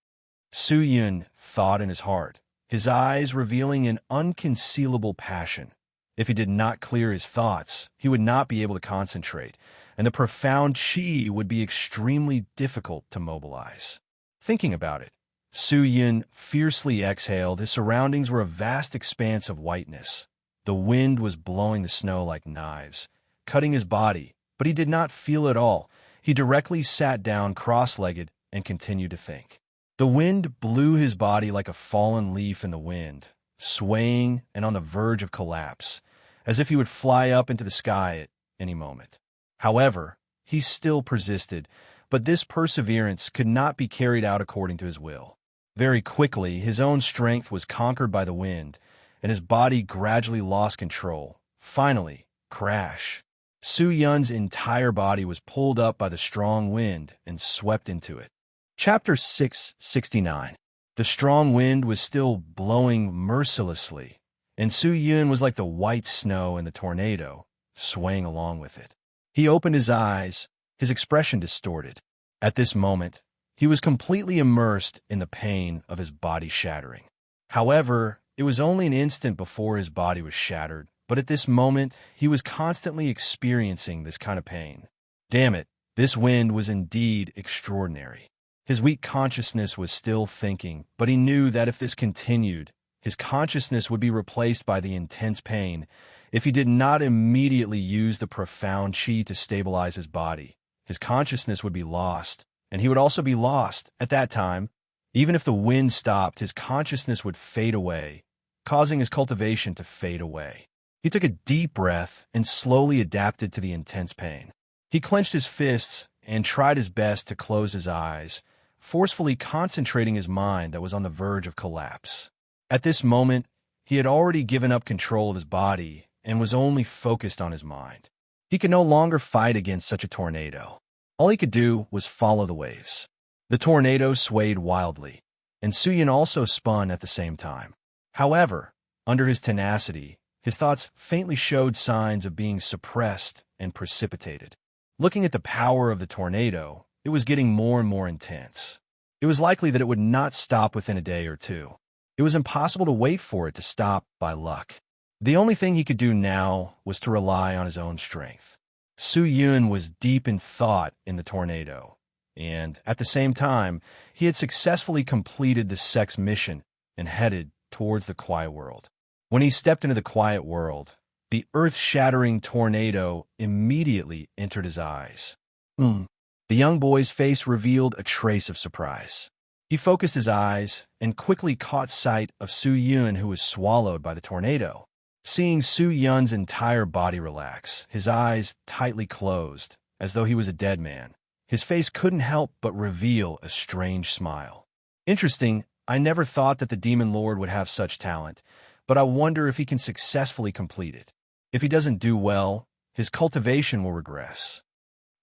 Su Yun thought in his heart, his eyes revealing an unconcealable passion. If he did not clear his thoughts, he would not be able to concentrate, and the profound chi would be extremely difficult to mobilize. Thinking about it, Su Yun fiercely exhaled. His surroundings were a vast expanse of whiteness. The wind was blowing the snow like knives, cutting his body, but he did not feel it all. He directly sat down cross-legged and continued to think. The wind blew his body like a fallen leaf in the wind, swaying and on the verge of collapse, as if he would fly up into the sky at any moment. However, he still persisted, but this perseverance could not be carried out according to his will. Very quickly, his own strength was conquered by the wind, and his body gradually lost control. Finally, crash! Su Yun's entire body was pulled up by the strong wind and swept into it. Chapter 669. The strong wind was still blowing mercilessly, and Su Yun was like the white snow in the tornado, swaying along with it. He opened his eyes, his expression distorted. At this moment, he was completely immersed in the pain of his body shattering. However, it was only an instant before his body was shattered, but at this moment, he was constantly experiencing this kind of pain. Damn it, this wind was indeed extraordinary. His weak consciousness was still thinking, but he knew that if this continued, his consciousness would be replaced by the intense pain if he did not immediately use the profound chi to stabilize his body. His consciousness would be lost, and he would also be lost at that time. Even if the wind stopped, his consciousness would fade away, causing his cultivation to fade away. He took a deep breath and slowly adapted to the intense pain. He clenched his fists and tried his best to close his eyes, forcefully concentrating his mind that was on the verge of collapse. At this moment, he had already given up control of his body and was only focused on his mind. He could no longer fight against such a tornado. All he could do was follow the waves. The tornado swayed wildly, and Su Yun also spun at the same time. However, under his tenacity, his thoughts faintly showed signs of being suppressed and precipitated. Looking at the power of the tornado, it was getting more and more intense. It was likely that it would not stop within a day or two. It was impossible to wait for it to stop by luck. The only thing he could do now was to rely on his own strength. Su Yun was deep in thought in the tornado, and at the same time, he had successfully completed the sex mission and headed towards the quiet world. When he stepped into the quiet world, the earth-shattering tornado immediately entered his eyes. The young boy's face revealed a trace of surprise. He focused his eyes and quickly caught sight of Su Yun, who was swallowed by the tornado. Seeing Su Yun's entire body relax, his eyes tightly closed, as though he was a dead man, his face couldn't help but reveal a strange smile. Interesting, I never thought that the Demon Lord would have such talent, but I wonder if he can successfully complete it. If he doesn't do well, his cultivation will regress.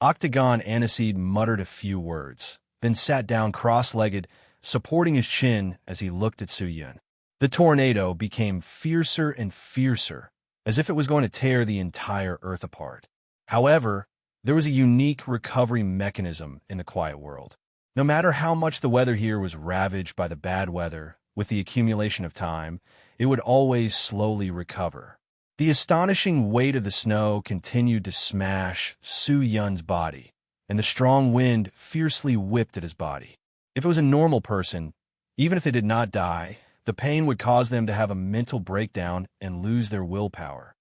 Octagon Aniseed muttered a few words, then sat down cross-legged, supporting his chin as he looked at Su Yun. The tornado became fiercer and fiercer, as if it was going to tear the entire earth apart. However, there was a unique recovery mechanism in the quiet world. No matter how much the weather here was ravaged by the bad weather, with the accumulation of time, it would always slowly recover. The astonishing weight of the snow continued to smash Su Yun's body, and the strong wind fiercely whipped at his body. If it was a normal person, even if they did not die, the pain would cause them to have a mental breakdown and lose their willpower.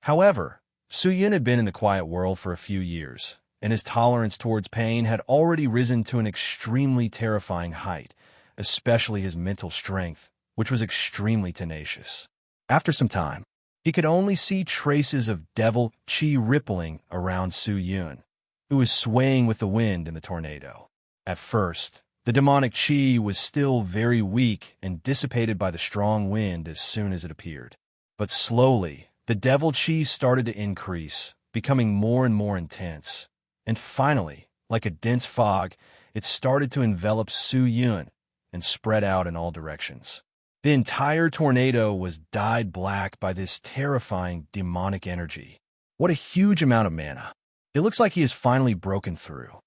However, Su-Yun had been in the quiet world for a few years, and his tolerance towards pain had already risen to an extremely terrifying height, especially his mental strength, which was extremely tenacious. After some time, he could only see traces of devil chi rippling around Su-Yun, who was swaying with the wind in the tornado. At first, the demonic chi was still very weak and dissipated by the strong wind as soon as it appeared. But slowly, the devil chi started to increase, becoming more and more intense. And finally, like a dense fog, it started to envelop Su-Yun and spread out in all directions. The entire tornado was dyed black by this terrifying demonic energy. What a huge amount of mana. It looks like he has finally broken through.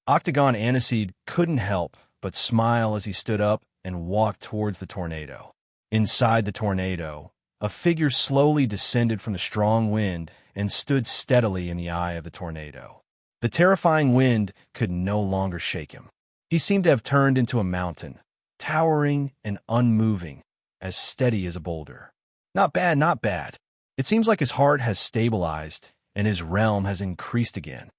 Octagon Aniseed couldn't help but smile as he stood up and walked towards the tornado. Inside the tornado, a figure slowly descended from the strong wind and stood steadily in the eye of the tornado. The terrifying wind could no longer shake him. He seemed to have turned into a mountain, towering and unmoving, as steady as a boulder. Not bad, not bad. It seems like his heart has stabilized and his realm has increased again.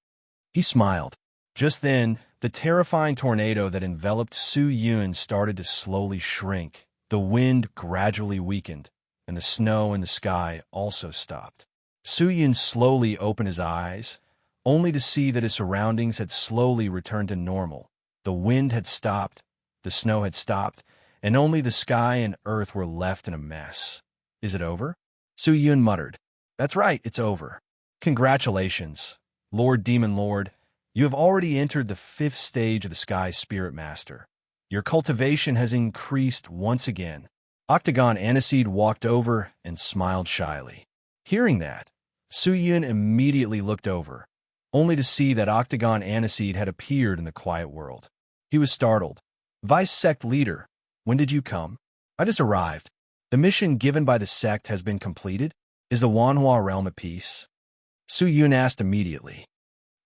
He smiled. Just then, the terrifying tornado that enveloped Su-Yun started to slowly shrink. The wind gradually weakened, and the snow in the sky also stopped. Su-Yun slowly opened his eyes, only to see that his surroundings had slowly returned to normal. The wind had stopped, the snow had stopped, and only the sky and earth were left in a mess. Is it over? Su-Yun muttered. That's right, it's over. Congratulations, Lord Demon Lord. You have already entered the 5th stage of the Sky Spirit Master. Your cultivation has increased once again. Octagon Aniseed walked over and smiled shyly. Hearing that, Su-Yun immediately looked over, only to see that Octagon Aniseed had appeared in the quiet world. He was startled. Vice Sect Leader, when did you come? I just arrived. The mission given by the sect has been completed? Is the Wanhua realm at peace? Su-Yun asked immediately.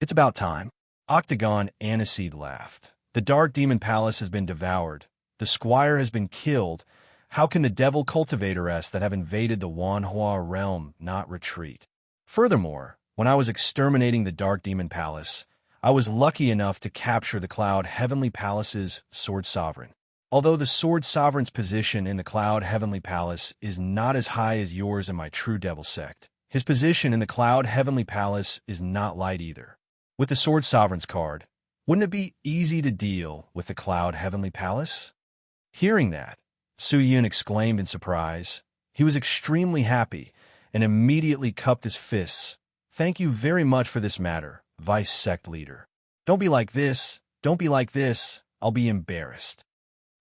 It's about time. Octagon Aniseed laughed. The Dark Demon Palace has been devoured. The Squire has been killed. How can the devil cultivatoress that have invaded the Wanhua realm not retreat? Furthermore, when I was exterminating the Dark Demon Palace, I was lucky enough to capture the Cloud Heavenly Palace's Sword Sovereign. Although the Sword Sovereign's position in the Cloud Heavenly Palace is not as high as yours in my True Devil sect, his position in the Cloud Heavenly Palace is not light either. With the Sword Sovereign's card, wouldn't it be easy to deal with the Cloud Heavenly Palace? Hearing that, Su-Yun exclaimed in surprise. He was extremely happy and immediately cupped his fists. Thank you very much for this matter, Vice Sect Leader. Don't be like this. Don't be like this. I'll be embarrassed.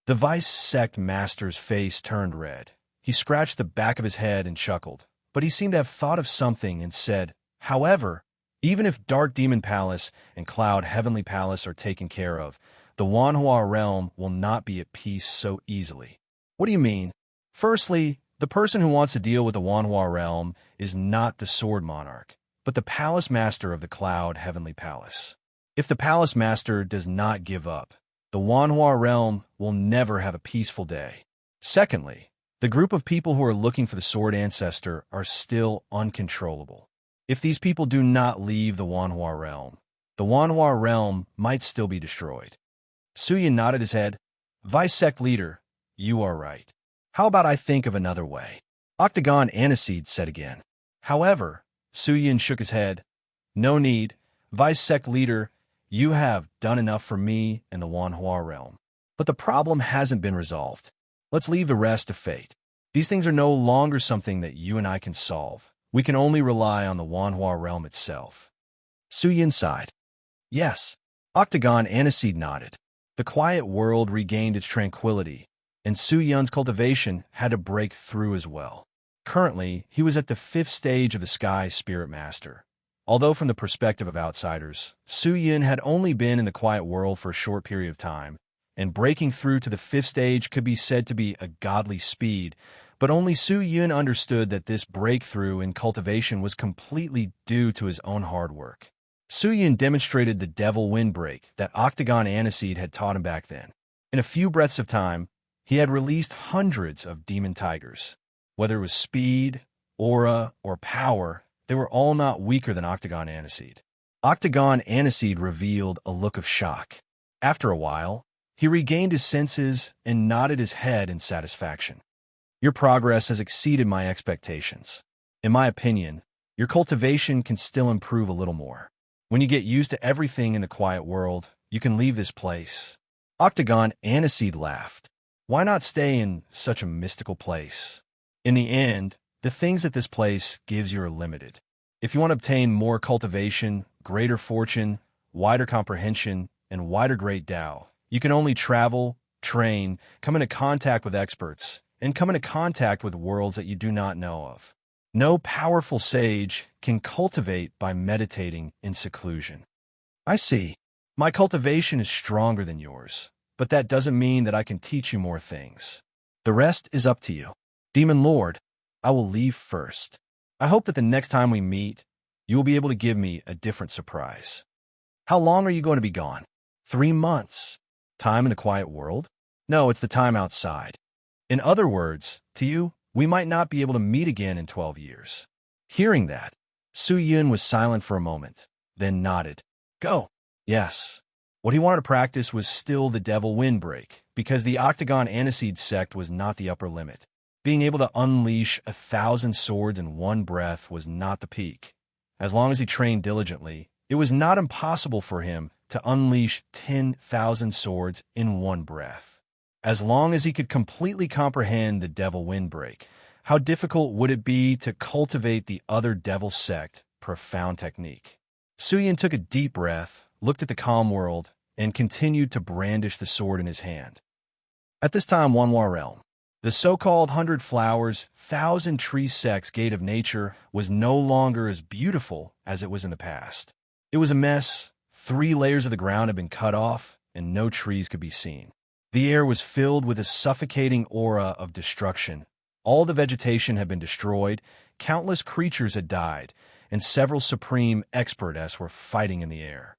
The Vice Sect Master's face turned red. He scratched the back of his head and chuckled, but he seemed to have thought of something and said, however, even if Dark Demon Palace and Cloud Heavenly Palace are taken care of, the Wanhua realm will not be at peace so easily. What do you mean? Firstly, the person who wants to deal with the Wanhua realm is not the Sword Monarch, but the Palace Master of the Cloud Heavenly Palace. If the Palace Master does not give up, the Wanhua realm will never have a peaceful day. Secondly, the group of people who are looking for the Sword Ancestor are still uncontrollable. If these people do not leave the Wanhua realm, the Wanhua realm might still be destroyed. Su-Yun nodded his head. Vice Sect Leader, you are right. How about I think of another way? Octagon Aniseed said again. However, Su-Yun shook his head. No need. Vice Sect Leader, you have done enough for me and the Wanhua realm. But the problem hasn't been resolved. Let's leave the rest to fate. These things are no longer something that you and I can solve. We can only rely on the Wanhua realm itself. Su-Yun sighed. Yes. Octagon Aniseed nodded. The quiet world regained its tranquility, and Su-Yun's cultivation had to break through as well. Currently, he was at the 5th stage of the Sky Spirit Master. Although from the perspective of outsiders, Su-Yun had only been in the quiet world for a short period of time, and breaking through to the 5th stage could be said to be a godly speed, but only Su-Yun understood that this breakthrough in cultivation was completely due to his own hard work. Su-Yun demonstrated the devil windbreak that Octagon Aniseed had taught him back then. In a few breaths of time, He had released hundreds of demon tigers. Whether it was speed, aura, or power, they were all not weaker than Octagon Aniseed. Octagon Aniseed revealed a look of shock. After a while, he regained his senses and nodded his head in satisfaction. Your progress has exceeded my expectations. In my opinion, your cultivation can still improve a little more. When you get used to everything in the quiet world, you can leave this place. Octagon Aniseed laughed. Why not stay in such a mystical place? In the end, the things that this place gives you are limited. If you want to obtain more cultivation, greater fortune, wider comprehension, and wider great Tao, you can only travel, train, come into contact with experts, and come into contact with worlds that you do not know of. No powerful sage can cultivate by meditating in seclusion. I see. My cultivation is stronger than yours, but that doesn't mean that I can teach you more things. The rest is up to you. Demon Lord, I will leave first. I hope that the next time we meet, you will be able to give me a different surprise. How long are you going to be gone? 3 months. Time in the quiet world? No, it's the time outside. In other words, to you, we might not be able to meet again in 12 years. Hearing that, Su Yun was silent for a moment, then nodded. Go. Yes. What he wanted to practice was still the Devil Windbreak, because the Octagon Aniseed sect was not the upper limit. Being able to unleash 1,000 swords in one breath was not the peak. As long as he trained diligently, it was not impossible for him to unleash 10,000 swords in one breath. As long as he could completely comprehend the Devil Windbreak, how difficult would it be to cultivate the other Devil sect profound technique? Su Yun took a deep breath, looked at the calm world, and continued to brandish the sword in his hand. At this time, Wanhua Realm, the so-called 100 Flowers, 1,000 Tree Sect's Gate of Nature was no longer as beautiful as it was in the past. It was a mess. 3 layers of the ground had been cut off, and no trees could be seen. The air was filled with a suffocating aura of destruction. All the vegetation had been destroyed, countless creatures had died, and several supreme experts were fighting in the air.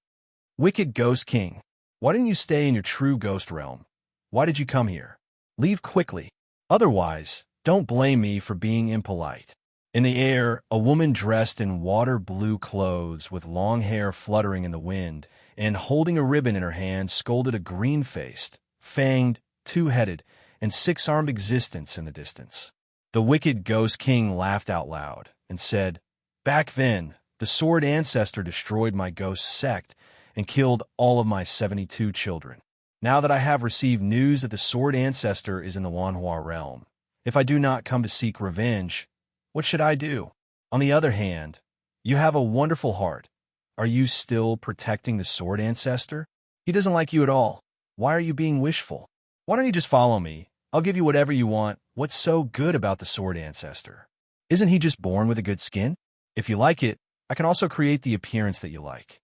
Wicked Ghost King, why didn't you stay in your true ghost realm? Why did you come here? Leave quickly. Otherwise, don't blame me for being impolite. In the air, a woman dressed in water-blue clothes with long hair fluttering in the wind and holding a ribbon in her hand scolded a green-faced, fanged, 2-headed, and 6-armed existence in the distance. The wicked Ghost King laughed out loud and said, Back then, the Sword Ancestor destroyed my ghost sect and killed all of my 72 children. Now that I have received news that the Sword Ancestor is in the Wanhua Realm, if I do not come to seek revenge, what should I do? On the other hand, you have a wonderful heart. Are you still protecting the Sword Ancestor? He doesn't like you at all. Why are you being wishful? Why don't you just follow me? I'll give you whatever you want. What's so good about the Sword Ancestor? Isn't he just born with a good skin? If you like it, I can also create the appearance that you like.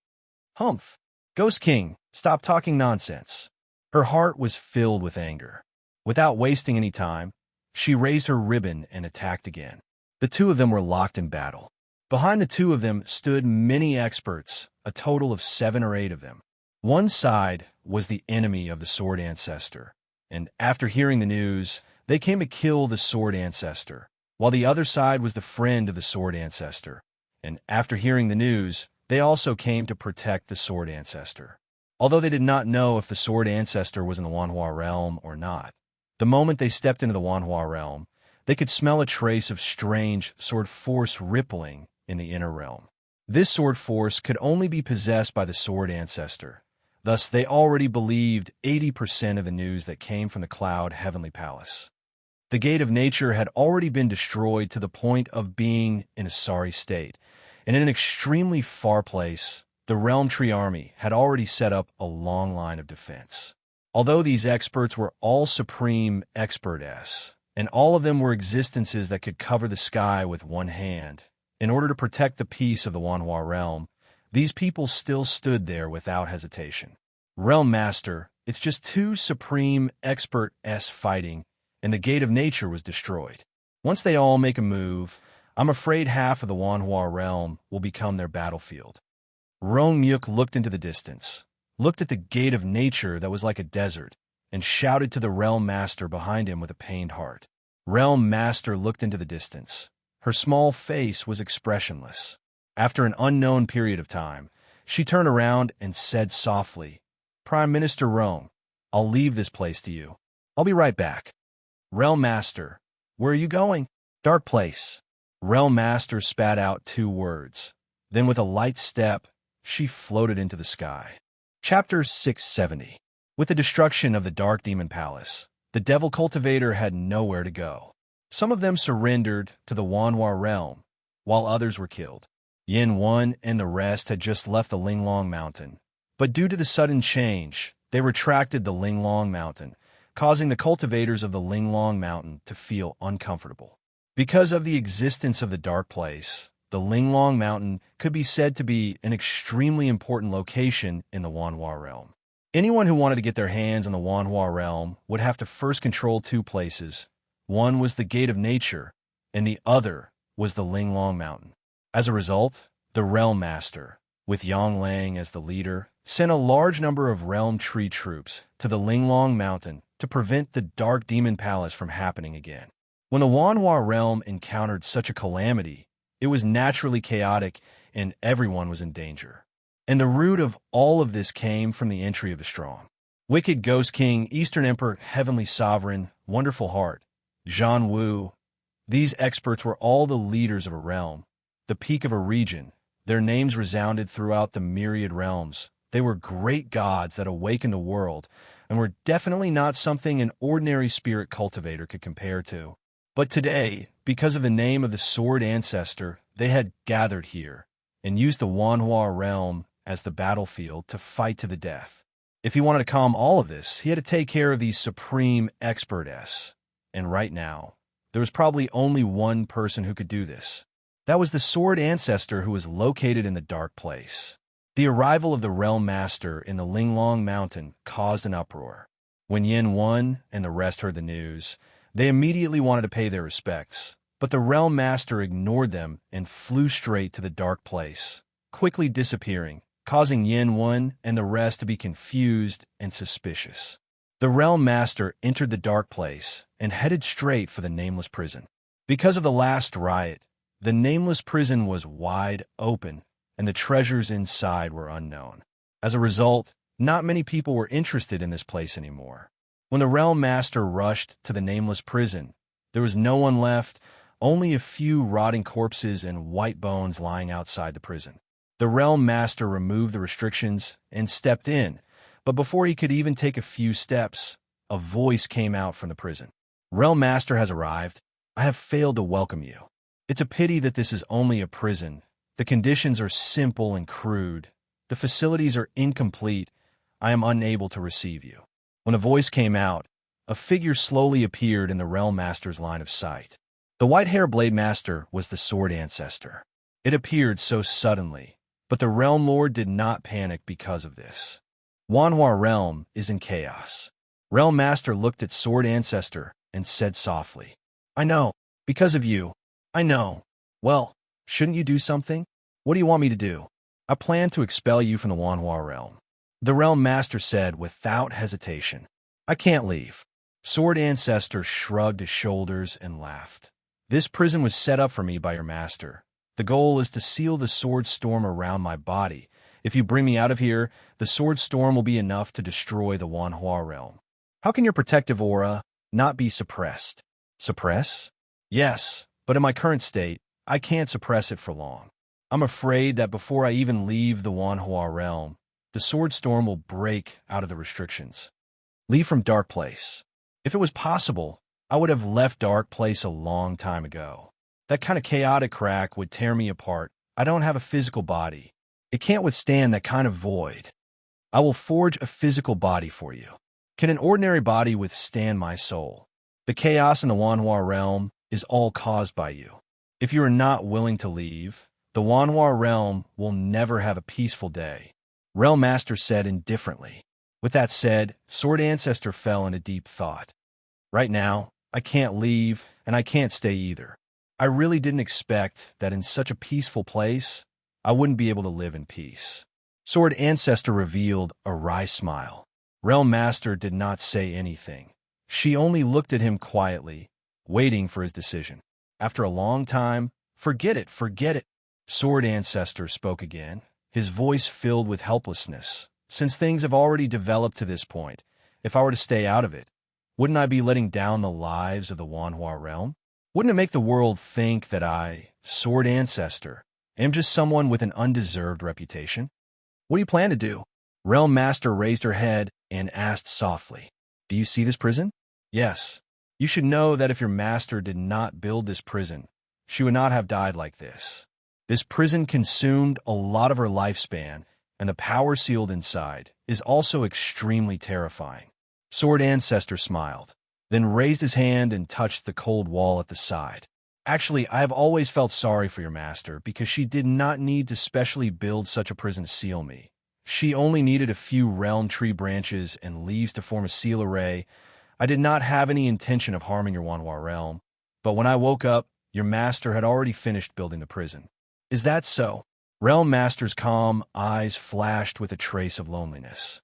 Humph. Ghost King, stop talking nonsense. Her heart was filled with anger. Without wasting any time, she raised her ribbon and attacked again. The 2 of them were locked in battle. Behind the 2 of them stood many experts, a total of 7 or 8 of them. One side was the enemy of the Sword Ancestor, and after hearing the news, they came to kill the Sword Ancestor, while the other side was the friend of the Sword Ancestor, and after hearing the news, they also came to protect the Sword Ancestor. Although they did not know if the Sword Ancestor was in the Wanhua Realm or not, the moment they stepped into the Wanhua Realm, they could smell a trace of strange sword force rippling in the inner realm. This sword force could only be possessed by the Sword Ancestor. Thus, they already believed 80% of the news that came from the Cloud Heavenly Palace. The Gate of Nature had already been destroyed to the point of being in a sorry state, and in an extremely far place, the Realm Tree Army had already set up a long line of defense. Although these experts were all supreme experts, and all of them were existences that could cover the sky with one hand, in order to protect the peace of the Wanhua Realm, these people still stood there without hesitation. Realm Master, it's just 2 supreme experts fighting, and the Gate of Nature was destroyed. Once they all make a move, I'm afraid half of the Wanhua Realm will become their battlefield. Roan Myuk looked into the distance, looked at the Gate of Nature that was like a desert, and shouted to the Realm Master behind him with a pained heart. Realm Master looked into the distance. Her small face was expressionless. After an unknown period of time, she turned around and said softly, "Prime Minister Rome, I'll leave this place to you. I'll be right back." "Realm Master, where are you going?" "Dark place." Realm Master spat out 2 words. Then with a light step, she floated into the sky. Chapter 670. With the destruction of the Dark Demon Palace, the Devil Cultivator had nowhere to go. Some of them surrendered to the Wanhua realm, while others were killed. Yin Wen and the rest had just left the Linglong Mountain, but due to the sudden change, they retracted the Linglong Mountain, causing the cultivators of the Linglong Mountain to feel uncomfortable. Because of the existence of the Dark Place, the Linglong Mountain could be said to be an extremely important location in the Wanhua realm. Anyone who wanted to get their hands on the Wanhua realm would have to first control 2 places. One was the Gate of Nature, and the other was the Linglong Mountain. As a result, the Realm Master, with Yonglang as the leader, sent a large number of Realm Tree troops to the Linglong Mountain to prevent the Dark Demon Palace from happening again. When the Wanhua realm encountered such a calamity, it was naturally chaotic and everyone was in danger. And the root of all of this came from the entry of the strong. Wicked Ghost King, Eastern Emperor, Heavenly Sovereign, Wonderful Heart, Zhan Wu. These experts were all the leaders of a realm, the peak of a region. Their names resounded throughout the myriad realms. They were great gods that awakened the world, and were definitely not something an ordinary spirit cultivator could compare to. But today, because of the name of the Sword Ancestor, they had gathered here, and used the Wanhua realm as the battlefield to fight to the death. If he wanted to calm all of this, he had to take care of these supreme experts. And right now, there was probably only one person who could do this. That was the Sword Ancestor who was located in the Dark Place. The arrival of the Realm Master in the Linglong Mountain caused an uproar. When Yin Wen and the rest heard the news, they immediately wanted to pay their respects, but the Realm Master ignored them and flew straight to the Dark Place, quickly disappearing, causing Yin Wen and the rest to be confused and suspicious. The Realm Master entered the Dark Place and headed straight for the Nameless Prison. Because of the last riot, the Nameless Prison was wide open, and the treasures inside were unknown. As a result, not many people were interested in this place anymore. When the Realm Master rushed to the Nameless Prison, there was no one left, only a few rotting corpses and white bones lying outside the prison. The Realm Master removed the restrictions and stepped in, but before he could even take a few steps, a voice came out from the prison. "Realm Master has arrived. I have failed to welcome you. It's a pity that this is only a prison. The conditions are simple and crude. The facilities are incomplete. I am unable to receive you." When the voice came out, a figure slowly appeared in the Realm Master's line of sight. The white-haired Blade Master was the Sword Ancestor. It appeared so suddenly, but the Realm Lord did not panic because of this. Wanhua realm is in chaos. Realm Master looked at Sword Ancestor and said softly, "I know, because of you. I know. Well, shouldn't you do something? What do you want me to do?" "I plan to expel you from the Wanhua realm." The Realm Master said without hesitation, "I can't leave." Sword Ancestor shrugged his shoulders and laughed. "This prison was set up for me by your master. The goal is to seal the sword storm around my body. If you bring me out of here, the sword storm will be enough to destroy the Wanhua realm. How can your protective aura not be suppressed?" "Suppress?" "Yes, but in my current state, I can't suppress it for long. I'm afraid that before I even leave the Wanhua realm, the sword storm will break out of the restrictions." "Leave from Dark Place." "If it was possible, I would have left Dark Place a long time ago. That kind of chaotic crack would tear me apart. I don't have a physical body. It can't withstand that kind of void. I will forge a physical body for you. Can an ordinary body withstand my soul? The chaos in the Wanhua realm is all caused by you. If you are not willing to leave, the Wanhua realm will never have a peaceful day," Realm Master said indifferently. With that said, Sword Ancestor fell into deep thought. "Right now, I can't leave, and I can't stay either. I really didn't expect that in such a peaceful place, I wouldn't be able to live in peace." Sword Ancestor revealed a wry smile. Realm Master did not say anything. She only looked at him quietly, waiting for his decision. After a long time, "Forget it, forget it." Sword Ancestor spoke again, his voice filled with helplessness. "Since things have already developed to this point, if I were to stay out of it, wouldn't I be letting down the lives of the Wanhua realm? Wouldn't it make the world think that I, Sword Ancestor, am just someone with an undeserved reputation? What do you plan to do?" Realm Master raised her head and asked softly, "Do you see this prison?" "Yes. You should know that if your master did not build this prison, she would not have died like this. This prison consumed a lot of her lifespan, and the power sealed inside is also extremely terrifying." Sword Ancestor smiled, then raised his hand and touched the cold wall at the side. "Actually, I have always felt sorry for your master because she did not need to specially build such a prison to seal me. She only needed a few realm tree branches and leaves to form a seal array. I did not have any intention of harming your Wanhua realm, but when I woke up, your master had already finished building the prison." "Is that so?" Realm Master's calm eyes flashed with a trace of loneliness.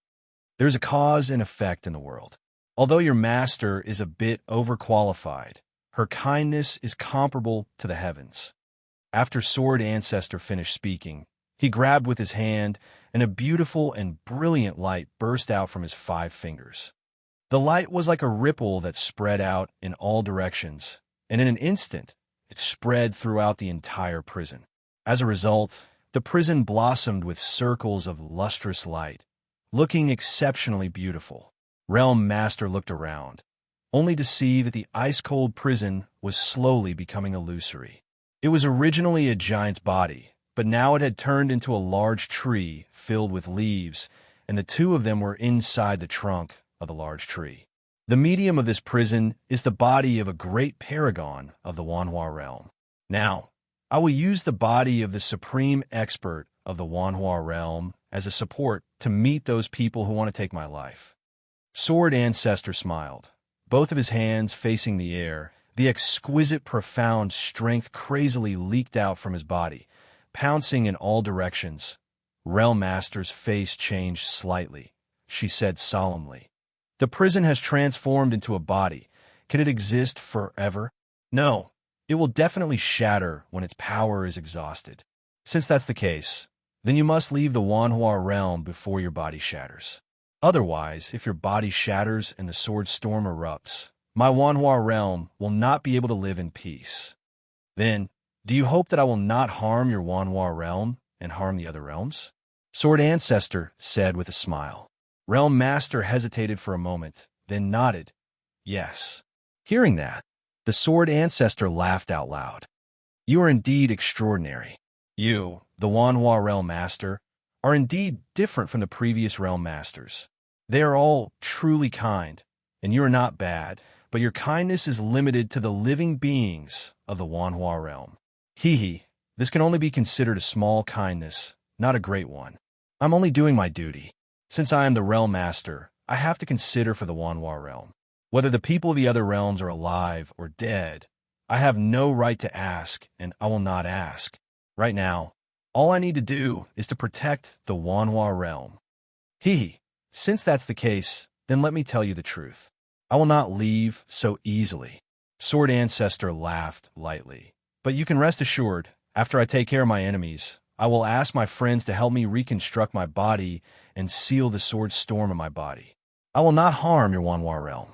"There's a cause and effect in the world. Although your master is a bit overqualified, her kindness is comparable to the heavens." After Sword Ancestor finished speaking, he grabbed with his hand, and a beautiful and brilliant light burst out from his 5 fingers. The light was like a ripple that spread out in all directions, and in an instant, it spread throughout the entire prison. As a result, the prison blossomed with circles of lustrous light, looking exceptionally beautiful. Realm Master looked around, only to see that the ice-cold prison was slowly becoming illusory. It was originally a giant's body, but now it had turned into a large tree filled with leaves, and the 2 of them were inside the trunk of the large tree. The medium of this prison is the body of a great paragon of the Wanhua realm. Now, I will use the body of the supreme expert of the Wanhua realm as a support to meet those people who want to take my life." Sword Ancestor smiled, both of his hands facing the air. The exquisite, profound strength crazily leaked out from his body, pouncing in all directions. Realm Master's face changed slightly. She said solemnly, "The prison has transformed into a body. Can it exist forever? No, it will definitely shatter when its power is exhausted. Since that's the case, then you must leave the Wanhua realm before your body shatters. Otherwise, if your body shatters and the sword storm erupts, my Wanhua realm will not be able to live in peace. Then, do you hope that I will not harm your Wanhua realm and harm the other realms?" Sword Ancestor said with a smile. Realm Master hesitated for a moment, then nodded, "Yes." Hearing that, the Sword Ancestor laughed out loud. "You are indeed extraordinary. You, the Wanhua Realm Master, are indeed different from the previous Realm Masters. They are all truly kind, and you are not bad, but your kindness is limited to the living beings of the Wanhua realm. Hee, this can only be considered a small kindness, not a great one. I'm only doing my duty. Since I am the Realm Master, I have to consider for the Wanhua realm. Whether the people of the other realms are alive or dead, I have no right to ask, and I will not ask. Right now, all I need to do is to protect the Wanhua realm. Since that's the case, then let me tell you the truth. I will not leave so easily." Sword Ancestor laughed lightly. "But you can rest assured, after I take care of my enemies, I will ask my friends to help me reconstruct my body and seal the sword storm in my body. I will not harm your Wanhua realm.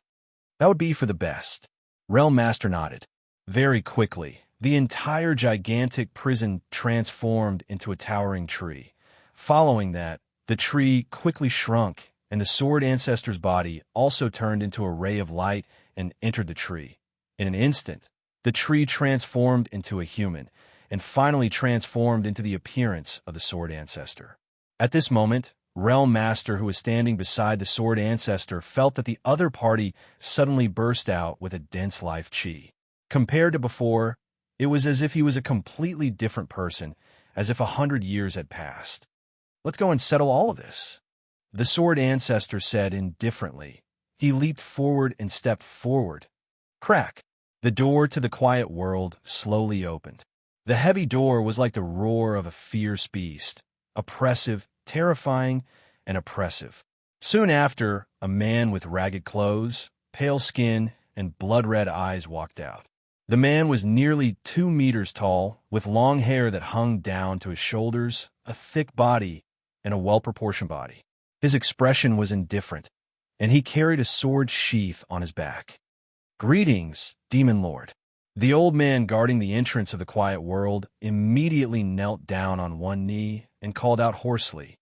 That would be for the best." Realm Master nodded. Very quickly, the entire gigantic prison transformed into a towering tree. Following that, the tree quickly shrunk, and the Sword Ancestor's body also turned into a ray of light and entered the tree. In an instant, the tree transformed into a human, and finally transformed into the appearance of the Sword Ancestor. At this moment, Realm Master, who was standing beside the Sword Ancestor, felt that the other party suddenly burst out with a dense life chi. Compared to before, it was as if he was a completely different person, as if 100 years had passed. "Let's go and settle all of this," the Sword Ancestor said indifferently. He leaped forward and stepped forward. Crack! The door to the quiet world slowly opened. The heavy door was like the roar of a fierce beast, oppressive, terrifying, and oppressive. Soon after, a man with ragged clothes, pale skin, and blood-red eyes walked out. The man was nearly 2 meters tall, with long hair that hung down to his shoulders, a thick body, and a well-proportioned body. His expression was indifferent, and he carried a sword sheath on his back. "Greetings, Demon Lord." The old man guarding the entrance of the quiet world immediately knelt down on one knee and called out hoarsely,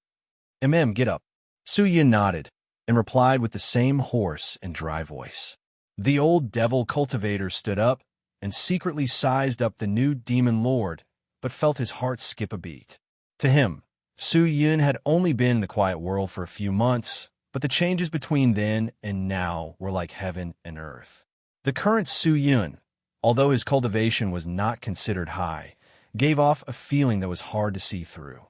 Get up." Su Yin nodded and replied with the same hoarse and dry voice. The old devil cultivator stood up and secretly sized up the new demon lord, but felt his heart skip a beat. To him, Su Yin had only been in the quiet world for a few months, but the changes between then and now were like heaven and earth. The current Su Yin, although his cultivation was not considered high, gave off a feeling that was hard to see through.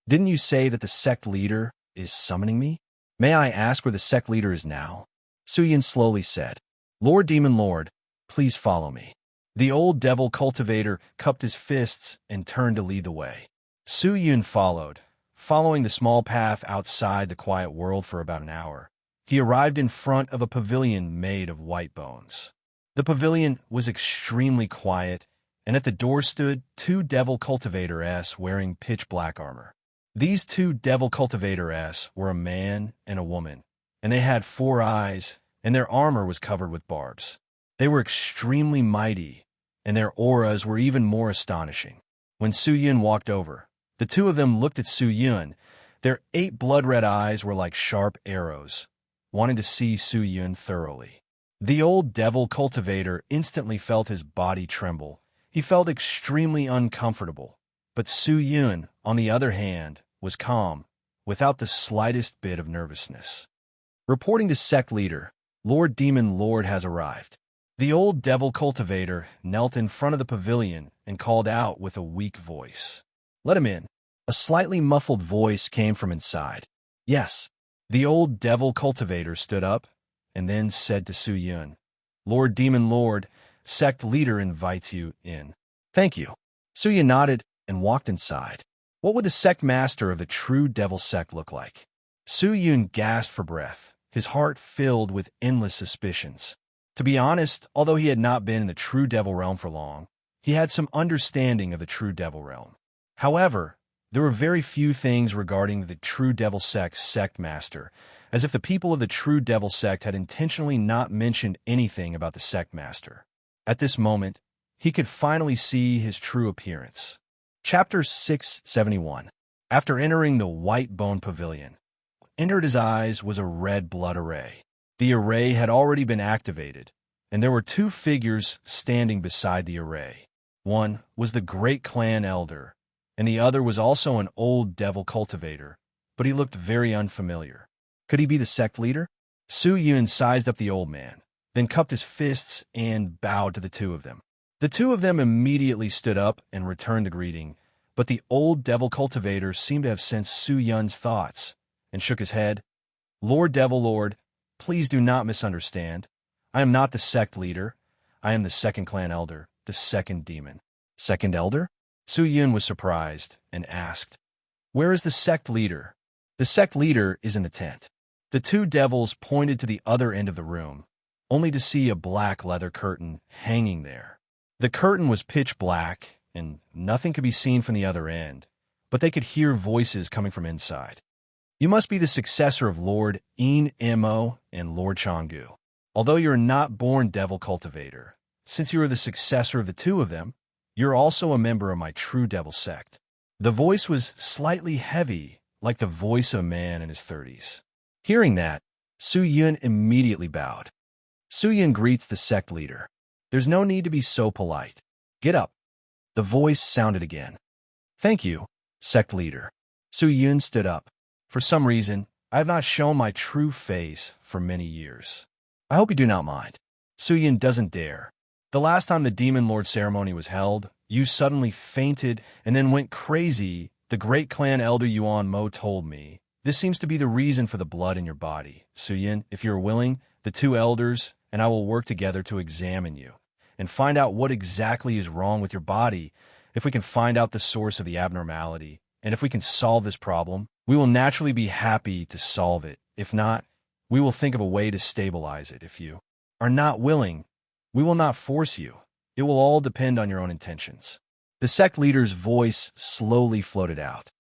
"Didn't you say that the sect leader is summoning me? May I ask where the sect leader is now?" Su Yin slowly said, "Lord Demon Lord, please follow me." The old devil cultivator cupped his fists and turned to lead the way. Su Yin followed, following the small path outside the quiet world for about an hour. He arrived in front of a pavilion made of white bones. The pavilion was extremely quiet, and at the door stood 2 devil cultivator-s wearing pitch-black armor. These 2 devil cultivator-s were a man and a woman, and they had 4 eyes, and their armor was covered with barbs. They were extremely mighty, and their auras were even more astonishing. When Su Yin walked over, the 2 of them looked at Su Yin. Their 8 blood-red eyes were like sharp arrows, wanting to see Su Yin thoroughly. The old devil cultivator instantly felt his body tremble. He felt extremely uncomfortable, but Su Yin, on the other hand, was calm, without the slightest bit of nervousness. Reporting to sect leader, Lord Demon Lord has arrived. The old devil cultivator knelt in front of the pavilion and called out with a weak voice. "Let him in." A slightly muffled voice came from inside. "Yes." The old devil cultivator stood up and then said to Su Yin, "Lord Demon Lord, sect leader invites you in." "Thank you." Su Yin nodded and walked inside. What would the sect master of the true devil sect look like? Su Yin gasped for breath, his heart filled with endless suspicions. To be honest, although he had not been in the true devil realm for long, he had some understanding of the true devil realm. However, there were very few things regarding the true devil sect's sect master, as if the people of the true devil sect had intentionally not mentioned anything about the sect master. At this moment, he could finally see his true appearance. Chapter 671. After entering the white bone pavilion, what entered his eyes was a red blood array. The array had already been activated, and there were 2 figures standing beside the array. One was the great clan elder, and the other was also an old devil cultivator, but he looked very unfamiliar. Could he be the sect leader? Su Yin sized up the old man, then cupped his fists and bowed to the 2 of them. The 2 of them immediately stood up and returned the greeting, but the old devil cultivator seemed to have sensed Su Yun's thoughts and shook his head. "Lord Devil Lord, please do not misunderstand. I am not the sect leader. I am the second clan elder, the second demon." "Second elder?" Su Yin was surprised and asked, "Where is the sect leader?" "The sect leader is in the tent." The 2 devils pointed to the other end of the room, only to see a black leather curtain hanging there. The curtain was pitch black, and nothing could be seen from the other end, but they could hear voices coming from inside. "You must be the successor of Lord En Mo and Lord Changgu. Although you're not born devil cultivator, since you are the successor of the 2 of them, you're also a member of my true devil sect." The voice was slightly heavy, like the voice of a man in his 30s. Hearing that, Su Yin immediately bowed. Su Yin greets the sect leader. "There's no need to be so polite. Get up." The voice sounded again. "Thank you, sect leader." Su Yin stood up. "For some reason, I have not shown my true face for many years. I hope you do not mind." Su Yin doesn't dare. "The last time the Demon Lord ceremony was held, you suddenly fainted and then went crazy. The great clan elder Yuan Mo told me. This seems to be the reason for the blood in your body. Su Yin, if you are willing, the 2 elders and I will work together to examine you and find out what exactly is wrong with your body. If we can find out the source of the abnormality, and if we can solve this problem, we will naturally be happy to solve it. If not, we will think of a way to stabilize it. If you are not willing, we will not force you. It will all depend on your own intentions. The sect leader's voice slowly floated out.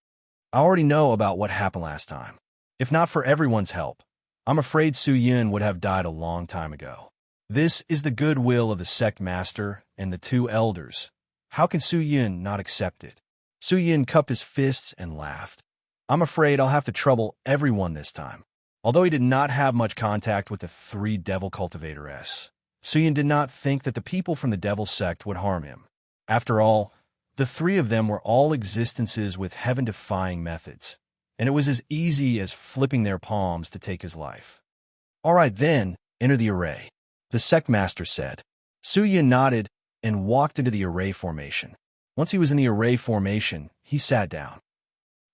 I already know about what happened last time. If not for everyone's help, I'm afraid Su Yun would have died a long time ago. This is the goodwill of the sect master and the two elders. How can Su Yun not accept it? Su Yun cupped his fists and laughed. I'm afraid I'll have to trouble everyone this time. Although he did not have much contact with the three devil cultivators, Su Yun did not think that the people from the devil sect would harm him. After all, the three of them were all existences with heaven-defying methods, and it was as easy as flipping their palms to take his life. All right then, enter the array, the sect master said. Su Yun nodded and walked into the array formation. Once he was in the array formation, he sat down.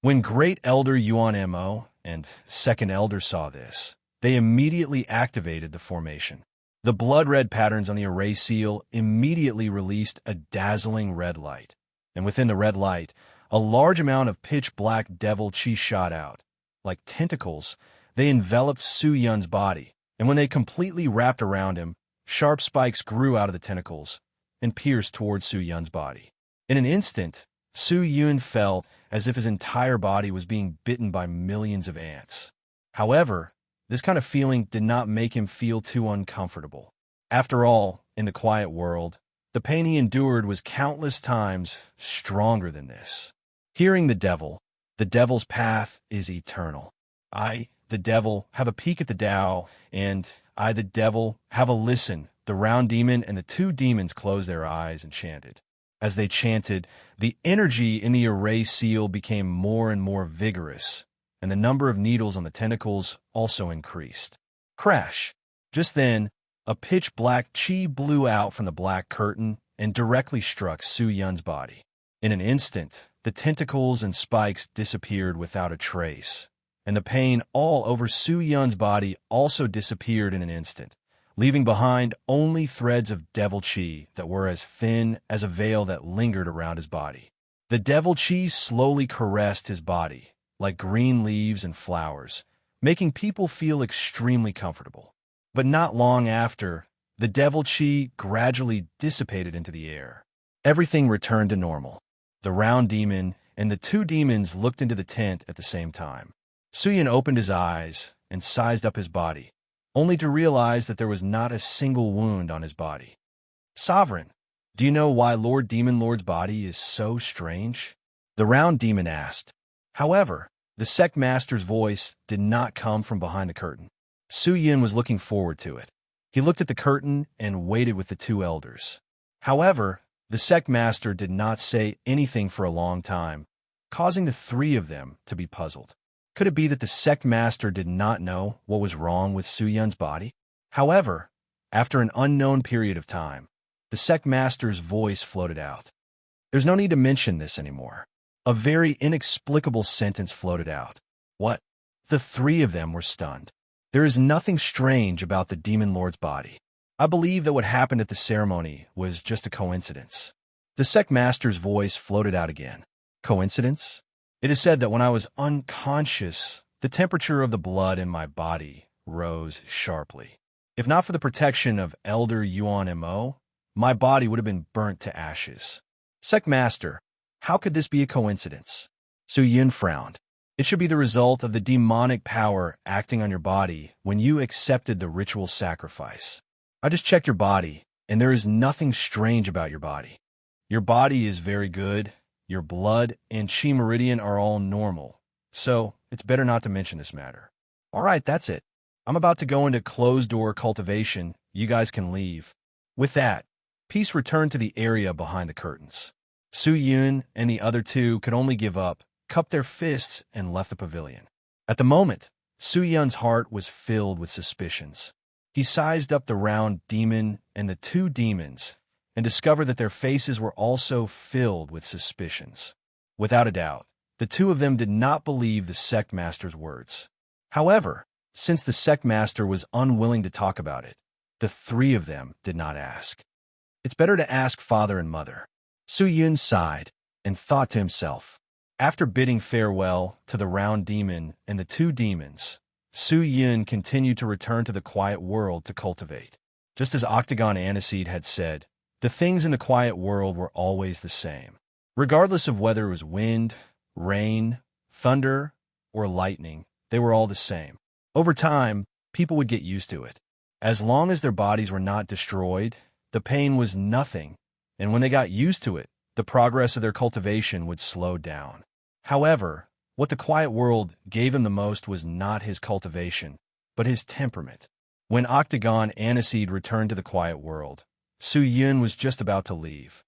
When Great Elder Yuan Mo and Second Elder saw this, they immediately activated the formation. The blood-red patterns on the array seal immediately released a dazzling red light, and within the red light, a large amount of pitch-black devil chi shot out. Like tentacles, they enveloped Su Yun's body, and when they completely wrapped around him, sharp spikes grew out of the tentacles and pierced towards Su Yun's body. In an instant, Su Yun felt as if his entire body was being bitten by millions of ants. However, this kind of feeling did not make him feel too uncomfortable. After all, in the quiet world, the pain he endured was countless times stronger than this. Hearing the devil's path is eternal. I, the devil, have a peek at the Tao, and I, the devil, have a listen. The round demon and the two demons closed their eyes and chanted. As they chanted, the energy in the array seal became more and more vigorous, and the number of needles on the tentacles also increased. Crash! Just then, a pitch-black chi blew out from the black curtain and directly struck Su Yun's body. In an instant, the tentacles and spikes disappeared without a trace, and the pain all over Su Yun's body also disappeared in an instant, leaving behind only threads of devil chi that were as thin as a veil that lingered around his body. The devil chi slowly caressed his body, like green leaves and flowers, making people feel extremely comfortable. But not long after, the devil chi gradually dissipated into the air. Everything returned to normal. The round demon and the two demons looked into the tent at the same time. Su Yun opened his eyes and sized up his body, only to realize that there was not a single wound on his body. Sovereign, do you know why Lord Demon Lord's body is so strange? The round demon asked. However, the sect master's voice did not come from behind the curtain. Su Yun was looking forward to it. He looked at the curtain and waited with the two elders. However, the sect master did not say anything for a long time, causing the three of them to be puzzled. Could it be that the sect master did not know what was wrong with Su Yun's body? However, after an unknown period of time, the sect master's voice floated out. There's no need to mention this anymore. A very inexplicable sentence floated out. What? The three of them were stunned. There is nothing strange about the Demon Lord's body. I believe that what happened at the ceremony was just a coincidence. The sect master's voice floated out again. Coincidence? It is said that when I was unconscious, the temperature of the blood in my body rose sharply. If not for the protection of Elder Yuan Mo, my body would have been burnt to ashes. Sect Master, how could this be a coincidence? Su Yun frowned. It should be the result of the demonic power acting on your body when you accepted the ritual sacrifice. I just checked your body, and there is nothing strange about your body. Your body is very good. Your blood and chi meridian are all normal, so it's better not to mention this matter. All right, that's it. I'm about to go into closed-door cultivation. You guys can leave. With that, peace returned to the area behind the curtains. Su Yun and the other two could only give up, cupped their fists, and left the pavilion. At the moment, Su Yun's heart was filled with suspicions. He sized up the round demon and the two demons, and discovered that their faces were also filled with suspicions. Without a doubt, the two of them did not believe the sect master's words. However, since the sect master was unwilling to talk about it, the three of them did not ask. It's better to ask father and mother. Su Yun sighed and thought to himself. After bidding farewell to the round demon and the two demons, Su Yun continued to return to the quiet world to cultivate. Just as Octagon Aniseed had said, the things in the quiet world were always the same. Regardless of whether it was wind, rain, thunder, or lightning, they were all the same. Over time, people would get used to it. As long as their bodies were not destroyed, the pain was nothing, and when they got used to it, the progress of their cultivation would slow down. However, what the quiet world gave him the most was not his cultivation, but his temperament. When Octagon Aniseed returned to the quiet world, Su Yun was just about to leave.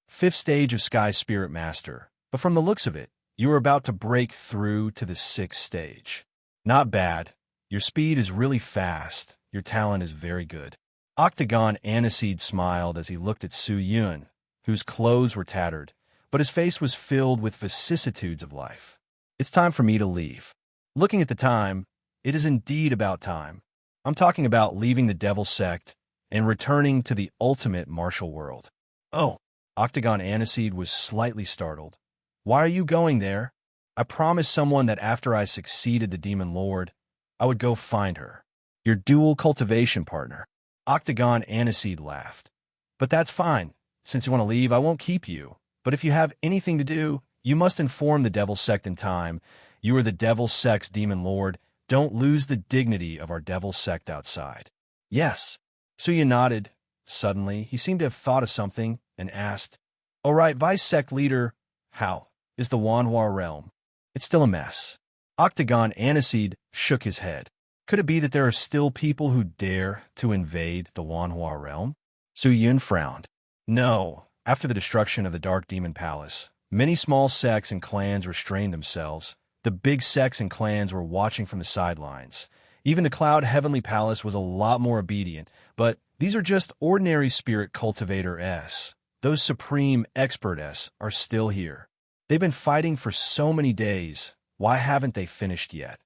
5th stage of Sky Spirit Master, but from the looks of it, you were about to break through to the 6th stage. Not bad. Your speed is really fast. Your talent is very good. Octagon Aniseed smiled as he looked at Su Yun, whose clothes were tattered, but his face was filled with vicissitudes of life. It's time for me to leave. Looking at the time, it is indeed about time. I'm talking about leaving the Devil Sect and returning to the ultimate martial world. Oh, Octagon Aniseed was slightly startled. Why are you going there? I promised someone that after I succeeded the Demon Lord, I would go find her. Your dual cultivation partner. Octagon Aniseed laughed. But that's fine. Since you want to leave, I won't keep you. But if you have anything to do, you must inform the Devil Sect in time. You are the Devil Sect's Demon Lord. Don't lose the dignity of our Devil Sect outside. Yes. Suya nodded. Suddenly, he seemed to have thought of something and asked, All right, Vice Sect Leader, how is the Wanhua realm? It's still a mess. Octagon Aniseed shook his head. Could it be that there are still people who dare to invade the Wanhua realm? Su Yun frowned. No. After the destruction of the Dark Demon Palace, many small sects and clans restrained themselves. The big sects and clans were watching from the sidelines. Even the Cloud Heavenly Palace was a lot more obedient, but these are just ordinary spirit cultivator S. Those supreme expert S are still here. They've been fighting for so many days. Why haven't they finished yet?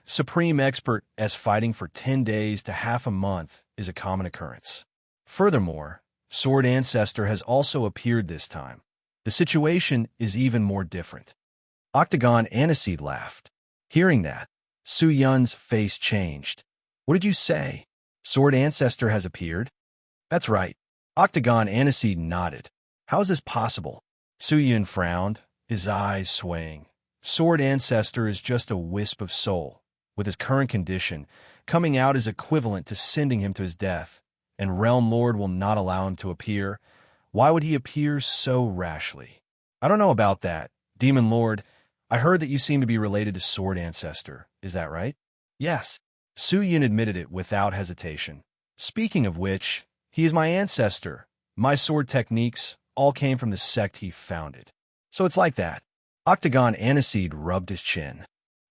Supreme expert S fighting for 10 days to half a month is a common occurrence. Furthermore, Sword Ancestor has also appeared this time. The situation is even more different. Octagon Aniseed laughed. Hearing that, Su Yun's face changed. What did you say? Sword Ancestor has appeared? That's right. Octagon Aniseed nodded. How is this possible? Su Yun frowned, his eyes swaying. Sword Ancestor is just a wisp of soul. With his current condition, coming out is equivalent to sending him to his death, and Realm Lord will not allow him to appear. Why would he appear so rashly? I don't know about that. Demon Lord, I heard that you seem to be related to Sword Ancestor. Is that right? Yes. Su Yun admitted it without hesitation. Speaking of which, he is my ancestor. My sword techniques all came from the sect he founded. So it's like that. Octagon Aniseed rubbed his chin.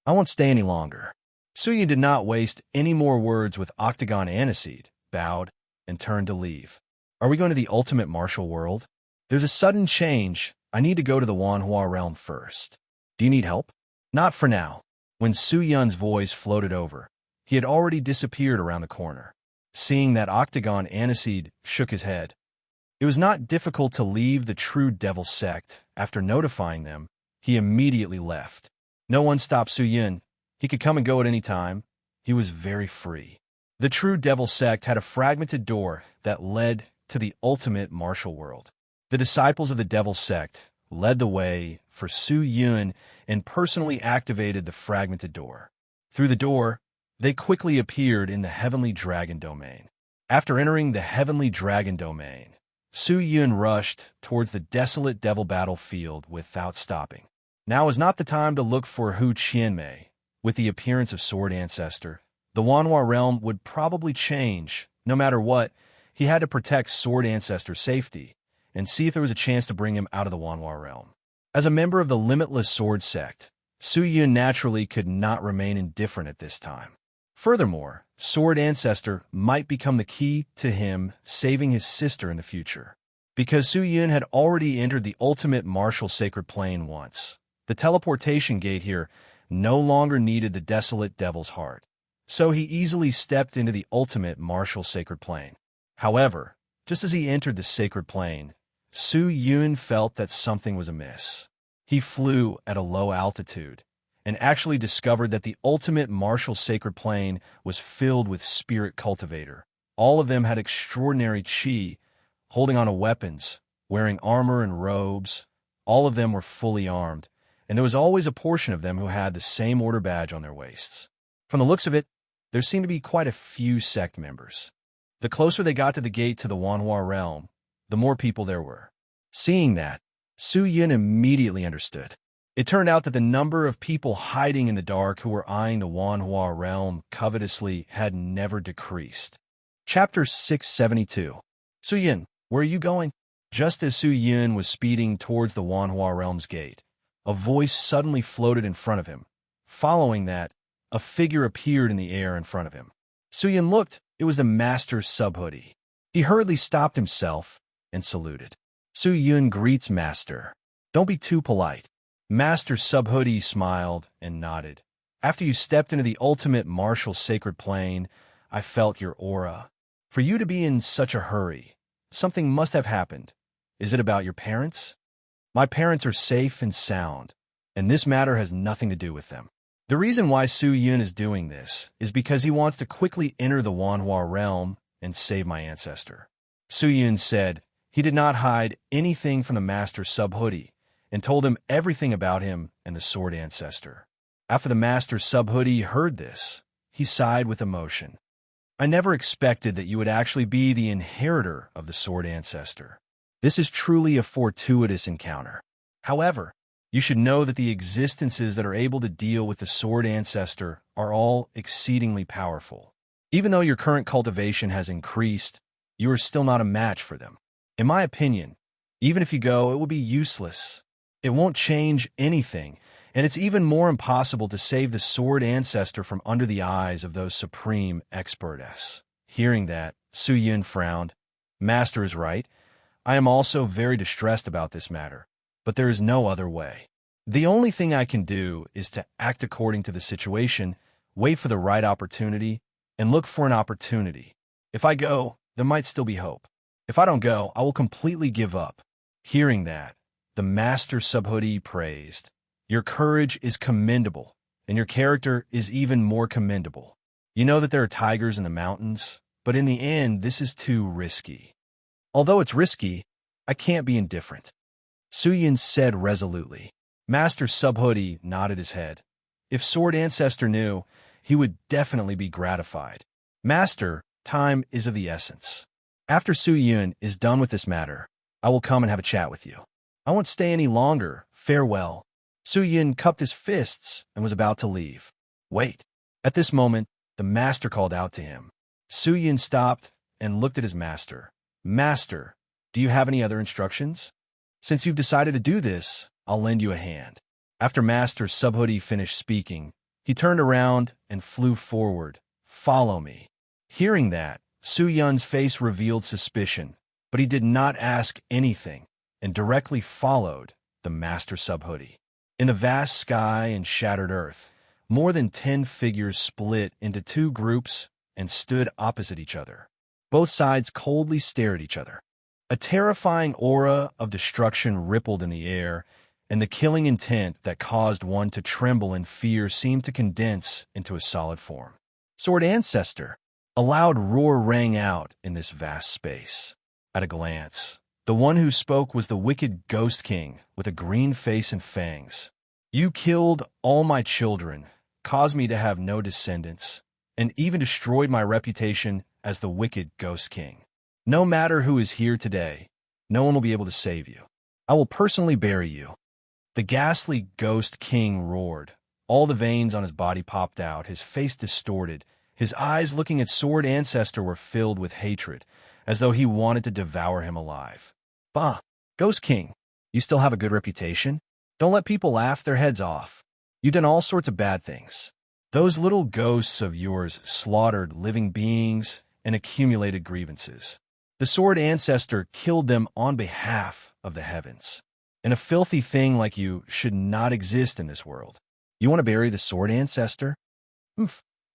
I won't stay any longer. Su Yun did not waste any more words with Octagon Aniseed, bowed, and turned to leave. Are we going to the ultimate martial world? There's a sudden change. I need to go to the Wanhua realm first. Do you need help? Not for now. When Su Yun's voice floated over, he had already disappeared around the corner. Seeing that, Octagon Aniseed shook his head. It was not difficult to leave the true Devil Sect. After notifying them, he immediately left. No one stopped Su Yun. He could come and go at any time. He was very free. The true Devil Sect had a fragmented door that led to the ultimate martial world. The disciples of the Devil Sect led the way for Su Yun and personally activated the fragmented door. Through the door, they quickly appeared in the Heavenly Dragon Domain. After entering the Heavenly Dragon Domain, Su Yun rushed towards the desolate devil battlefield without stopping. Now is not the time to look for Hu Qianmei. With the appearance of Sword Ancestor, the Wanhua realm would probably change. No matter what, he had to protect Sword Ancestor's safety and see if there was a chance to bring him out of the Wanhua realm. As a member of the Limitless Sword Sect, Su Yun naturally could not remain indifferent at this time. Furthermore, Sword Ancestor might become the key to him saving his sister in the future. Because Su Yun had already entered the ultimate martial sacred plane once, the teleportation gate here no longer needed the desolate devil's heart. So he easily stepped into the ultimate martial sacred plane. However, just as he entered the sacred plane, Su Yun felt that something was amiss. He flew at a low altitude, and actually discovered that the ultimate martial sacred plane was filled with spirit cultivator. All of them had extraordinary chi, holding onto weapons, wearing armor and robes. All of them were fully armed, and there was always a portion of them who had the same order badge on their waists. From the looks of it, there seemed to be quite a few sect members. The closer they got to the gate to the Wanhua realm, the more people there were. Seeing that, Su Yin immediately understood. It turned out that the number of people hiding in the dark who were eyeing the Wanhua realm covetously had never decreased. Chapter 672. Su Yin, where are you going? Just as Su Yin was speeding towards the Wanhua realm's gate, a voice suddenly floated in front of him. Following that, a figure appeared in the air in front of him. Su Yin looked. It was the Master Subhoodie. He hurriedly stopped himself and saluted. Su Yin greets Master. Don't be too polite. Master Subhoodie smiled and nodded. After you stepped into the ultimate martial sacred plane, I felt your aura. For you to be in such a hurry, something must have happened. Is it about your parents? My parents are safe and sound, and this matter has nothing to do with them. The reason why Su Yin is doing this is because he wants to quickly enter the Wanhua realm and save my ancestor. Su Yin said he did not hide anything from the Master Subhoodie and told him everything about him and the Sword Ancestor. After the Master Subhoodie heard this, he sighed with emotion. I never expected that you would actually be the inheritor of the Sword Ancestor. This is truly a fortuitous encounter. However, you should know that the existences that are able to deal with the Sword Ancestor are all exceedingly powerful. Even though your current cultivation has increased, you are still not a match for them. In my opinion, even if you go, it will be useless. It won't change anything, and it's even more impossible to save the Sword Ancestor from under the eyes of those supreme experts. Hearing that, Su Yin frowned. Master is right. I am also very distressed about this matter. But there is no other way. The only thing I can do is to act according to the situation, wait for the right opportunity, and look for an opportunity. If I go, there might still be hope. If I don't go, I will completely give up. Hearing that, the Master Subhoodie praised. Your courage is commendable, and your character is even more commendable. You know that there are tigers in the mountains, but in the end, this is too risky. Although it's risky, I can't be indifferent. Su Yin said resolutely. Master Subhoodie nodded his head. If Sword Ancestor knew, he would definitely be gratified. Master, time is of the essence. After Su Yin is done with this matter, I will come and have a chat with you. I won't stay any longer. Farewell. Su Yin cupped his fists and was about to leave. Wait. At this moment, the master called out to him. Su Yin stopped and looked at his master. Master, do you have any other instructions? Since you've decided to do this, I'll lend you a hand. After Master Subhoodie finished speaking, he turned around and flew forward. Follow me. Hearing that, Su Yin's face revealed suspicion, but he did not ask anything and directly followed the Master Subhoodie. In the vast sky and shattered earth, more than 10 figures split into two groups and stood opposite each other. Both sides coldly stared at each other. A terrifying aura of destruction rippled in the air, and the killing intent that caused one to tremble in fear seemed to condense into a solid form. Sword Ancestor! A loud roar rang out in this vast space. At a glance, the one who spoke was the wicked Ghost King with a green face and fangs. You killed all my children, caused me to have no descendants, and even destroyed my reputation as the wicked Ghost King. No matter who is here today, no one will be able to save you. I will personally bury you. The ghastly Ghost King roared. All the veins on his body popped out, his face distorted. His eyes looking at Sword Ancestor were filled with hatred, as though he wanted to devour him alive. Bah, Ghost King, you still have a good reputation? Don't let people laugh their heads off. You've done all sorts of bad things. Those little ghosts of yours slaughtered living beings and accumulated grievances. The Sword Ancestor killed them on behalf of the heavens. And a filthy thing like you should not exist in this world. You want to bury the Sword Ancestor?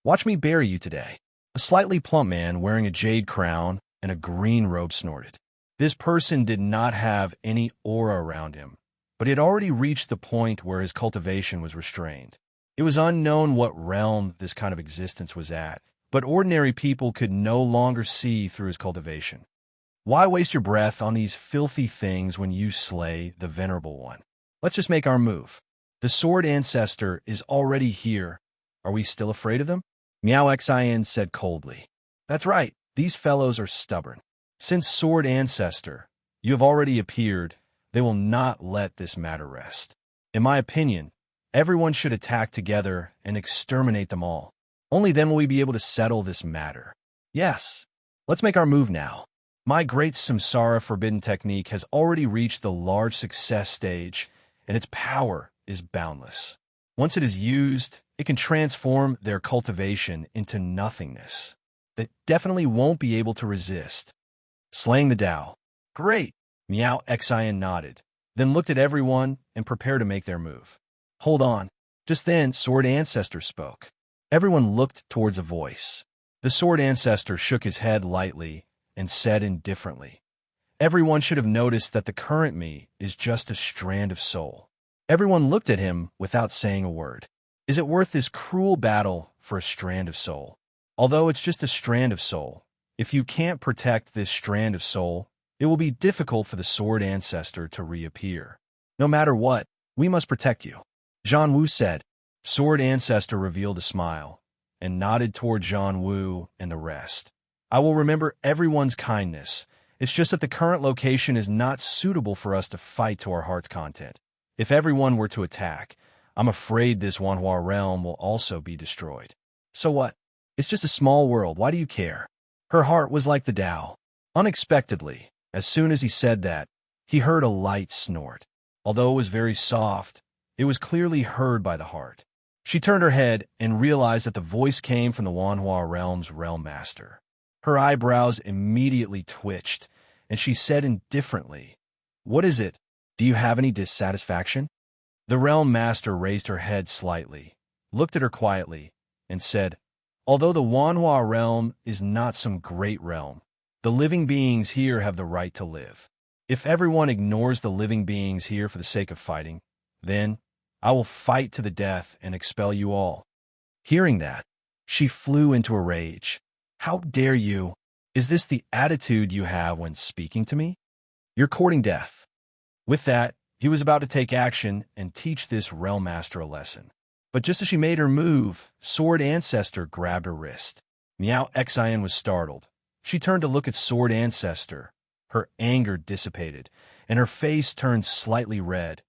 Watch me bury you today. A slightly plump man wearing a jade crown and a green robe snorted. This person did not have any aura around him, but he had already reached the point where his cultivation was restrained. It was unknown what realm this kind of existence was at, but ordinary people could no longer see through his cultivation. Why waste your breath on these filthy things when you slay the Venerable One? Let's just make our move. The Sword Ancestor is already here. Are we still afraid of them? Miao Xian said coldly. That's right, these fellows are stubborn. Since Sword Ancestor, you have already appeared, they will not let this matter rest. In my opinion, everyone should attack together and exterminate them all. Only then will we be able to settle this matter. Yes, let's make our move now. My great Samsara Forbidden Technique has already reached the large success stage, and its power is boundless. Once it is used, it can transform their cultivation into nothingness. They definitely won't be able to resist. Slaying the Tao. Great! Miao Xian nodded, then looked at everyone and prepared to make their move. Hold on. Just then, Sword Ancestor spoke. Everyone looked towards a voice. The Sword Ancestor shook his head lightly and said indifferently, everyone should have noticed that the current me is just a strand of soul. Everyone looked at him without saying a word. Is it worth this cruel battle for a strand of soul? Although it's just a strand of soul, if you can't protect this strand of soul, it will be difficult for the Sword Ancestor to reappear. No matter what, we must protect you. Zhan Wu said. Sword Ancestor revealed a smile and nodded toward Zhan Wu and the rest. I will remember everyone's kindness. It's just that the current location is not suitable for us to fight to our heart's content. If everyone were to attack, I'm afraid this Wanhua realm will also be destroyed. So what? It's just a small world. Why do you care? Her heart was like the Tao. Unexpectedly, as soon as he said that, he heard a light snort. Although it was very soft, it was clearly heard by the heart. She turned her head and realized that the voice came from the Wanhua realm's realm master. Her eyebrows immediately twitched, and she said indifferently, What is it? Do you have any dissatisfaction? The realm master raised her head slightly, looked at her quietly, and said, Although the Wanhua realm is not some great realm, the living beings here have the right to live. If everyone ignores the living beings here for the sake of fighting, then I will fight to the death and expel you all. Hearing that, she flew into a rage. How dare you? Is this the attitude you have when speaking to me? You're courting death. With that, he was about to take action and teach this realm master a lesson. But just as she made her move, Sword Ancestor grabbed her wrist. Miao Xian was startled. She turned to look at Sword Ancestor. Her anger dissipated, and her face turned slightly red.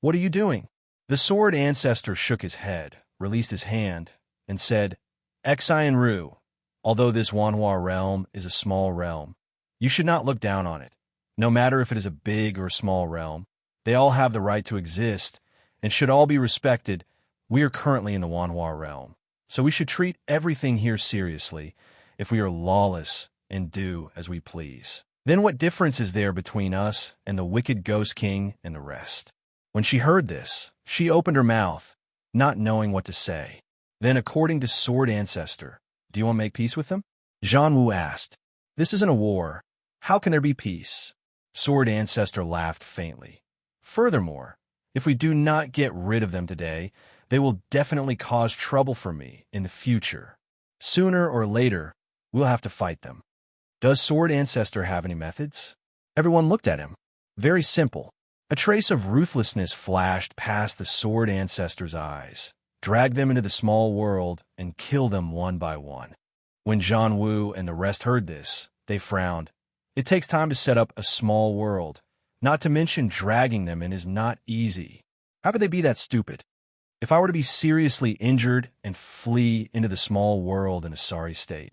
What are you doing? The Sword Ancestor shook his head, released his hand, and said, Xian Ru, although this Wanhua realm is a small realm, you should not look down on it. No matter if it is a big or small realm, they all have the right to exist and should all be respected. We are currently in the Wanhua realm, so we should treat everything here seriously if we are lawless and do as we please. Then what difference is there between us and the wicked Ghost King and the rest? When she heard this, she opened her mouth, not knowing what to say. Then, according to Sword Ancestor, do you want to make peace with them? Zhan Wu asked. This isn't a war. How can there be peace? Sword Ancestor laughed faintly. Furthermore, if we do not get rid of them today, they will definitely cause trouble for me in the future. Sooner or later, we'll have to fight them. Does Sword Ancestor have any methods? Everyone looked at him. Very simple. A trace of ruthlessness flashed past the Sword Ancestor's eyes. Drag them into the small world and kill them one by one. When Zhan Wu and the rest heard this, they frowned. It takes time to set up a small world. Not to mention dragging them in is not easy. How could they be that stupid? If I were to be seriously injured and flee into the small world in a sorry state,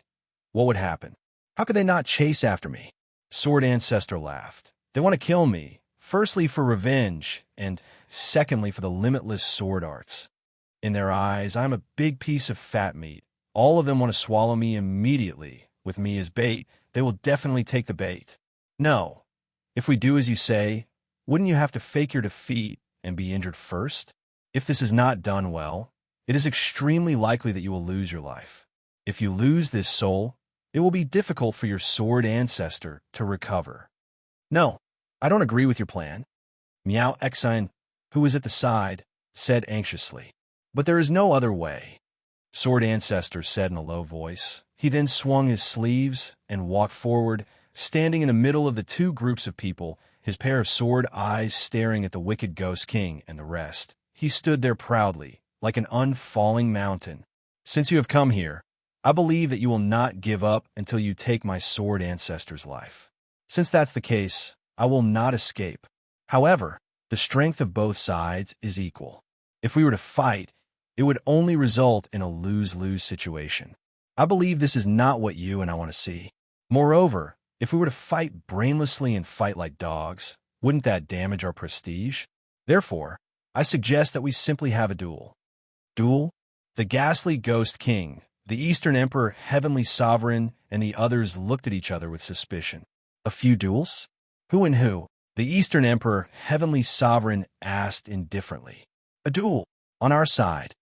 what would happen? How could they not chase after me? Sword Ancestor laughed. They want to kill me, firstly for revenge, and secondly for the limitless sword arts. In their eyes, I'm a big piece of fat meat. All of them want to swallow me immediately. With me as bait, they will definitely take the bait. No. If we do as you say, wouldn't you have to fake your defeat and be injured first? If this is not done well, it is extremely likely that you will lose your life. If you lose this soul, it will be difficult for your Sword Ancestor to recover. No, I don't agree with your plan. Miao Xian, who was at the side, said anxiously. But there is no other way, Sword Ancestor said in a low voice. He then swung his sleeves and walked forward, standing in the middle of the two groups of people, his pair of sword eyes staring at the wicked Ghost King and the rest. He stood there proudly, like an unfalling mountain. Since you have come here, I believe that you will not give up until you take my Sword Ancestor's life. Since that's the case, I will not escape. However, the strength of both sides is equal. If we were to fight, it would only result in a lose-lose situation. I believe this is not what you and I want to see. Moreover, if we were to fight brainlessly and fight like dogs, wouldn't that damage our prestige? Therefore, I suggest that we simply have a duel. Duel? The ghastly Ghost King, the Eastern Emperor, Heavenly Sovereign, and the others looked at each other with suspicion. A few duels? Who and who? The Eastern Emperor, Heavenly Sovereign, asked indifferently. A duel. On our side.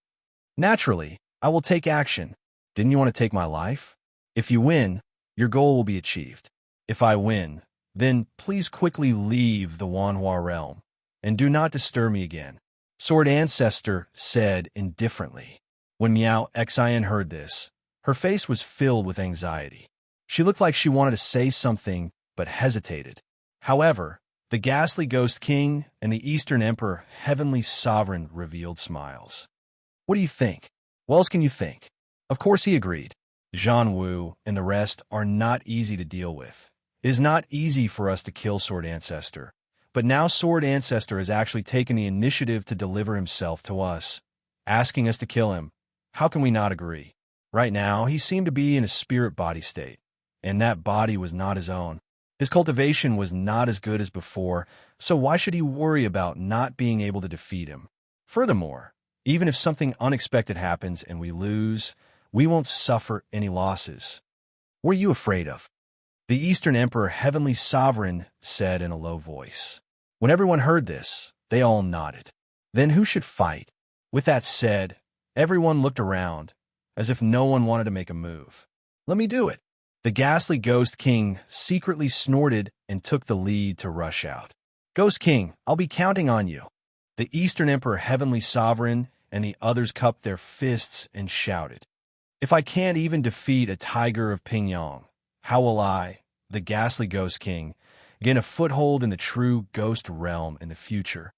Naturally, I will take action. Didn't you want to take my life? If you win, your goal will be achieved. If I win, then please quickly leave the Wanhua realm, and do not disturb me again. Sword Ancestor said indifferently. When Miao Xin heard this, her face was filled with anxiety. She looked like she wanted to say something, but hesitated. However, the ghastly Ghost King and the Eastern Emperor, Heavenly Sovereign, revealed smiles. What do you think? What else can you think? Of course he agreed. Zhan Wu and the rest are not easy to deal with. It is not easy for us to kill Sword Ancestor, but now Sword Ancestor has actually taken the initiative to deliver himself to us, asking us to kill him. How can we not agree? Right now, he seemed to be in a spirit body state, and that body was not his own. His cultivation was not as good as before, so why should he worry about not being able to defeat him? Furthermore, even if something unexpected happens and we lose, we won't suffer any losses. What are you afraid of? The Eastern Emperor, Heavenly Sovereign, said in a low voice. When everyone heard this, they all nodded. Then who should fight? With that said, everyone looked around, as if no one wanted to make a move. Let me do it. The ghastly Ghost King secretly snorted and took the lead to rush out. Ghost King, I'll be counting on you. The Eastern Emperor, Heavenly Sovereign, and the others cupped their fists and shouted. If I can't even defeat a tiger of Pingyang, how will I, the ghastly Ghost King, gain a foothold in the true ghost realm in the future?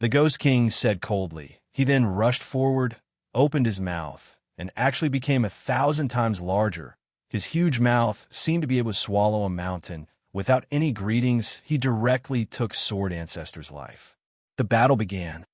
The Ghost King said coldly. He then rushed forward, opened his mouth, and actually became 1,000 times larger. His huge mouth seemed to be able to swallow a mountain. Without any greetings, he directly took Sword Ancestor's life. The battle began.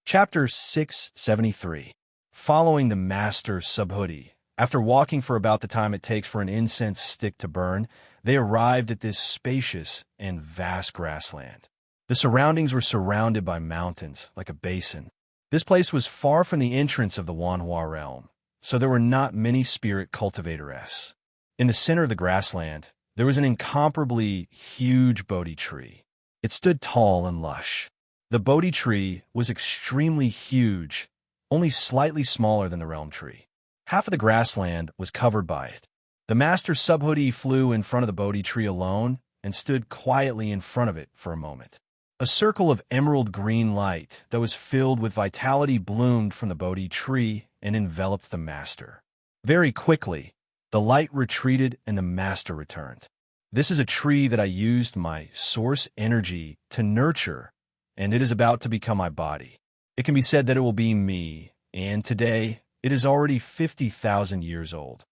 Chapter 673. Following the Master Subhoodie. After walking for about the time it takes for an incense stick to burn, they arrived at this spacious and vast grassland. The surroundings were surrounded by mountains, like a basin. This place was far from the entrance of the Wanhua realm, so there were not many spirit cultivators. In the center of the grassland, there was an incomparably huge Bodhi tree. It stood tall and lush. The Bodhi tree was extremely huge, only slightly smaller than the realm tree. Half of the grassland was covered by it. The Master Subhoodie flew in front of the Bodhi tree alone and stood quietly in front of it for a moment. A circle of emerald green light that was filled with vitality bloomed from the Bodhi tree and enveloped the Master. Very quickly, the light retreated and the Master returned. This is a tree that I used my source energy to nurture, and it is about to become my body. It can be said that it will be me, and today it is already 50,000 years old.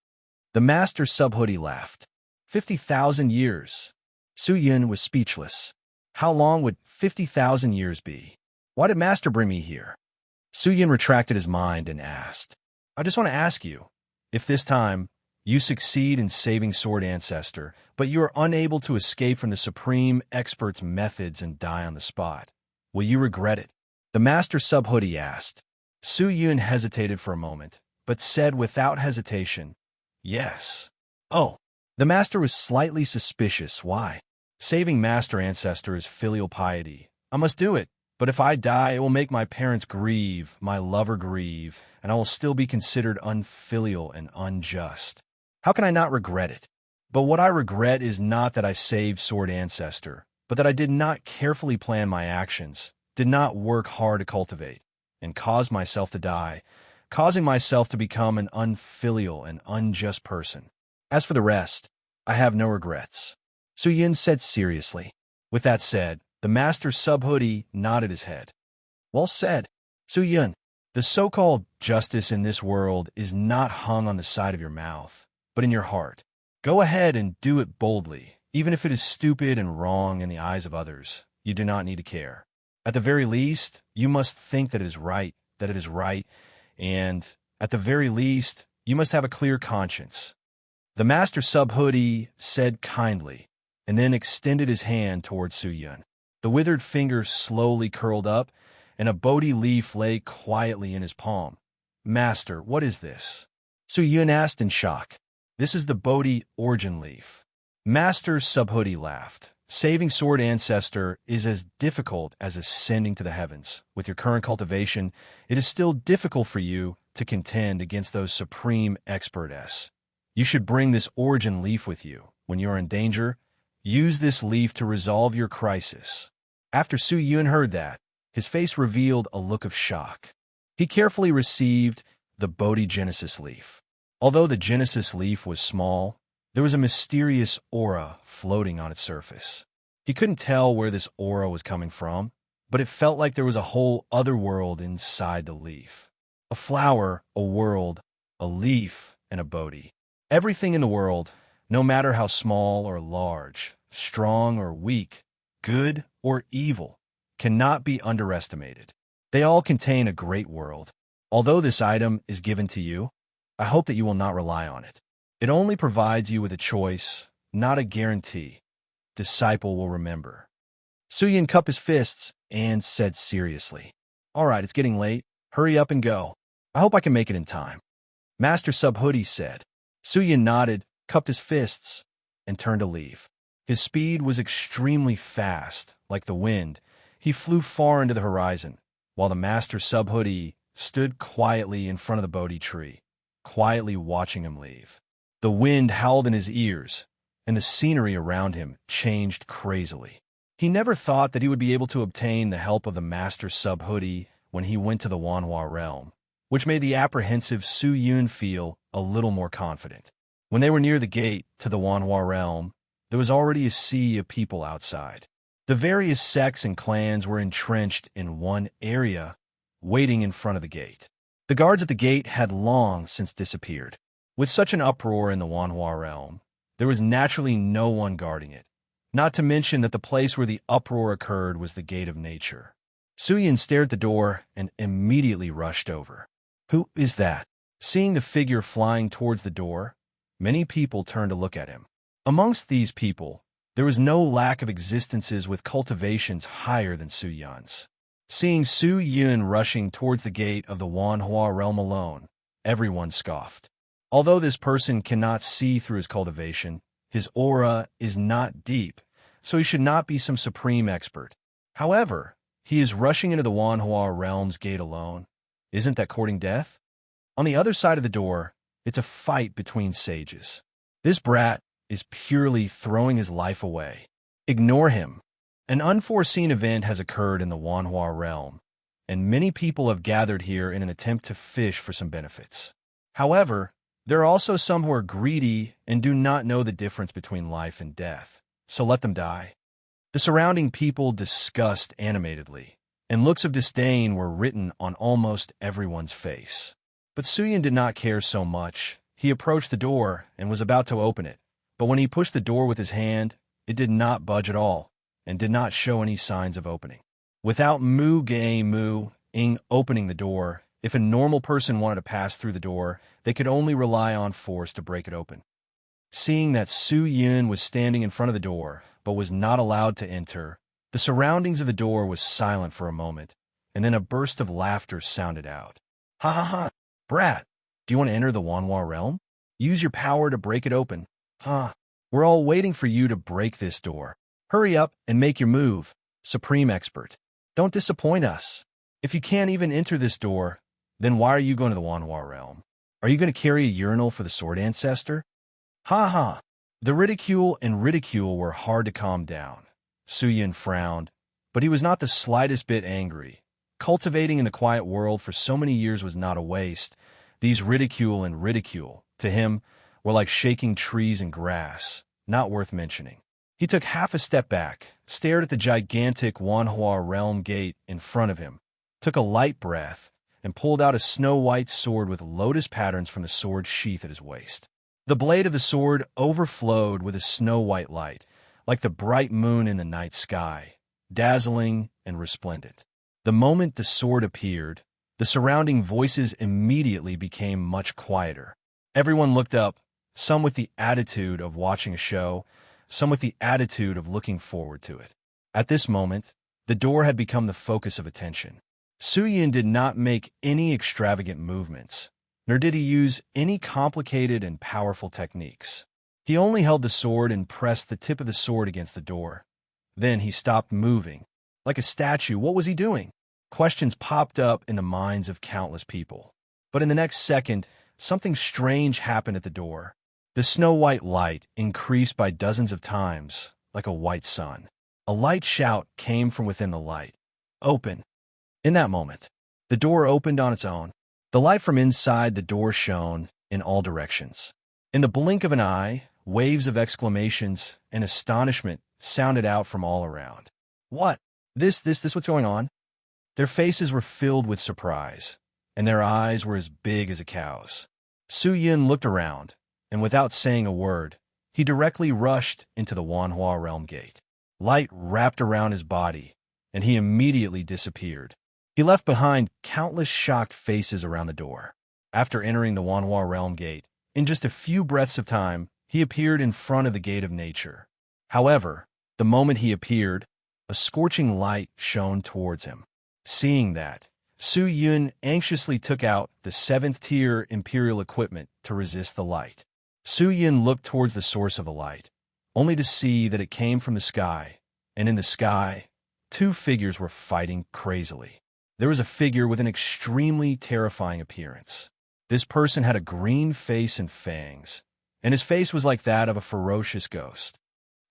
The Master Subhoodie laughed. 50,000 years. Su Yun was speechless. How long would 50,000 years be? Why did Master bring me here? Su Yun retracted his mind and asked, I just want to ask you, if this time you succeed in saving Sword Ancestor, but you are unable to escape from the Supreme Expert's methods and die on the spot, will you regret it? The Master Subhoodie asked. Su Yun hesitated for a moment, but said without hesitation, yes. Oh, the Master was slightly suspicious. Why? Saving Master Ancestor is filial piety. I must do it, but if I die, it will make my parents grieve, my lover grieve, and I will still be considered unfilial and unjust. How can I not regret it? But what I regret is not that I saved Sword Ancestor, but that I did not carefully plan my actions, did not work hard to cultivate. and caused myself to die, causing myself to become an unfilial and unjust person. As for the rest, I have no regrets. Su Yun said seriously. With that said, the master sub-hoodie nodded his head. Well said, Su Yun. The so-called justice in this world is not hung on the side of your mouth, but in your heart. Go ahead and do it boldly, even if it is stupid and wrong in the eyes of others. You do not need to care. At the very least, you must think that it is right, and at the very least, you must have a clear conscience. The master sub-hoodie said kindly, and then extended his hand towards Su Yun. The withered finger slowly curled up, and a Bodhi leaf lay quietly in his palm. Master, what is this? Su Yun asked in shock. This is the Bodhi origin leaf. Master sub-hoodie laughed. Saving Sword Ancestor is as difficult as ascending to the heavens. With your current cultivation, it is still difficult for you to contend against those supreme experts. You should bring this origin leaf with you. When you are in danger, use this leaf to resolve your crisis. After Su Yun heard that, his face revealed a look of shock. He carefully received the Bodhi Genesis leaf. Although the Genesis leaf was small, there was a mysterious aura floating on its surface. He couldn't tell where this aura was coming from, but it felt like there was a whole other world inside the leaf. A flower, a world, a leaf, and a Bodhi. Everything in the world, no matter how small or large, strong or weak, good or evil, cannot be underestimated. They all contain a great world. Although this item is given to you, I hope that you will not rely on it. It only provides you with a choice, not a guarantee. Disciple will remember. Su Yun cupped his fists and said seriously, All right, it's getting late. Hurry up and go. I hope I can make it in time. Master Sub-Hoodie said. Su Yun nodded, cupped his fists, and turned to leave. His speed was extremely fast, like the wind. He flew far into the horizon, while the Master Sub-Hoodie stood quietly in front of the Bodhi tree, quietly watching him leave. The wind howled in his ears, and the scenery around him changed crazily. He never thought that he would be able to obtain the help of the Master Sub-Hoodie when he went to the Wanhua realm, which made the apprehensive Su Yun feel a little more confident. When they were near the gate to the Wanhua realm, there was already a sea of people outside. The various sects and clans were entrenched in one area, waiting in front of the gate. The guards at the gate had long since disappeared. With such an uproar in the Wanhua realm, there was naturally no one guarding it, not to mention that the place where the uproar occurred was the gate of nature. Su Yun stared at the door and immediately rushed over. Who is that? Seeing the figure flying towards the door, many people turned to look at him. Amongst these people, there was no lack of existences with cultivations higher than Su Yun's. Seeing Su Yun rushing towards the gate of the Wanhua realm alone, everyone scoffed. Although this person cannot see through his cultivation, his aura is not deep, so he should not be some supreme expert. However, he is rushing into the Wanhua realm's gate alone. Isn't that courting death? On the other side of the door, it's a fight between sages. This brat is purely throwing his life away. Ignore him. An unforeseen event has occurred in the Wanhua realm, and many people have gathered here in an attempt to fish for some benefits. However, there are also some who are greedy and do not know the difference between life and death, so let them die. The surrounding people discussed animatedly, and looks of disdain were written on almost everyone's face. But Su Yun did not care so much. He approached the door and was about to open it, but when he pushed the door with his hand, it did not budge at all, and did not show any signs of opening. Without Mu-Ge-Mu-Ing opening the door, if a normal person wanted to pass through the door, they could only rely on force to break it open. Seeing that Su Yun was standing in front of the door, but was not allowed to enter, the surroundings of the door was silent for a moment, and then a burst of laughter sounded out. Ha ha ha! Brat, do you want to enter the Wanhua realm? Use your power to break it open. Ha! We're all waiting for you to break this door. Hurry up and make your move, Supreme Expert. Don't disappoint us. If you can't even enter this door, then why are you going to the Wanhua realm? Are you going to carry a urinal for the Sword Ancestor? Ha ha! The ridicule were hard to calm down. Su Yun frowned, but he was not the slightest bit angry. Cultivating in the quiet world for so many years was not a waste. These ridicule, to him, were like shaking trees and grass, not worth mentioning. He took half a step back, stared at the gigantic Wanhua realm gate in front of him, took a light breath, and pulled out a snow-white sword with lotus patterns from the sword sheath at his waist. The blade of the sword overflowed with a snow-white light, like the bright moon in the night sky, dazzling and resplendent. The moment the sword appeared, the surrounding voices immediately became much quieter. Everyone looked up, some with the attitude of watching a show, some with the attitude of looking forward to it. At this moment, the door had become the focus of attention. Su Yin did not make any extravagant movements, nor did he use any complicated and powerful techniques. He only held the sword and pressed the tip of the sword against the door. Then he stopped moving. Like a statue, what was he doing? Questions popped up in the minds of countless people. But in the next second, something strange happened at the door. The snow-white light increased by dozens of times, like a white sun. A light shout came from within the light. "Open!" In that moment, the door opened on its own. The light from inside the door shone in all directions. In the blink of an eye, waves of exclamations and astonishment sounded out from all around. "What? This what's going on?" Their faces were filled with surprise, and their eyes were as big as a cow's. Su Yin looked around, and without saying a word, he directly rushed into the Wanhua realm gate. Light wrapped around his body, and he immediately disappeared. He left behind countless shocked faces around the door. After entering the Wanhua realm gate, in just a few breaths of time, he appeared in front of the gate of nature. However, the moment he appeared, a scorching light shone towards him. Seeing that, Su Yun anxiously took out the 7th-tier imperial equipment to resist the light. Su Yun looked towards the source of the light, only to see that it came from the sky, and in the sky, 2 figures were fighting crazily. There was a figure with an extremely terrifying appearance. This person had a green face and fangs, and his face was like that of a ferocious ghost.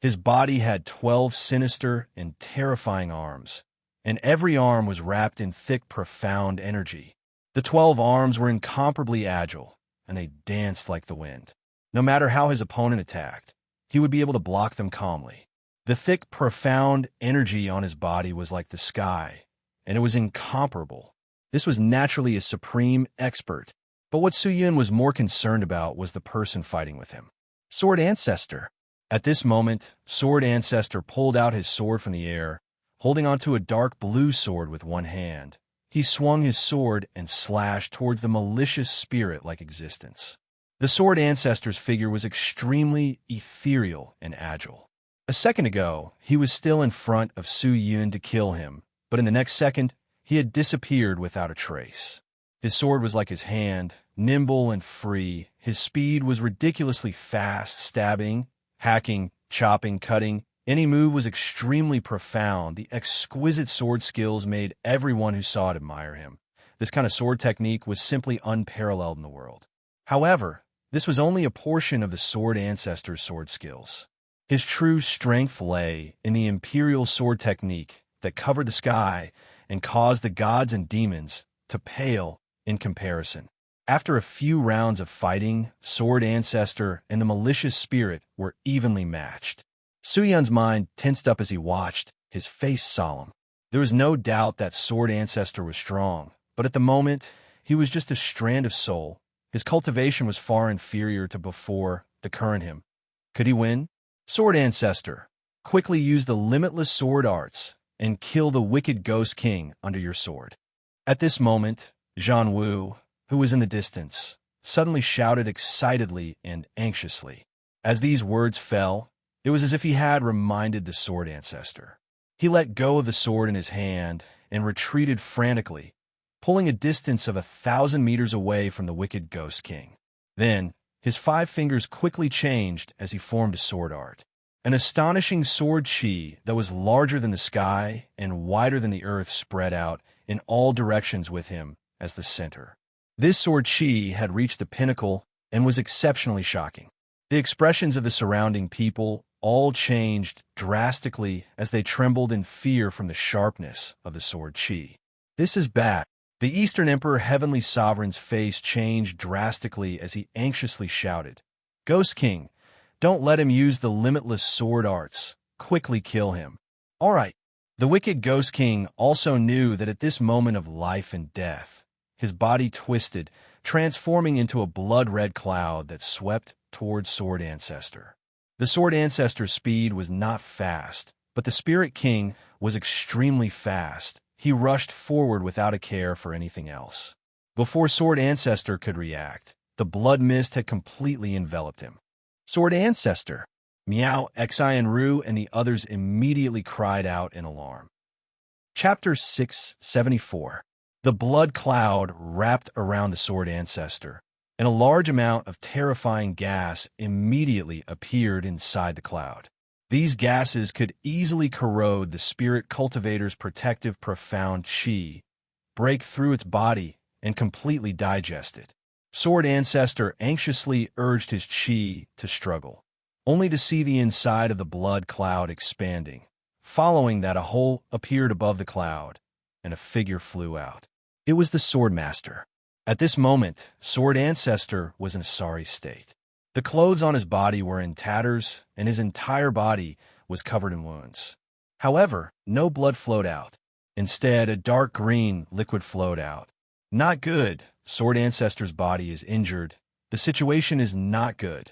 His body had 12 sinister and terrifying arms, and every arm was wrapped in thick, profound energy. The 12 arms were incomparably agile, and they danced like the wind. No matter how his opponent attacked, he would be able to block them calmly. The thick, profound energy on his body was like the sky, and it was incomparable. This was naturally a supreme expert, but what Su Yun was more concerned about was the person fighting with him. Sword Ancestor. At this moment, Sword Ancestor pulled out his sword from the air, holding onto a dark blue sword with one hand. He swung his sword and slashed towards the malicious spirit-like existence. The Sword Ancestor's figure was extremely ethereal and agile. A second ago, he was still in front of Su Yun to kill him, but in the next second, he had disappeared without a trace. His sword was like his hand, nimble and free. His speed was ridiculously fast, stabbing, hacking, chopping, cutting. Any move was extremely profound. The exquisite sword skills made everyone who saw it admire him. This kind of sword technique was simply unparalleled in the world. However, this was only a portion of the Sword Ancestor's sword skills. His true strength lay in the imperial sword technique that covered the sky and caused the gods and demons to pale in comparison. After a few rounds of fighting, Sword Ancestor and the malicious spirit were evenly matched. Su Yun's mind tensed up as he watched, his face solemn. There was no doubt that Sword Ancestor was strong, but at the moment, he was just a strand of soul. His cultivation was far inferior to before the current him. Could he win? Sword Ancestor, quickly use the limitless sword arts and kill the wicked Ghost King under your sword. At this moment, Zhan Wu, who was in the distance, suddenly shouted excitedly and anxiously. As these words fell, it was as if he had reminded the Sword Ancestor. He let go of the sword in his hand and retreated frantically, pulling a distance of 1,000 meters away from the wicked Ghost King. Then, his 5 fingers quickly changed as he formed a sword art. An astonishing sword chi that was larger than the sky and wider than the earth spread out in all directions with him as the center. This sword chi had reached the pinnacle and was exceptionally shocking. The expressions of the surrounding people all changed drastically as they trembled in fear from the sharpness of the sword chi. This is bad. The Eastern Emperor Heavenly Sovereign's face changed drastically as he anxiously shouted, Ghost King, don't let him use the limitless sword arts. Quickly kill him. All right. The wicked Ghost King also knew that at this moment of life and death, his body twisted, transforming into a blood-red cloud that swept towards Sword Ancestor. The Sword Ancestor's speed was not fast, but the Spirit King was extremely fast. He rushed forward without a care for anything else. Before Sword Ancestor could react, the blood mist had completely enveloped him. Sword Ancestor! Meow, Xianru, and the others immediately cried out in alarm. Chapter 674. The blood cloud wrapped around the Sword Ancestor, and a large amount of terrifying gas immediately appeared inside the cloud. These gases could easily corrode the Spirit Cultivator's protective profound chi, break through its body, and completely digest it. Sword Ancestor anxiously urged his chi to struggle, only to see the inside of the blood cloud expanding. Following that, a hole appeared above the cloud, and a figure flew out. It was the Swordmaster. At this moment, Sword Ancestor was in a sorry state. The clothes on his body were in tatters, and his entire body was covered in wounds. However, no blood flowed out. Instead, a dark green liquid flowed out. Not good. Sword Ancestor's body is injured. The situation is not good.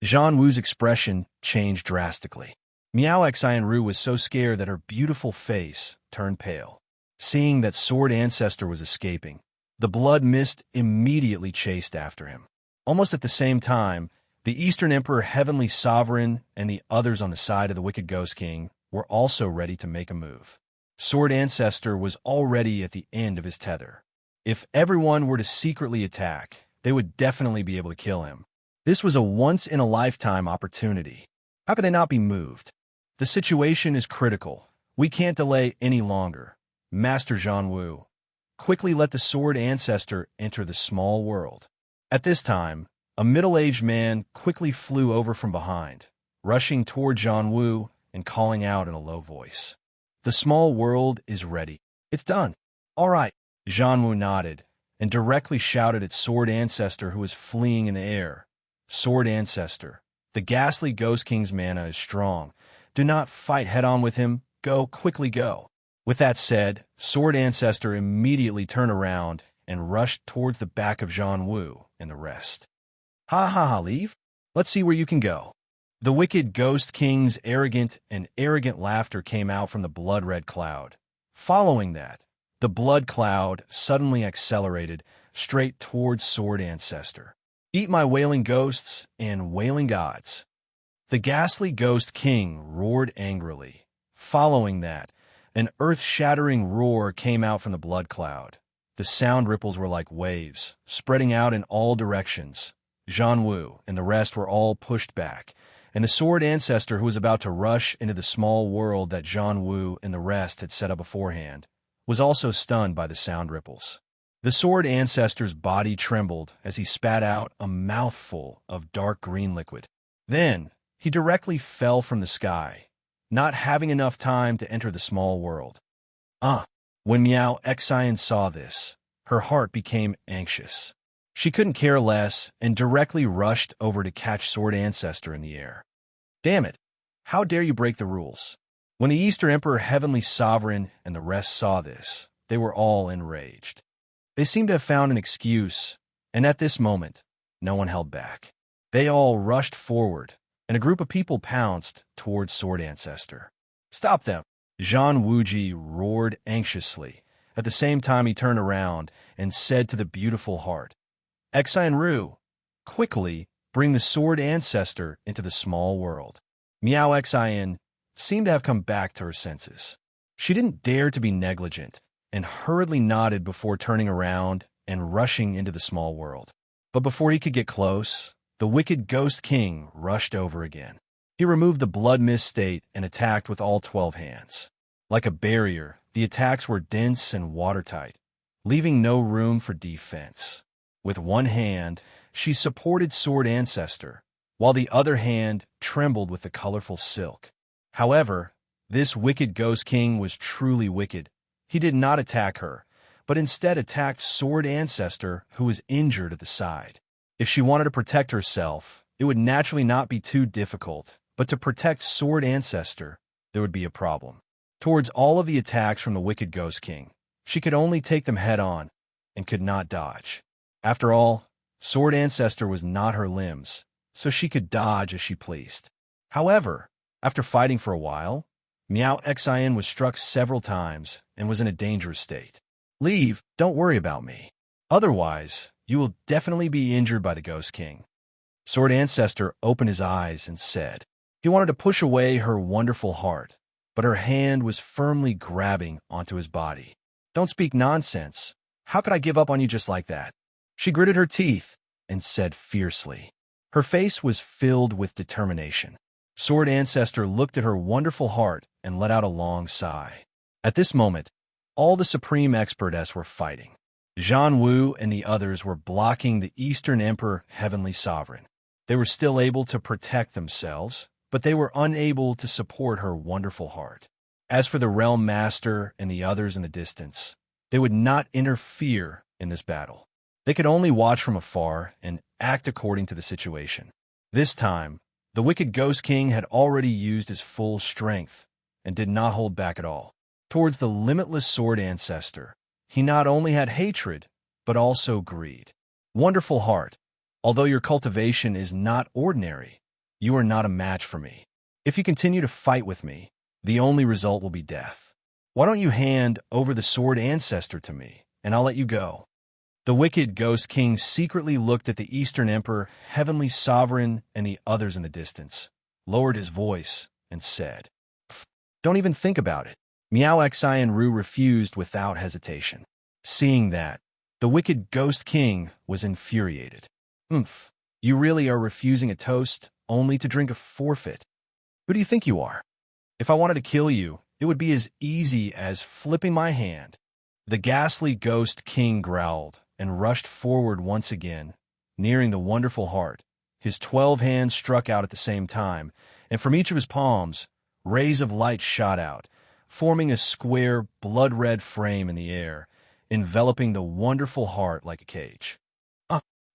Zhan Wu's expression changed drastically. Miao Xianru was so scared that her beautiful face turned pale. Seeing that Sword Ancestor was escaping, the blood mist immediately chased after him. Almost at the same time, the Eastern Emperor Heavenly Sovereign and the others on the side of the Wicked Ghost King were also ready to make a move. Sword Ancestor was already at the end of his tether. If everyone were to secretly attack, they would definitely be able to kill him. This was a once-in-a-lifetime opportunity. How could they not be moved? The situation is critical. We can't delay any longer. Master Zhan Wu, quickly let the Sword Ancestor enter the small world. At this time, a middle-aged man quickly flew over from behind, rushing toward Zhan Wu and calling out in a low voice. The small world is ready. It's done. All right. Zhan Wu nodded and directly shouted at Sword Ancestor, who was fleeing in the air. Sword Ancestor, the ghastly Ghost King's mana is strong. Do not fight head-on with him. Go, quickly go. With that said, Sword Ancestor immediately turned around and rushed towards the back of Zhan Wu and the rest. Ha ha ha, leave? Let's see where you can go. The wicked Ghost King's arrogant laughter came out from the blood-red cloud. Following that, the blood cloud suddenly accelerated straight towards Sword Ancestor. Eat my wailing ghosts and wailing gods. The ghastly Ghost King roared angrily. Following that, an earth-shattering roar came out from the blood cloud. The sound ripples were like waves, spreading out in all directions. Zhan Wu and the rest were all pushed back, and the Sword Ancestor, who was about to rush into the small world that Zhan Wu and the rest had set up beforehand, was also stunned by the sound ripples. The Sword Ancestor's body trembled as he spat out a mouthful of dark green liquid. Then, he directly fell from the sky, not having enough time to enter the small world. When Miao Xian saw this, her heart became anxious. She couldn't care less and directly rushed over to catch Sword Ancestor in the air. Damn it! How dare you break the rules? When the Eastern Emperor Heavenly Sovereign and the rest saw this, they were all enraged. They seemed to have found an excuse, and at this moment, no one held back. They all rushed forward, and a group of people pounced towards Sword Ancestor. Stop them! Zhan Wuji roared anxiously. At the same time, he turned around and said to the beautiful heart, Xianru, quickly bring the Sword Ancestor into the small world. Miao Xian seemed to have come back to her senses. She didn't dare to be negligent and hurriedly nodded before turning around and rushing into the small world. But before he could get close, the wicked Ghost King rushed over again. He removed the blood mist state and attacked with all 12 hands. Like a barrier, the attacks were dense and watertight, leaving no room for defense. With one hand, she supported Sword Ancestor, while the other hand trembled with the colorful silk. However, this wicked Ghost King was truly wicked. He did not attack her, but instead attacked Sword Ancestor, who was injured at the side. If she wanted to protect herself, it would naturally not be too difficult, but to protect Sword Ancestor, there would be a problem. Towards all of the attacks from the Wicked Ghost King, she could only take them head-on and could not dodge. After all, Sword Ancestor was not her limbs, so she could dodge as she pleased. However, after fighting for a while, Meow Xian was struck several times and was in a dangerous state. Leave, don't worry about me. Otherwise, you will definitely be injured by the Ghost King. Sword Ancestor opened his eyes and said. He wanted to push away her wonderful heart, but her hand was firmly grabbing onto his body. Don't speak nonsense. How could I give up on you just like that? She gritted her teeth and said fiercely. Her face was filled with determination. Sword Ancestor looked at her wonderful heart and let out a long sigh. At this moment, all the Supreme Expertess were fighting. Zhan Wu and the others were blocking the Eastern Emperor Heavenly Sovereign. They were still able to protect themselves, but they were unable to support her wonderful heart. As for the Realm Master and the others in the distance, they would not interfere in this battle. They could only watch from afar and act according to the situation. This time, the Wicked Ghost King had already used his full strength and did not hold back at all. Towards the limitless Sword Ancestor, he not only had hatred, but also greed. Wonderful heart, although your cultivation is not ordinary, you are not a match for me. If you continue to fight with me, the only result will be death. Why don't you hand over the Sword Ancestor to me, and I'll let you go. The Wicked Ghost King secretly looked at the Eastern Emperor, Heavenly Sovereign, and the others in the distance, lowered his voice, and said, Don't even think about it. Meow Xian Ru refused without hesitation. Seeing that, the Wicked Ghost King was infuriated. You really are refusing a toast only to drink a forfeit. Who do you think you are? If I wanted to kill you, it would be as easy as flipping my hand. The ghastly Ghost King growled and rushed forward once again, nearing the wonderful heart. His 12 hands struck out at the same time, and from each of his palms, rays of light shot out, forming a square, blood-red frame in the air, enveloping the wonderful heart like a cage.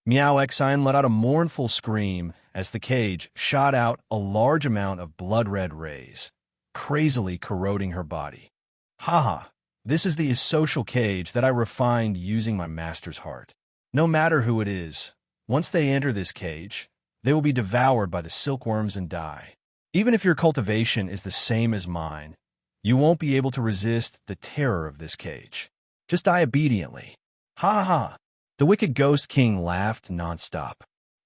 Meow Xian let out a mournful scream as the cage shot out a large amount of blood-red rays, crazily corroding her body. Haha, this is the social cage that I refined using my master's heart. No matter who it is, once they enter this cage, they will be devoured by the silkworms and die. Even if your cultivation is the same as mine, you won't be able to resist the terror of this cage. Just die obediently. Ha ha! The Wicked Ghost King laughed nonstop.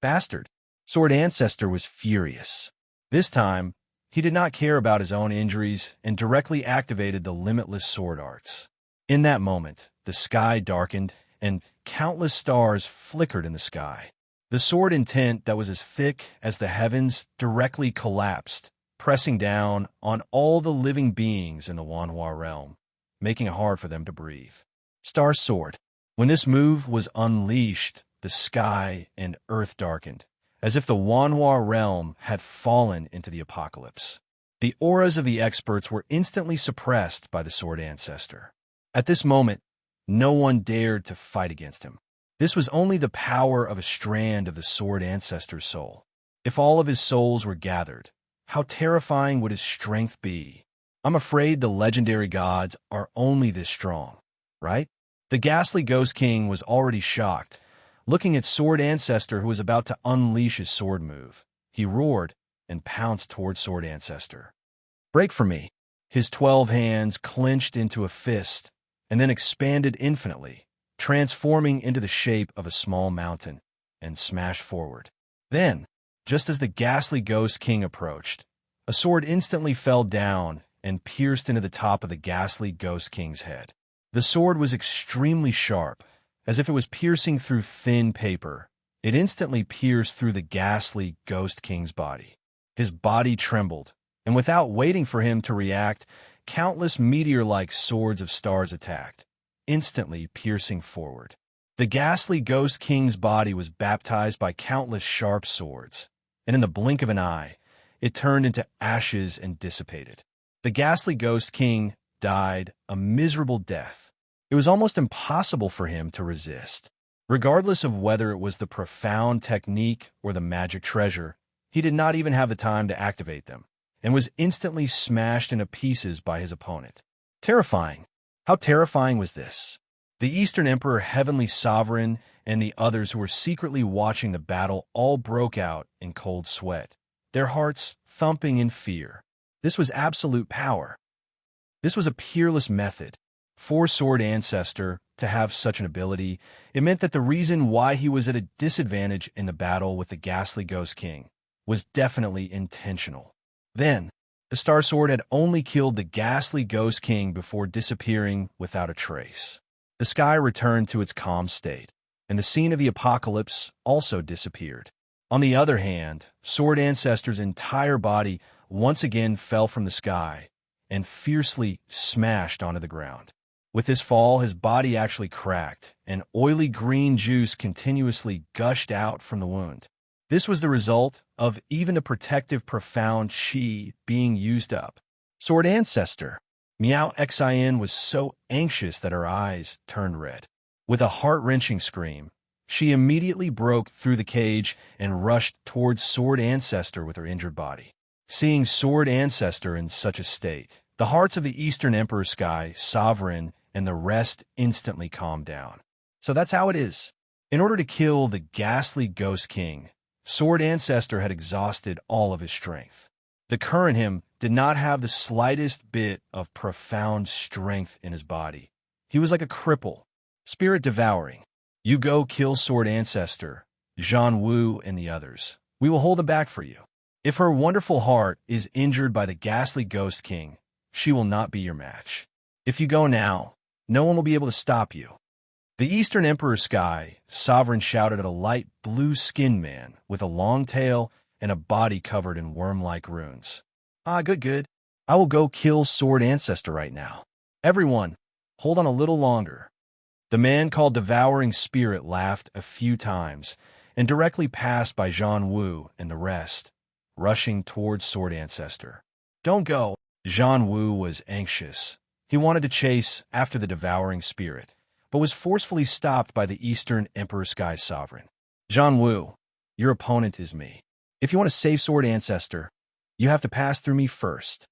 Bastard! Sword Ancestor was furious. This time, he did not care about his own injuries and directly activated the limitless sword arts. In that moment, the sky darkened and countless stars flickered in the sky. The sword intent that was as thick as the heavens directly collapsed, pressing down on all the living beings in the Wanhua realm, making it hard for them to breathe. Star Sword. When this move was unleashed, the sky and earth darkened, as if the Wanhua realm had fallen into the apocalypse. The auras of the experts were instantly suppressed by the Sword Ancestor. At this moment, no one dared to fight against him. This was only the power of a strand of the Sword Ancestor's soul. If all of his souls were gathered, how terrifying would his strength be? I'm afraid the legendary gods are only this strong, right? The ghastly Ghost King was already shocked, looking at Sword Ancestor who was about to unleash his sword move. He roared and pounced towards Sword Ancestor. Break from me. His 12 hands clenched into a fist and then expanded infinitely, transforming into the shape of a small mountain, and smashed forward. Then, just as the ghastly Ghost King approached, a sword instantly fell down and pierced into the top of the ghastly Ghost King's head. The sword was extremely sharp, as if it was piercing through thin paper. It instantly pierced through the ghastly Ghost King's body. His body trembled, and without waiting for him to react, countless meteor-like swords of stars attacked, instantly piercing forward. The ghastly Ghost King's body was baptized by countless sharp swords, and in the blink of an eye, it turned into ashes and dissipated. The ghastly Ghost King died a miserable death, It was almost impossible for him to resist. Regardless of whether it was the profound technique or the magic treasure, he did not even have the time to activate them, and was instantly smashed into pieces by his opponent. Terrifying. How terrifying was this? The Eastern Emperor, Heavenly Sovereign, and the others who were secretly watching the battle all broke out in cold sweat, their hearts thumping in fear. This was absolute power. This was a peerless method. For Sword Ancestor to have such an ability, it meant that the reason why he was at a disadvantage in the battle with the ghastly Ghost King was definitely intentional. Then, the Star Sword had only killed the ghastly Ghost King before disappearing without a trace. The sky returned to its calm state, and the scene of the apocalypse also disappeared. On the other hand, Sword Ancestor's entire body once again fell from the sky and fiercely smashed onto the ground. With his fall, his body actually cracked, and oily green juice continuously gushed out from the wound. This was the result of even the protective profound chi being used up. Sword Ancestor. Meow Xin was so anxious that her eyes turned red. With a heart-wrenching scream, she immediately broke through the cage and rushed towards Sword Ancestor with her injured body. Seeing Sword Ancestor in such a state, the hearts of the Eastern Emperor Sky, Sovereign, and the rest instantly calmed down. So that's how it is. In order to kill the ghastly Ghost King, Sword Ancestor had exhausted all of his strength. The current him did not have the slightest bit of profound strength in his body. He was like a cripple. Spirit devouring. You go kill Sword Ancestor, Zhan Wu and the others. We will hold them back for you. If her wonderful heart is injured by the ghastly Ghost King, she will not be your match. If you go now, no one will be able to stop you. The Eastern Emperor Sky, Sovereign, shouted at a light blue-skinned man with a long tail and a body covered in worm-like runes. Good. I will go kill Sword Ancestor right now. Everyone, hold on a little longer. The man called Devouring Spirit laughed a few times and directly passed by Zhan Wu and the rest, rushing towards Sword Ancestor. Don't go. Zhan Wu was anxious. He wanted to chase after the Devouring Spirit, but was forcefully stopped by the Eastern Emperor Sky Sovereign. Zhan Wu, your opponent is me. If you want to save Sword Ancestor, you have to pass through me first.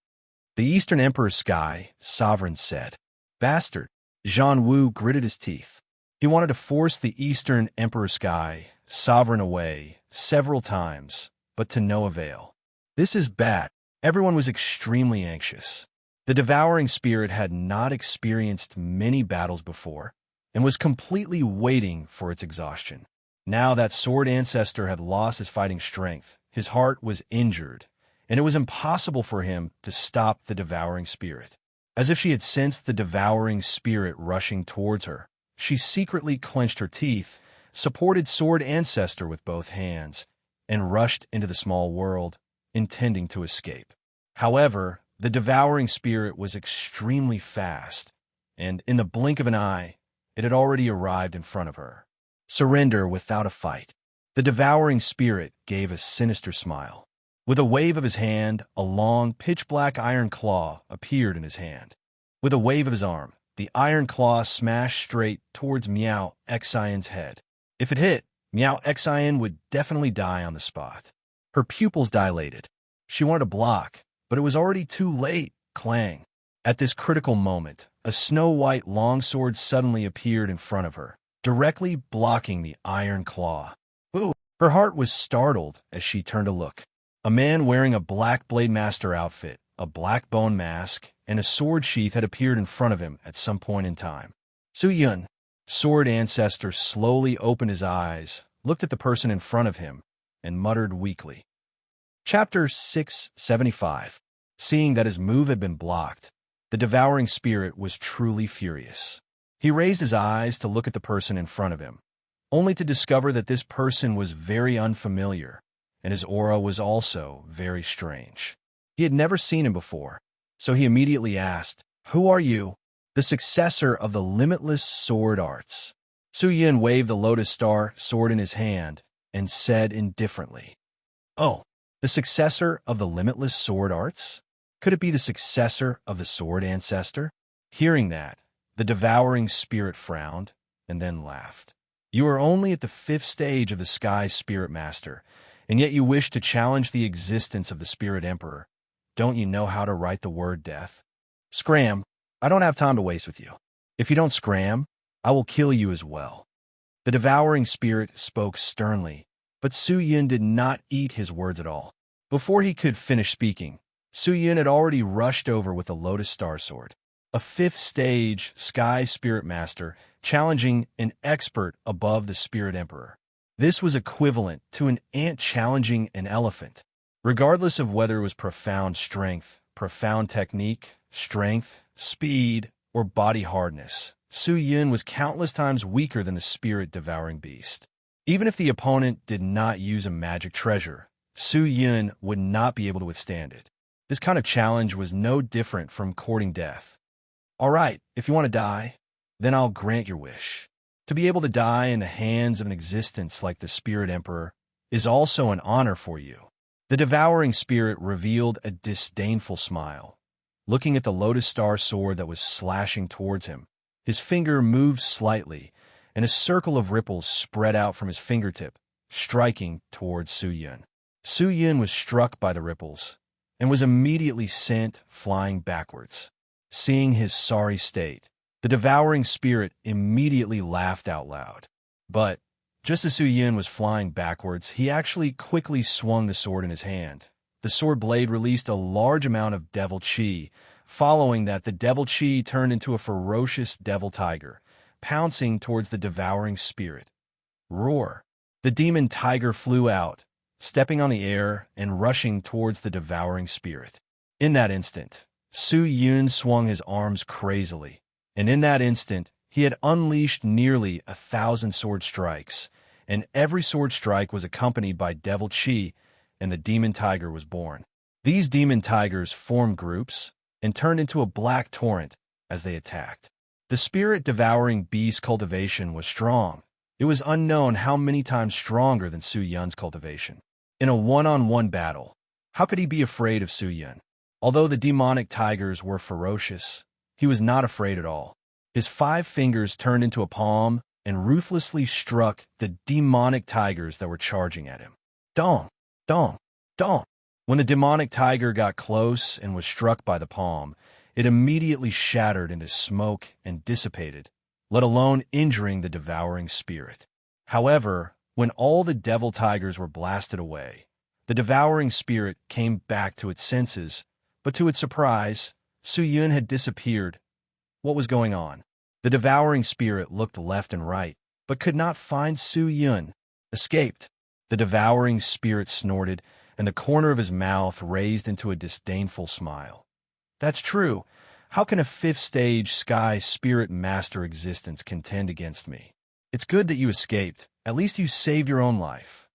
The Eastern Emperor Sky Sovereign said. Bastard. Zhan Wu gritted his teeth. He wanted to force the Eastern Emperor Sky Sovereign away several times, but to no avail. This is bad. Everyone was extremely anxious. The Devouring Spirit had not experienced many battles before and was completely waiting for its exhaustion. Now that Sword Ancestor had lost his fighting strength, his heart was injured, and it was impossible for him to stop the Devouring Spirit. As if she had sensed the Devouring Spirit rushing towards her, she secretly clenched her teeth, supported Sword Ancestor with both hands, and rushed into the small world, intending to escape. However, the Devouring Spirit was extremely fast, and in the blink of an eye, it had already arrived in front of her. Surrender without a fight. The Devouring Spirit gave a sinister smile. With a wave of his hand, a long, pitch-black iron claw appeared in his hand. With a wave of his arm, the iron claw smashed straight towards Meow Xion's head. If it hit, Meow Xion would definitely die on the spot. Her pupils dilated. She wanted to block, but it was already too late. Clang. At this critical moment, a snow-white longsword suddenly appeared in front of her, directly blocking the iron claw. Ooh! Her heart was startled as she turned to look. A man wearing a black Blade Master outfit, a black bone mask, and a sword sheath had appeared in front of him at some point in time. Su Yun. Sword Ancestor slowly opened his eyes, looked at the person in front of him, and muttered weakly. Chapter 675. Seeing that his move had been blocked, the Devouring Spirit was truly furious. He raised his eyes to look at the person in front of him, only to discover that this person was very unfamiliar, and his aura was also very strange. He had never seen him before, so he immediately asked, "Who are you?" "The successor of the limitless sword arts." Su Yin waved the Lotus Star sword in his hand and said indifferently, "Oh, the successor of the limitless sword arts? Could it be the successor of the Sword Ancestor?" Hearing that, The devouring spirit frowned and then laughed. You are only at the 5th stage of the sky spirit master, and yet you wish to challenge the existence of the spirit emperor. Don't you know how to write the word death? Scram, I don't have time to waste with you. If you don't scram, I will kill you as well. The devouring spirit spoke sternly, but Su Yun did not eat his words at all. Before he could finish speaking, Su Yun had already rushed over with the Lotus Star Sword, a 5th stage sky spirit master challenging an expert above the spirit emperor. This was equivalent to an ant challenging an elephant. Regardless of whether it was profound strength, profound technique, strength, speed, or body hardness, Su Yun was countless times weaker than the spirit-devouring beast. Even if the opponent did not use a magic treasure, Su Yun would not be able to withstand it. This kind of challenge was no different from courting death. All right, if you want to die, then I'll grant your wish. To be able to die in the hands of an existence like the Spirit Emperor is also an honor for you. The devouring spirit revealed a disdainful smile. Looking at the Lotus Star Sword that was slashing towards him, his finger moved slightly, and a circle of ripples spread out from his fingertip, striking towards Su Yun. Su Yun was struck by the ripples and was immediately sent flying backwards. Seeing his sorry state, the devouring spirit immediately laughed out loud. But just as Su Yun was flying backwards, he actually quickly swung the sword in his hand. The sword blade released a large amount of devil chi. Following that, the devil chi turned into a ferocious devil tiger, pouncing towards the devouring spirit. Roar! The demon tiger flew out, stepping on the air and rushing towards the devouring spirit. In that instant, Su Yun swung his arms crazily, and in that instant, he had unleashed nearly 1,000 sword strikes, and every sword strike was accompanied by devil chi, and the demon tiger was born. These demon tigers formed groups and turned into a black torrent as they attacked. The spirit-devouring beast cultivation was strong. It was unknown how many times stronger than Su Yun's cultivation. In a one-on-one battle, how could he be afraid of Su Yun? Although the demonic tigers were ferocious, he was not afraid at all. His 5 fingers turned into a palm and ruthlessly struck the demonic tigers that were charging at him. Dong! Dong! Dong! When the demonic tiger got close and was struck by the palm, it immediately shattered into smoke and dissipated, let alone injuring the devouring spirit. However, when all the devil tigers were blasted away, the devouring spirit came back to its senses, but to its surprise, Su Yun had disappeared. What was going on? The devouring spirit looked left and right, but could not find Su Yun. Escaped. The devouring spirit snorted, and the corner of his mouth raised into a disdainful smile. That's true. How can a 5th stage sky spirit master existence contend against me? It's good that you escaped. At least you saved your own life,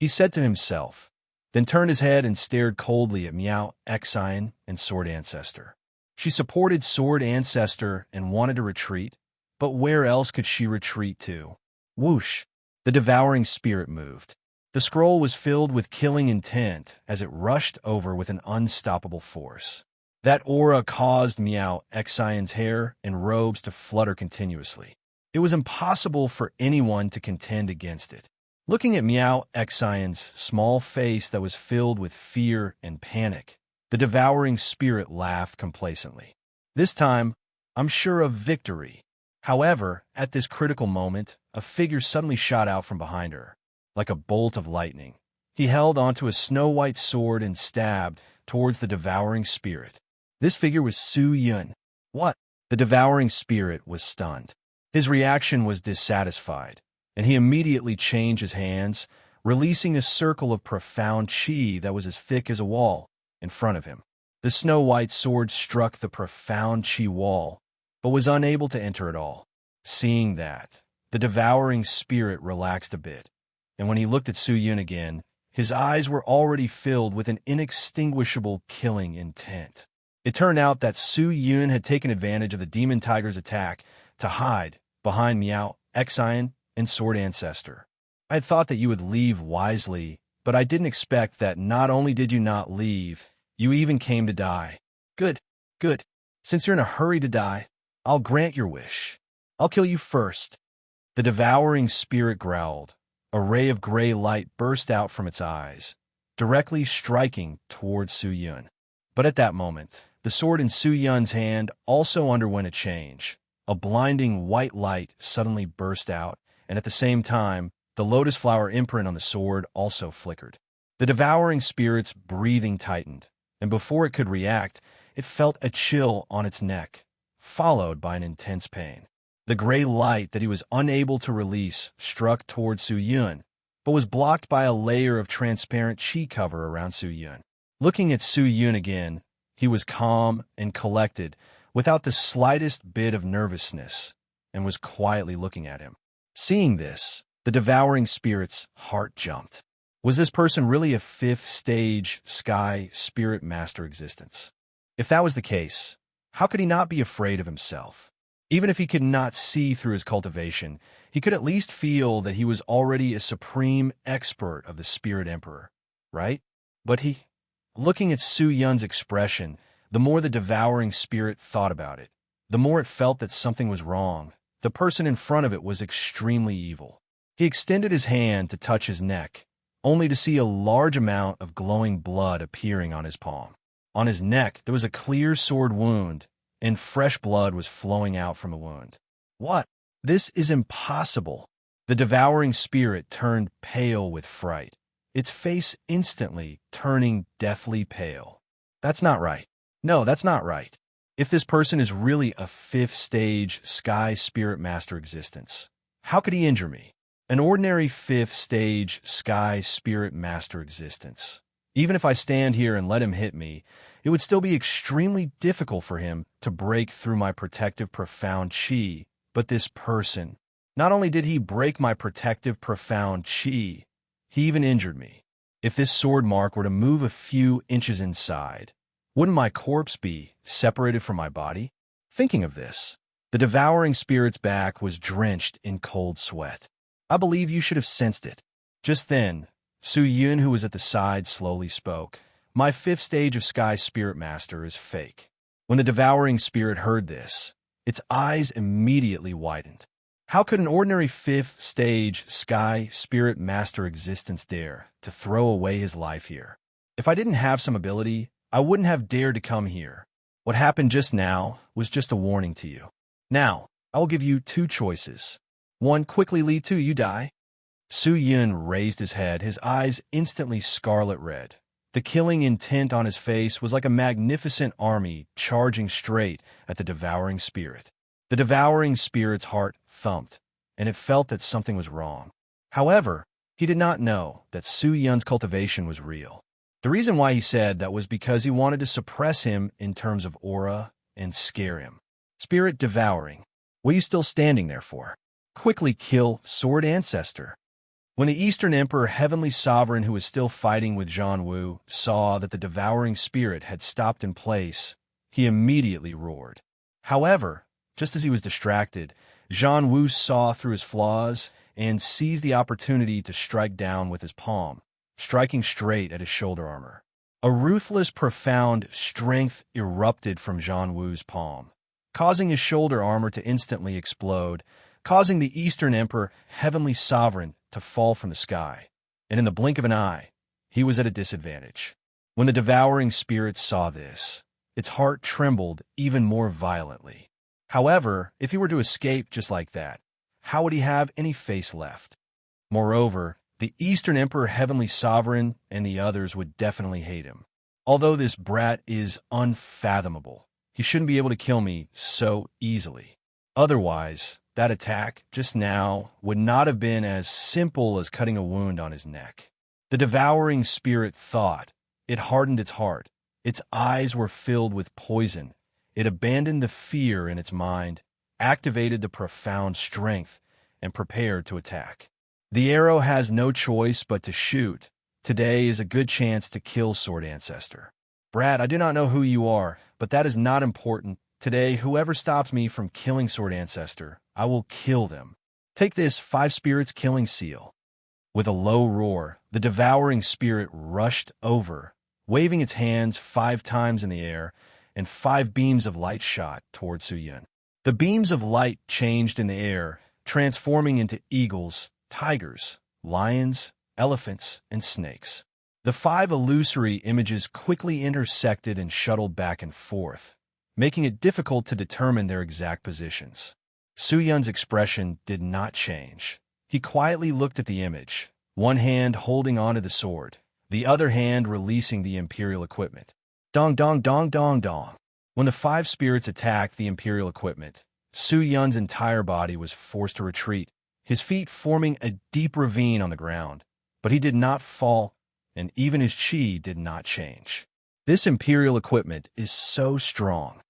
he said to himself, then turned his head and stared coldly at Miao, Exian, and Sword Ancestor. She supported Sword Ancestor and wanted to retreat, but where else could she retreat to? Whoosh! The devouring spirit moved. The scroll was filled with killing intent as it rushed over with an unstoppable force. That aura caused Miao, Exian's hair and robes to flutter continuously. It was impossible for anyone to contend against it. Looking at Miao, Exian's small face that was filled with fear and panic, the devouring spirit laughed complacently. This time, I'm sure of victory. However, at this critical moment, a figure suddenly shot out from behind her, like a bolt of lightning. He held onto a snow-white sword and stabbed towards the devouring spirit. This figure was Su Yun. What? The devouring spirit was stunned. His reaction was dissatisfied, and he immediately changed his hands, releasing a circle of profound chi that was as thick as a wall in front of him. The snow-white sword struck the profound chi wall, but was unable to enter at all. Seeing that, the devouring spirit relaxed a bit, and when he looked at Su Yun again, his eyes were already filled with an inextinguishable killing intent. It turned out that Su Yun had taken advantage of the demon tiger's attack to hide behind Miao, Exian, and Sword Ancestor. I had thought that you would leave wisely, but I didn't expect that not only did you not leave, you even came to die. Good, good. Since you're in a hurry to die, I'll grant your wish. I'll kill you first." The devouring spirit growled. A ray of gray light burst out from its eyes, directly striking toward Su Yun. But at that moment, the sword in Su Yun's hand also underwent a change. A blinding white light suddenly burst out, and at the same time, the lotus flower imprint on the sword also flickered. The devouring spirit's breathing tightened, and before it could react, it felt a chill on its neck, followed by an intense pain. The gray light that he was unable to release struck toward Su Yun, but was blocked by a layer of transparent chi cover around Su Yun. Looking at Su Yun again, he was calm and collected, without the slightest bit of nervousness, and was quietly looking at him. Seeing this, the devouring spirit's heart jumped. Was this person really a fifth stage sky spirit master existence? If that was the case, how could he not be afraid of himself? Even if he could not see through his cultivation, he could at least feel that he was already a supreme expert of the Spirit Emperor, right? But looking at Su Yun's expression, the more the devouring spirit thought about it, the more it felt that something was wrong. The person in front of it was extremely evil. He extended his hand to touch his neck, only to see a large amount of glowing blood appearing on his palm. On his neck, there was a clear sword wound, and fresh blood was flowing out from the wound. What? This is impossible. The devouring spirit turned pale with fright, its face instantly turning deathly pale. That's not right. No, that's not right. If this person is really a fifth stage sky spirit master existence, how could he injure me? An ordinary fifth stage sky spirit master existence. Even if I stand here and let him hit me, it would still be extremely difficult for him to break through my protective profound chi. But this person, not only did he break my protective profound chi, he even injured me. If this sword mark were to move a few inches inside, wouldn't my corpse be separated from my body? Thinking of this, the devouring spirit's back was drenched in cold sweat. I believe you should have sensed it. Just then, Su Yun, who was at the side, slowly spoke. My fifth stage of Sky Spirit Master is fake. When the devouring spirit heard this, its eyes immediately widened. How could an ordinary fifth stage Sky Spirit Master existence dare to throw away his life here? If I didn't have some ability, I wouldn't have dared to come here. What happened just now was just a warning to you. Now, I will give you two choices. One quickly lead to you die. Su Yun raised his head, his eyes instantly scarlet red. The killing intent on his face was like a magnificent army charging straight at the devouring spirit. The devouring spirit's heart thumped, and it felt that something was wrong. However, he did not know that Su Yun's cultivation was real. The reason why he said that was because he wanted to suppress him in terms of aura and scare him. Spirit devouring, what are you still standing there for? Quickly kill Sword Ancestor. When the Eastern Emperor, Heavenly Sovereign, who was still fighting with Zhang Wu, saw that the devouring spirit had stopped in place, he immediately roared. However, just as he was distracted, Zhang Wu saw through his flaws and seized the opportunity to strike down with his palm, striking straight at his shoulder armor. A ruthless, profound strength erupted from Zhang Wu's palm, causing his shoulder armor to instantly explode, causing the Eastern Emperor, Heavenly Sovereign, to fall from the sky. And in the blink of an eye, he was at a disadvantage. When the devouring spirit saw this, its heart trembled even more violently. However, if he were to escape just like that, how would he have any face left? Moreover, the Eastern Emperor, Heavenly Sovereign, and the others would definitely hate him. Although this brat is unfathomable, he shouldn't be able to kill me so easily. Otherwise, that attack just now would not have been as simple as cutting a wound on his neck. The devouring spirit thought. It hardened its heart. Its eyes were filled with poison. It abandoned the fear in its mind, activated the profound strength, and prepared to attack. The arrow has no choice but to shoot. Today is a good chance to kill Sword Ancestor. Brad, I do not know who you are, but that is not important. Today, whoever stops me from killing Sword Ancestor, I will kill them. Take this 5 spirits killing seal. With a low roar, the devouring spirit rushed over, waving its hands 5 times in the air, and 5 beams of light shot toward Su Yun. The beams of light changed in the air, transforming into eagles, tigers, lions, elephants, and snakes. The 5 illusory images quickly intersected and shuttled back and forth, making it difficult to determine their exact positions. Su-Yun's expression did not change. He quietly looked at the image, one hand holding onto the sword, the other hand releasing the Imperial equipment. Dong dong dong dong dong. When the 5 spirits attacked the Imperial equipment, Su-Yun's entire body was forced to retreat, his feet forming a deep ravine on the ground. But he did not fall, and even his chi did not change. This Imperial equipment is so strong.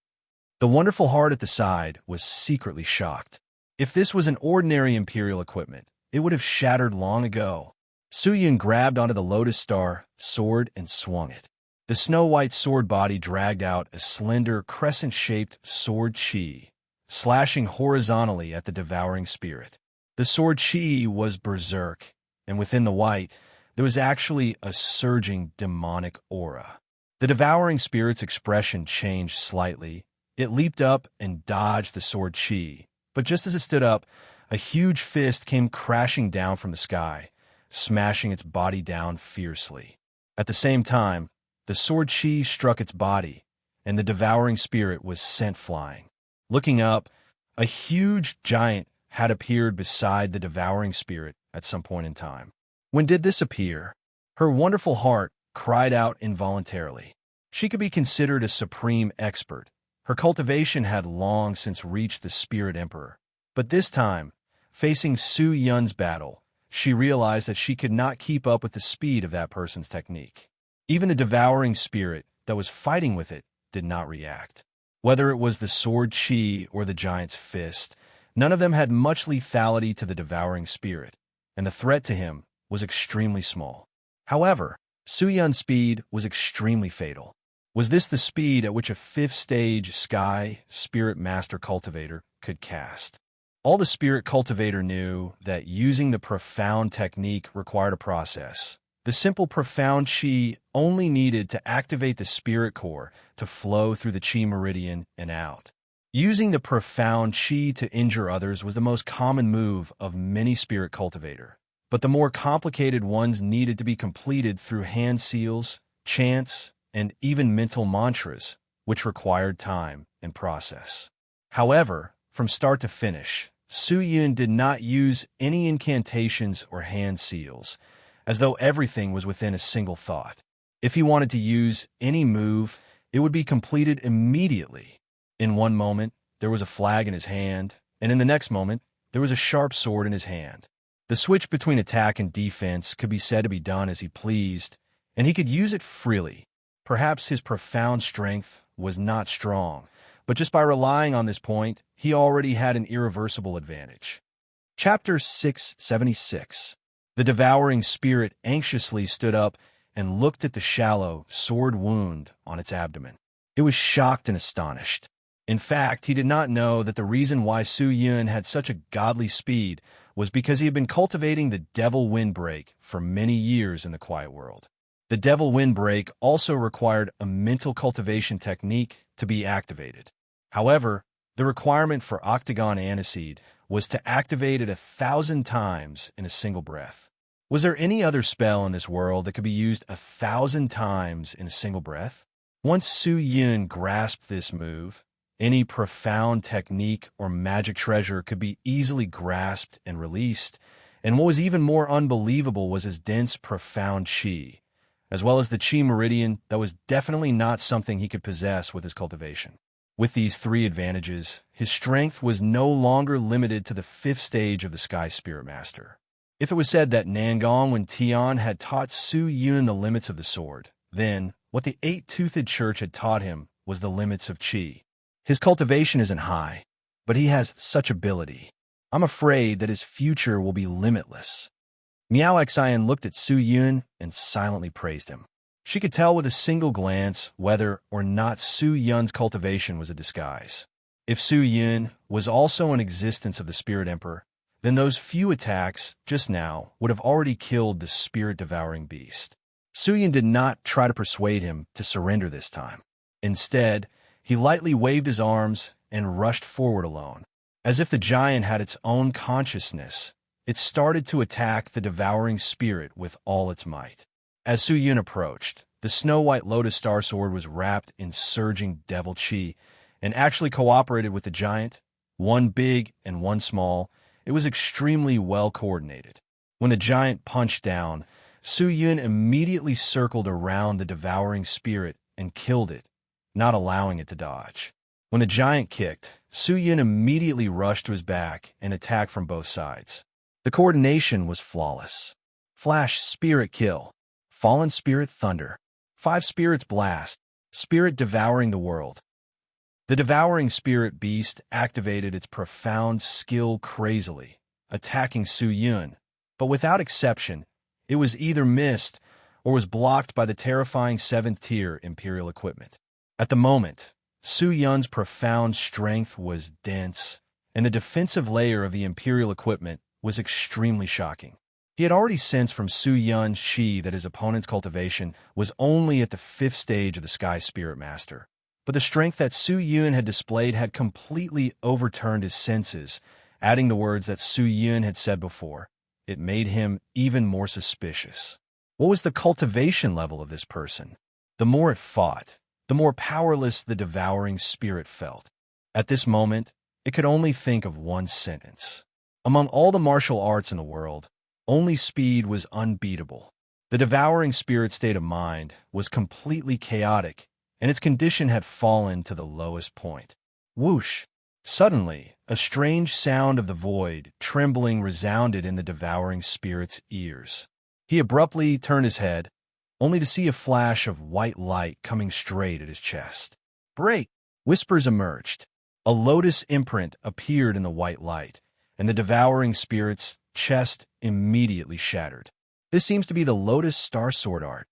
The wonderful heart at the side was secretly shocked. If this was an ordinary Imperial equipment, it would have shattered long ago. Su-Yun grabbed onto the Lotus Star sword and swung it. The snow-white sword body dragged out a slender, crescent-shaped sword chi, slashing horizontally at the devouring spirit. The sword chi was berserk, and within the white, there was actually a surging demonic aura. The devouring spirit's expression changed slightly. It leaped up and dodged the sword chi, but just as it stood up, a huge fist came crashing down from the sky, smashing its body down fiercely. At the same time, the sword chi struck its body, and the devouring spirit was sent flying. Looking up, a huge giant had appeared beside the devouring spirit at some point in time. When did this appear? Her wonderful heart cried out involuntarily. She could be considered a supreme expert. Her cultivation had long since reached the Spirit Emperor. But this time, facing Su-Yun's battle, she realized that she could not keep up with the speed of that person's technique. Even the devouring spirit that was fighting with it did not react. Whether it was the sword chi or the giant's fist, none of them had much lethality to the devouring spirit, and the threat to him was extremely small. However, Su-Yun's speed was extremely fatal. Was this the speed at which a 5th-stage Sky Spirit Master Cultivator could cast? All the Spirit Cultivator knew that using the profound technique required a process. The simple profound chi only needed to activate the spirit core to flow through the chi meridian and out. Using the profound chi to injure others was the most common move of many Spirit Cultivator, but the more complicated ones needed to be completed through hand seals, chants, and even mental mantras, which required time and process. However, from start to finish, Su-Yun did not use any incantations or hand seals, as though everything was within a single thought. If he wanted to use any move, it would be completed immediately. In one moment, there was a flag in his hand, and in the next moment, there was a sharp sword in his hand. The switch between attack and defense could be said to be done as he pleased, and he could use it freely. Perhaps his profound strength was not strong, but just by relying on this point, he already had an irreversible advantage. Chapter 676. The devouring spirit anxiously stood up and looked at the shallow, sword wound on its abdomen. It was shocked and astonished. In fact, he did not know that the reason why Su-Yun had such a godly speed was because he had been cultivating the Devil Windbreak for many years in the quiet world. The Devil Windbreak also required a mental cultivation technique to be activated. However, the requirement for Octagon Aniseed was to activate it 1,000 times in a single breath. Was there any other spell in this world that could be used 1,000 times in a single breath? Once Su-Yun grasped this move, any profound technique or magic treasure could be easily grasped and released, and what was even more unbelievable was his dense, profound chi, as well as the chi meridian that was definitely not something he could possess with his cultivation. With these 3 advantages, his strength was no longer limited to the 5th stage of the Sky Spirit Master. If it was said that Nangong and Tian had taught Su-Yun the limits of the sword, then what the 8-toothed church had taught him was the limits of chi. His cultivation isn't high, but he has such ability. I'm afraid that his future will be limitless. Miao Xian looked at Su-Yun and silently praised him. She could tell with a single glance whether or not Su-Yun's cultivation was a disguise. If Su-Yun was also an existence of the Spirit Emperor, then those few attacks just now would have already killed the spirit-devouring beast. Su-Yun did not try to persuade him to surrender this time. Instead, he lightly waved his arms and rushed forward alone. As if the giant had its own consciousness, it started to attack the devouring spirit with all its might. As Su Yun approached, the snow-white lotus star sword was wrapped in surging devil chi and actually cooperated with the giant, one big and one small. It was extremely well coordinated. When the giant punched down, Su Yun immediately circled around the devouring spirit and killed it, not allowing it to dodge. When the giant kicked, Su Yun immediately rushed to his back and attacked from both sides. The coordination was flawless. Flash Spirit Kill, Fallen Spirit Thunder, 5 Spirits Blast, Spirit Devouring the World. The devouring spirit beast activated its profound skill crazily, attacking Su Yun, but without exception, it was either missed or was blocked by the terrifying 7th-tier Imperial equipment. At the moment, Su Yun's profound strength was dense, and the defensive layer of the Imperial equipment was extremely shocking. He had already sensed from Su Yun's chi that his opponent's cultivation was only at the 5th stage of the Sky Spirit Master. But the strength that Su Yun had displayed had completely overturned his senses, adding the words that Su Yun had said before. It made him even more suspicious. What was the cultivation level of this person? The more it fought, the more powerless the devouring spirit felt. At this moment, it could only think of one sentence. Among all the martial arts in the world, only speed was unbeatable. The devouring spirit's state of mind was completely chaotic, and its condition had fallen to the lowest point. Whoosh! Suddenly, a strange sound of the void, trembling, resounded in the devouring spirit's ears. He abruptly turned his head, only to see a flash of white light coming straight at his chest. "Break!" Whispers emerged. A lotus imprint appeared in the white light, and the devouring spirit's chest immediately shattered. This seems to be the Lotus Star Sword art.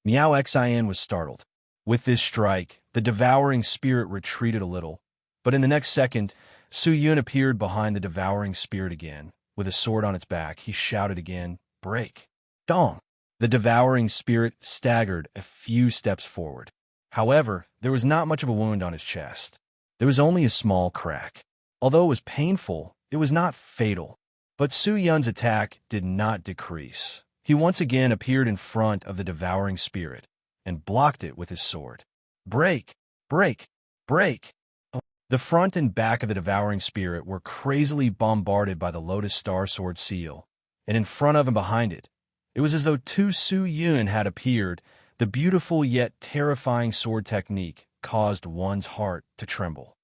Miao Xin was startled. With this strike, the devouring spirit retreated a little, but in the next second, Su Yun appeared behind the devouring spirit again. With a sword on its back, he shouted again, "Break!" Dong! The devouring spirit staggered a few steps forward. However, there was not much of a wound on his chest. There was only a small crack. Although it was painful, it was not fatal. But Su Yun's attack did not decrease. He once again appeared in front of the devouring spirit and blocked it with his sword. "Break! Break! Break!" The front and back of the devouring spirit were crazily bombarded by the Lotus Star Sword seal, and in front of and behind it, it was as though two Su Yun had appeared. The beautiful yet terrifying sword technique caused one's heart to tremble.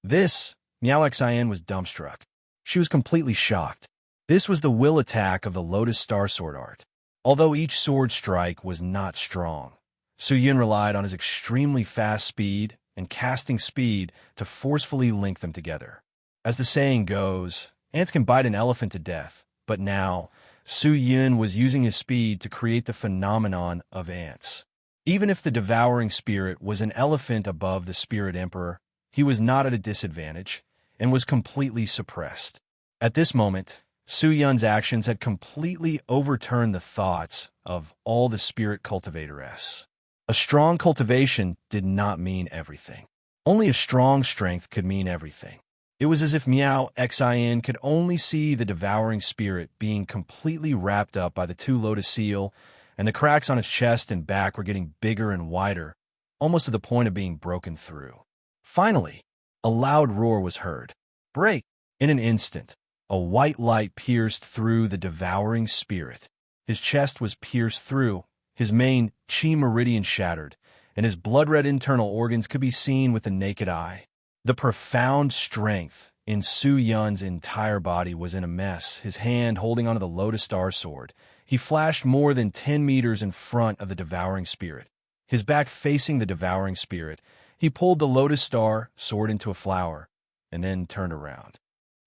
Miao Xin was dumbstruck. She was completely shocked. This was the will attack of the Lotus Star Sword art. Although each sword strike was not strong, Su Yun relied on his extremely fast speed and casting speed to forcefully link them together. As the saying goes, ants can bite an elephant to death, but now Su Yun was using his speed to create the phenomenon of ants. Even if the devouring spirit was an elephant above the Spirit Emperor, he was not at a disadvantage and was completely suppressed. At this moment, Su Yun's actions had completely overturned the thoughts of all the spirit cultivators. A strong cultivation did not mean everything. Only a strong strength could mean everything. It was as if Miao Xin could only see the devouring spirit being completely wrapped up by the 2 lotus seal, and the cracks on his chest and back were getting bigger and wider, almost to the point of being broken through. Finally, a loud roar was heard. "Break!" In an instant, a white light pierced through the devouring spirit. His chest was pierced through, his main chi meridian shattered, and his blood-red internal organs could be seen with the naked eye. The profound strength in Su Yun's entire body was in a mess, his hand holding onto the Lotus Star Sword. He flashed more than 10 meters in front of the devouring spirit. His back facing the devouring spirit, he pulled the Lotus Star Sword into a flower, and then turned around.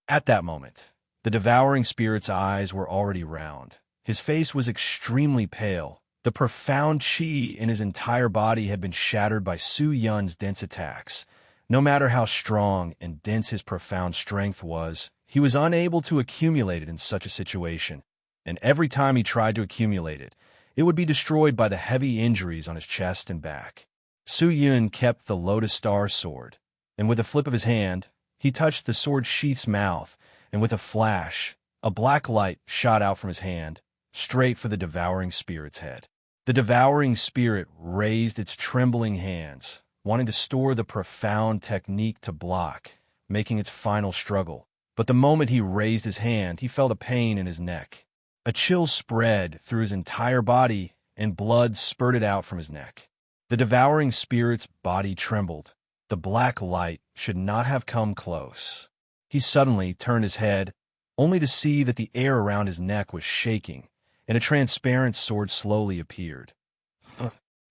At that moment, the devouring spirit's eyes were already round. His face was extremely pale. The profound chi in his entire body had been shattered by Su Yun's dense attacks. No matter how strong and dense his profound strength was, he was unable to accumulate it in such a situation, and every time he tried to accumulate it, it would be destroyed by the heavy injuries on his chest and back. Su Yun kept the Lotus Star Sword, and with a flip of his hand, he touched the sword sheath's mouth, and with a flash, a black light shot out from his hand, straight for the devouring spirit's head. The devouring spirit raised its trembling hands, wanting to store the profound technique to block, making its final struggle. But the moment he raised his hand, he felt a pain in his neck. A chill spread through his entire body, and blood spurted out from his neck. The devouring spirit's body trembled. The black light should not have come close. He suddenly turned his head, only to see that the air around his neck was shaking, and a transparent sword slowly appeared.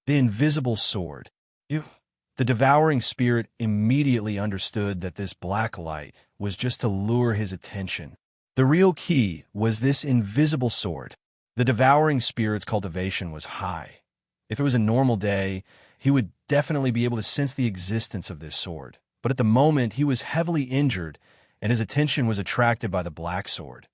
The invisible sword. The devouring spirit immediately understood that this black light was just to lure his attention. The real key was this invisible sword. The devouring spirit's cultivation was high. If it was a normal day, he would definitely be able to sense the existence of this sword. But at the moment, he was heavily injured, and his attention was attracted by the black sword.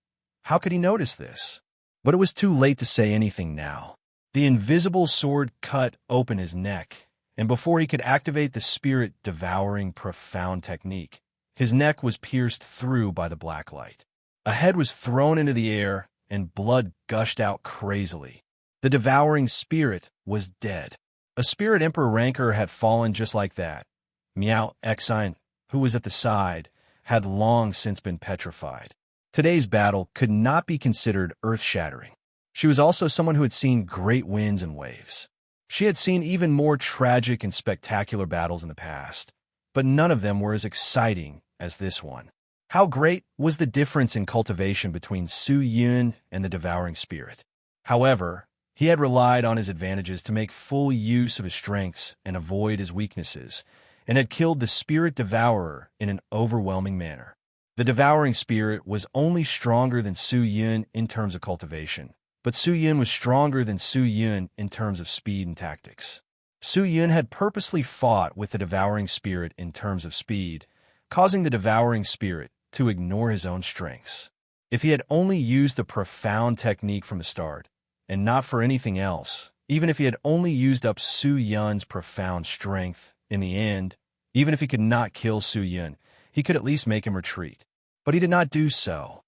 How could he notice this? But it was too late to say anything now. The invisible sword cut open his neck, and before he could activate the spirit-devouring profound technique, his neck was pierced through by the black light. A head was thrown into the air, and blood gushed out crazily. The devouring spirit was dead. A spirit emperor rancor had fallen just like that. Meow Exine, who was at the side, had long since been petrified. Today's battle could not be considered earth-shattering. She was also someone who had seen great winds and waves. She had seen even more tragic and spectacular battles in the past, but none of them were as exciting as this one. How great was the difference in cultivation between Su Yun and the devouring spirit? However, he had relied on his advantages to make full use of his strengths and avoid his weaknesses, and had killed the spirit devourer in an overwhelming manner. The devouring spirit was only stronger than Su Yun in terms of cultivation, but Su Yun was stronger than Su Yun in terms of speed and tactics. Su Yun had purposely fought with the devouring spirit in terms of speed, causing the devouring spirit to ignore his own strengths. If he had only used the profound technique from the start, and not for anything else, even if he had only used up Su Yun's profound strength, in the end, even if he could not kill Su Yun, he could at least make him retreat. But he did not do so.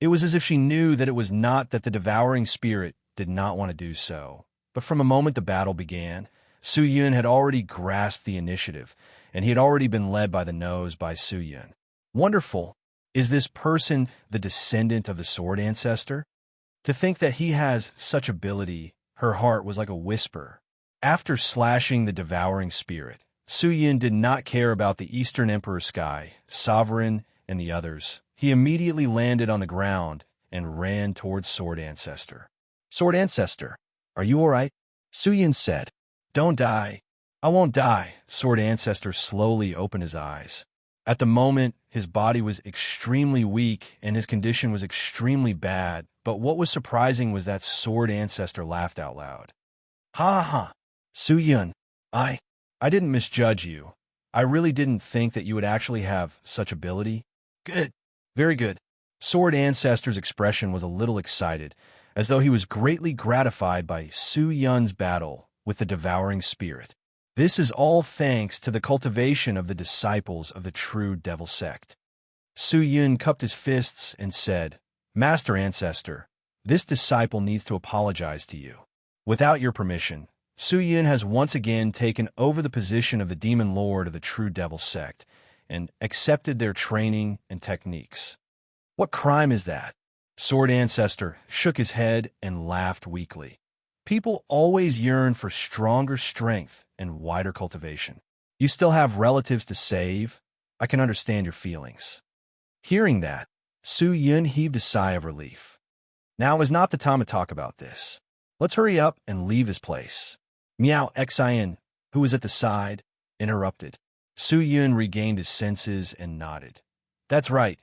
It was as if she knew that it was not that the devouring spirit did not want to do so. But from the moment the battle began, Su Yun had already grasped the initiative, and he had already been led by the nose by Su Yun. Wonderful. Is this person the descendant of the sword ancestor? To think that he has such ability, her heart was like a whisper. After slashing the devouring spirit, Su Yun did not care about the Eastern Emperor Sky, Sovereign, and the others. He immediately landed on the ground and ran towards Sword Ancestor. Sword Ancestor, are you all right? Su Yun said. Don't die. I won't die. Sword Ancestor slowly opened his eyes. At the moment, his body was extremely weak and his condition was extremely bad, but what was surprising was that Sword Ancestor laughed out loud. Ha ha, Su Yun, I didn't misjudge you. I really didn't think that you would actually have such ability. Good. Very good. Sword Ancestor's expression was a little excited, as though he was greatly gratified by Su Yun's battle with the devouring spirit. This is all thanks to the cultivation of the disciples of the true devil sect. Su Yun cupped his fists and said, Master Ancestor, this disciple needs to apologize to you. Without your permission, Su Yun has once again taken over the position of the demon lord of the true devil sect and accepted their training and techniques. What crime is that? Sword Ancestor shook his head and laughed weakly. People always yearn for stronger strength and wider cultivation. You still have relatives to save? I can understand your feelings. Hearing that, Su Yun heaved a sigh of relief. Now is not the time to talk about this. Let's hurry up and leave this place. Meow Xian, who was at the side, interrupted. Su Yun regained his senses and nodded. That's right.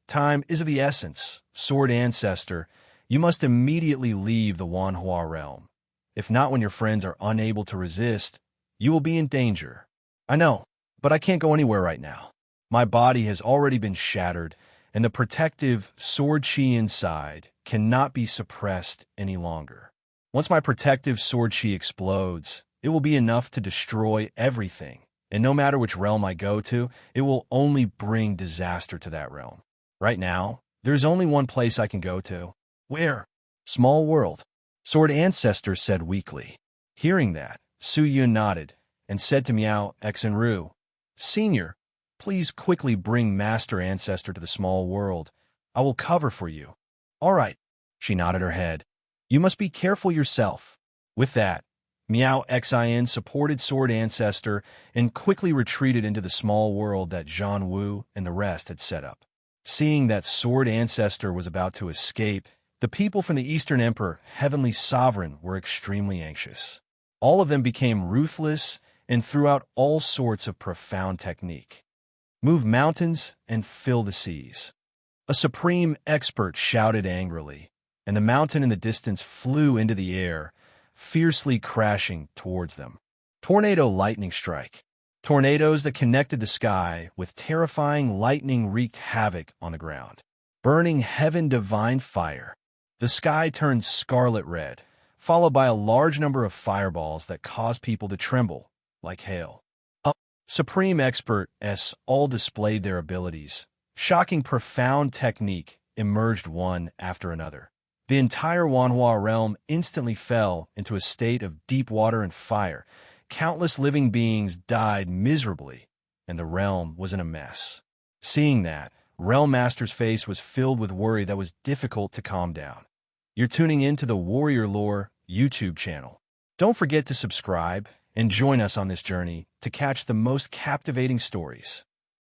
Time is of the essence. Sword Ancestor, you must immediately leave the Wanhua realm. If not when your friends are unable to resist, you will be in danger. I know, but I can't go anywhere right now. My body has already been shattered, and the protective sword chi inside cannot be suppressed any longer. Once my protective sword chi explodes, it will be enough to destroy everything, And no matter which realm I go to, it will only bring disaster to that realm. Right now, there's only one place I can go to. Where? Small world. Sword Ancestor said weakly. Hearing that, Su Yun nodded and said to Miao Xinru, Senior, please quickly bring Master Ancestor to the small world. I will cover for you. All right. She nodded her head. You must be careful yourself. With that, Miao Xin supported Sword Ancestor and quickly retreated into the small world that Zhan Wu and the rest had set up. Seeing that Sword Ancestor was about to escape, the people from the Eastern Emperor, Heavenly Sovereign, were extremely anxious. All of them became ruthless and threw out all sorts of profound technique. Move mountains and fill the seas. A supreme expert shouted angrily, and the mountain in the distance flew into the air, fiercely crashing towards them. Tornado lightning strike. Tornadoes that connected the sky with terrifying lightning wreaked havoc on the ground. Burning heaven divine fire. The sky turned scarlet red, followed by a large number of fireballs that caused people to tremble, like hail. Supreme Expert S all displayed their abilities. Shocking profound technique emerged one after another. The entire Wanhua realm instantly fell into a state of deep water and fire. Countless living beings died miserably, and the realm was in a mess. Seeing that, Realm Master's face was filled with worry that was difficult to calm down. You're tuning in to the Warrior Lore YouTube channel. Don't forget to subscribe and join us on this journey to catch the most captivating stories.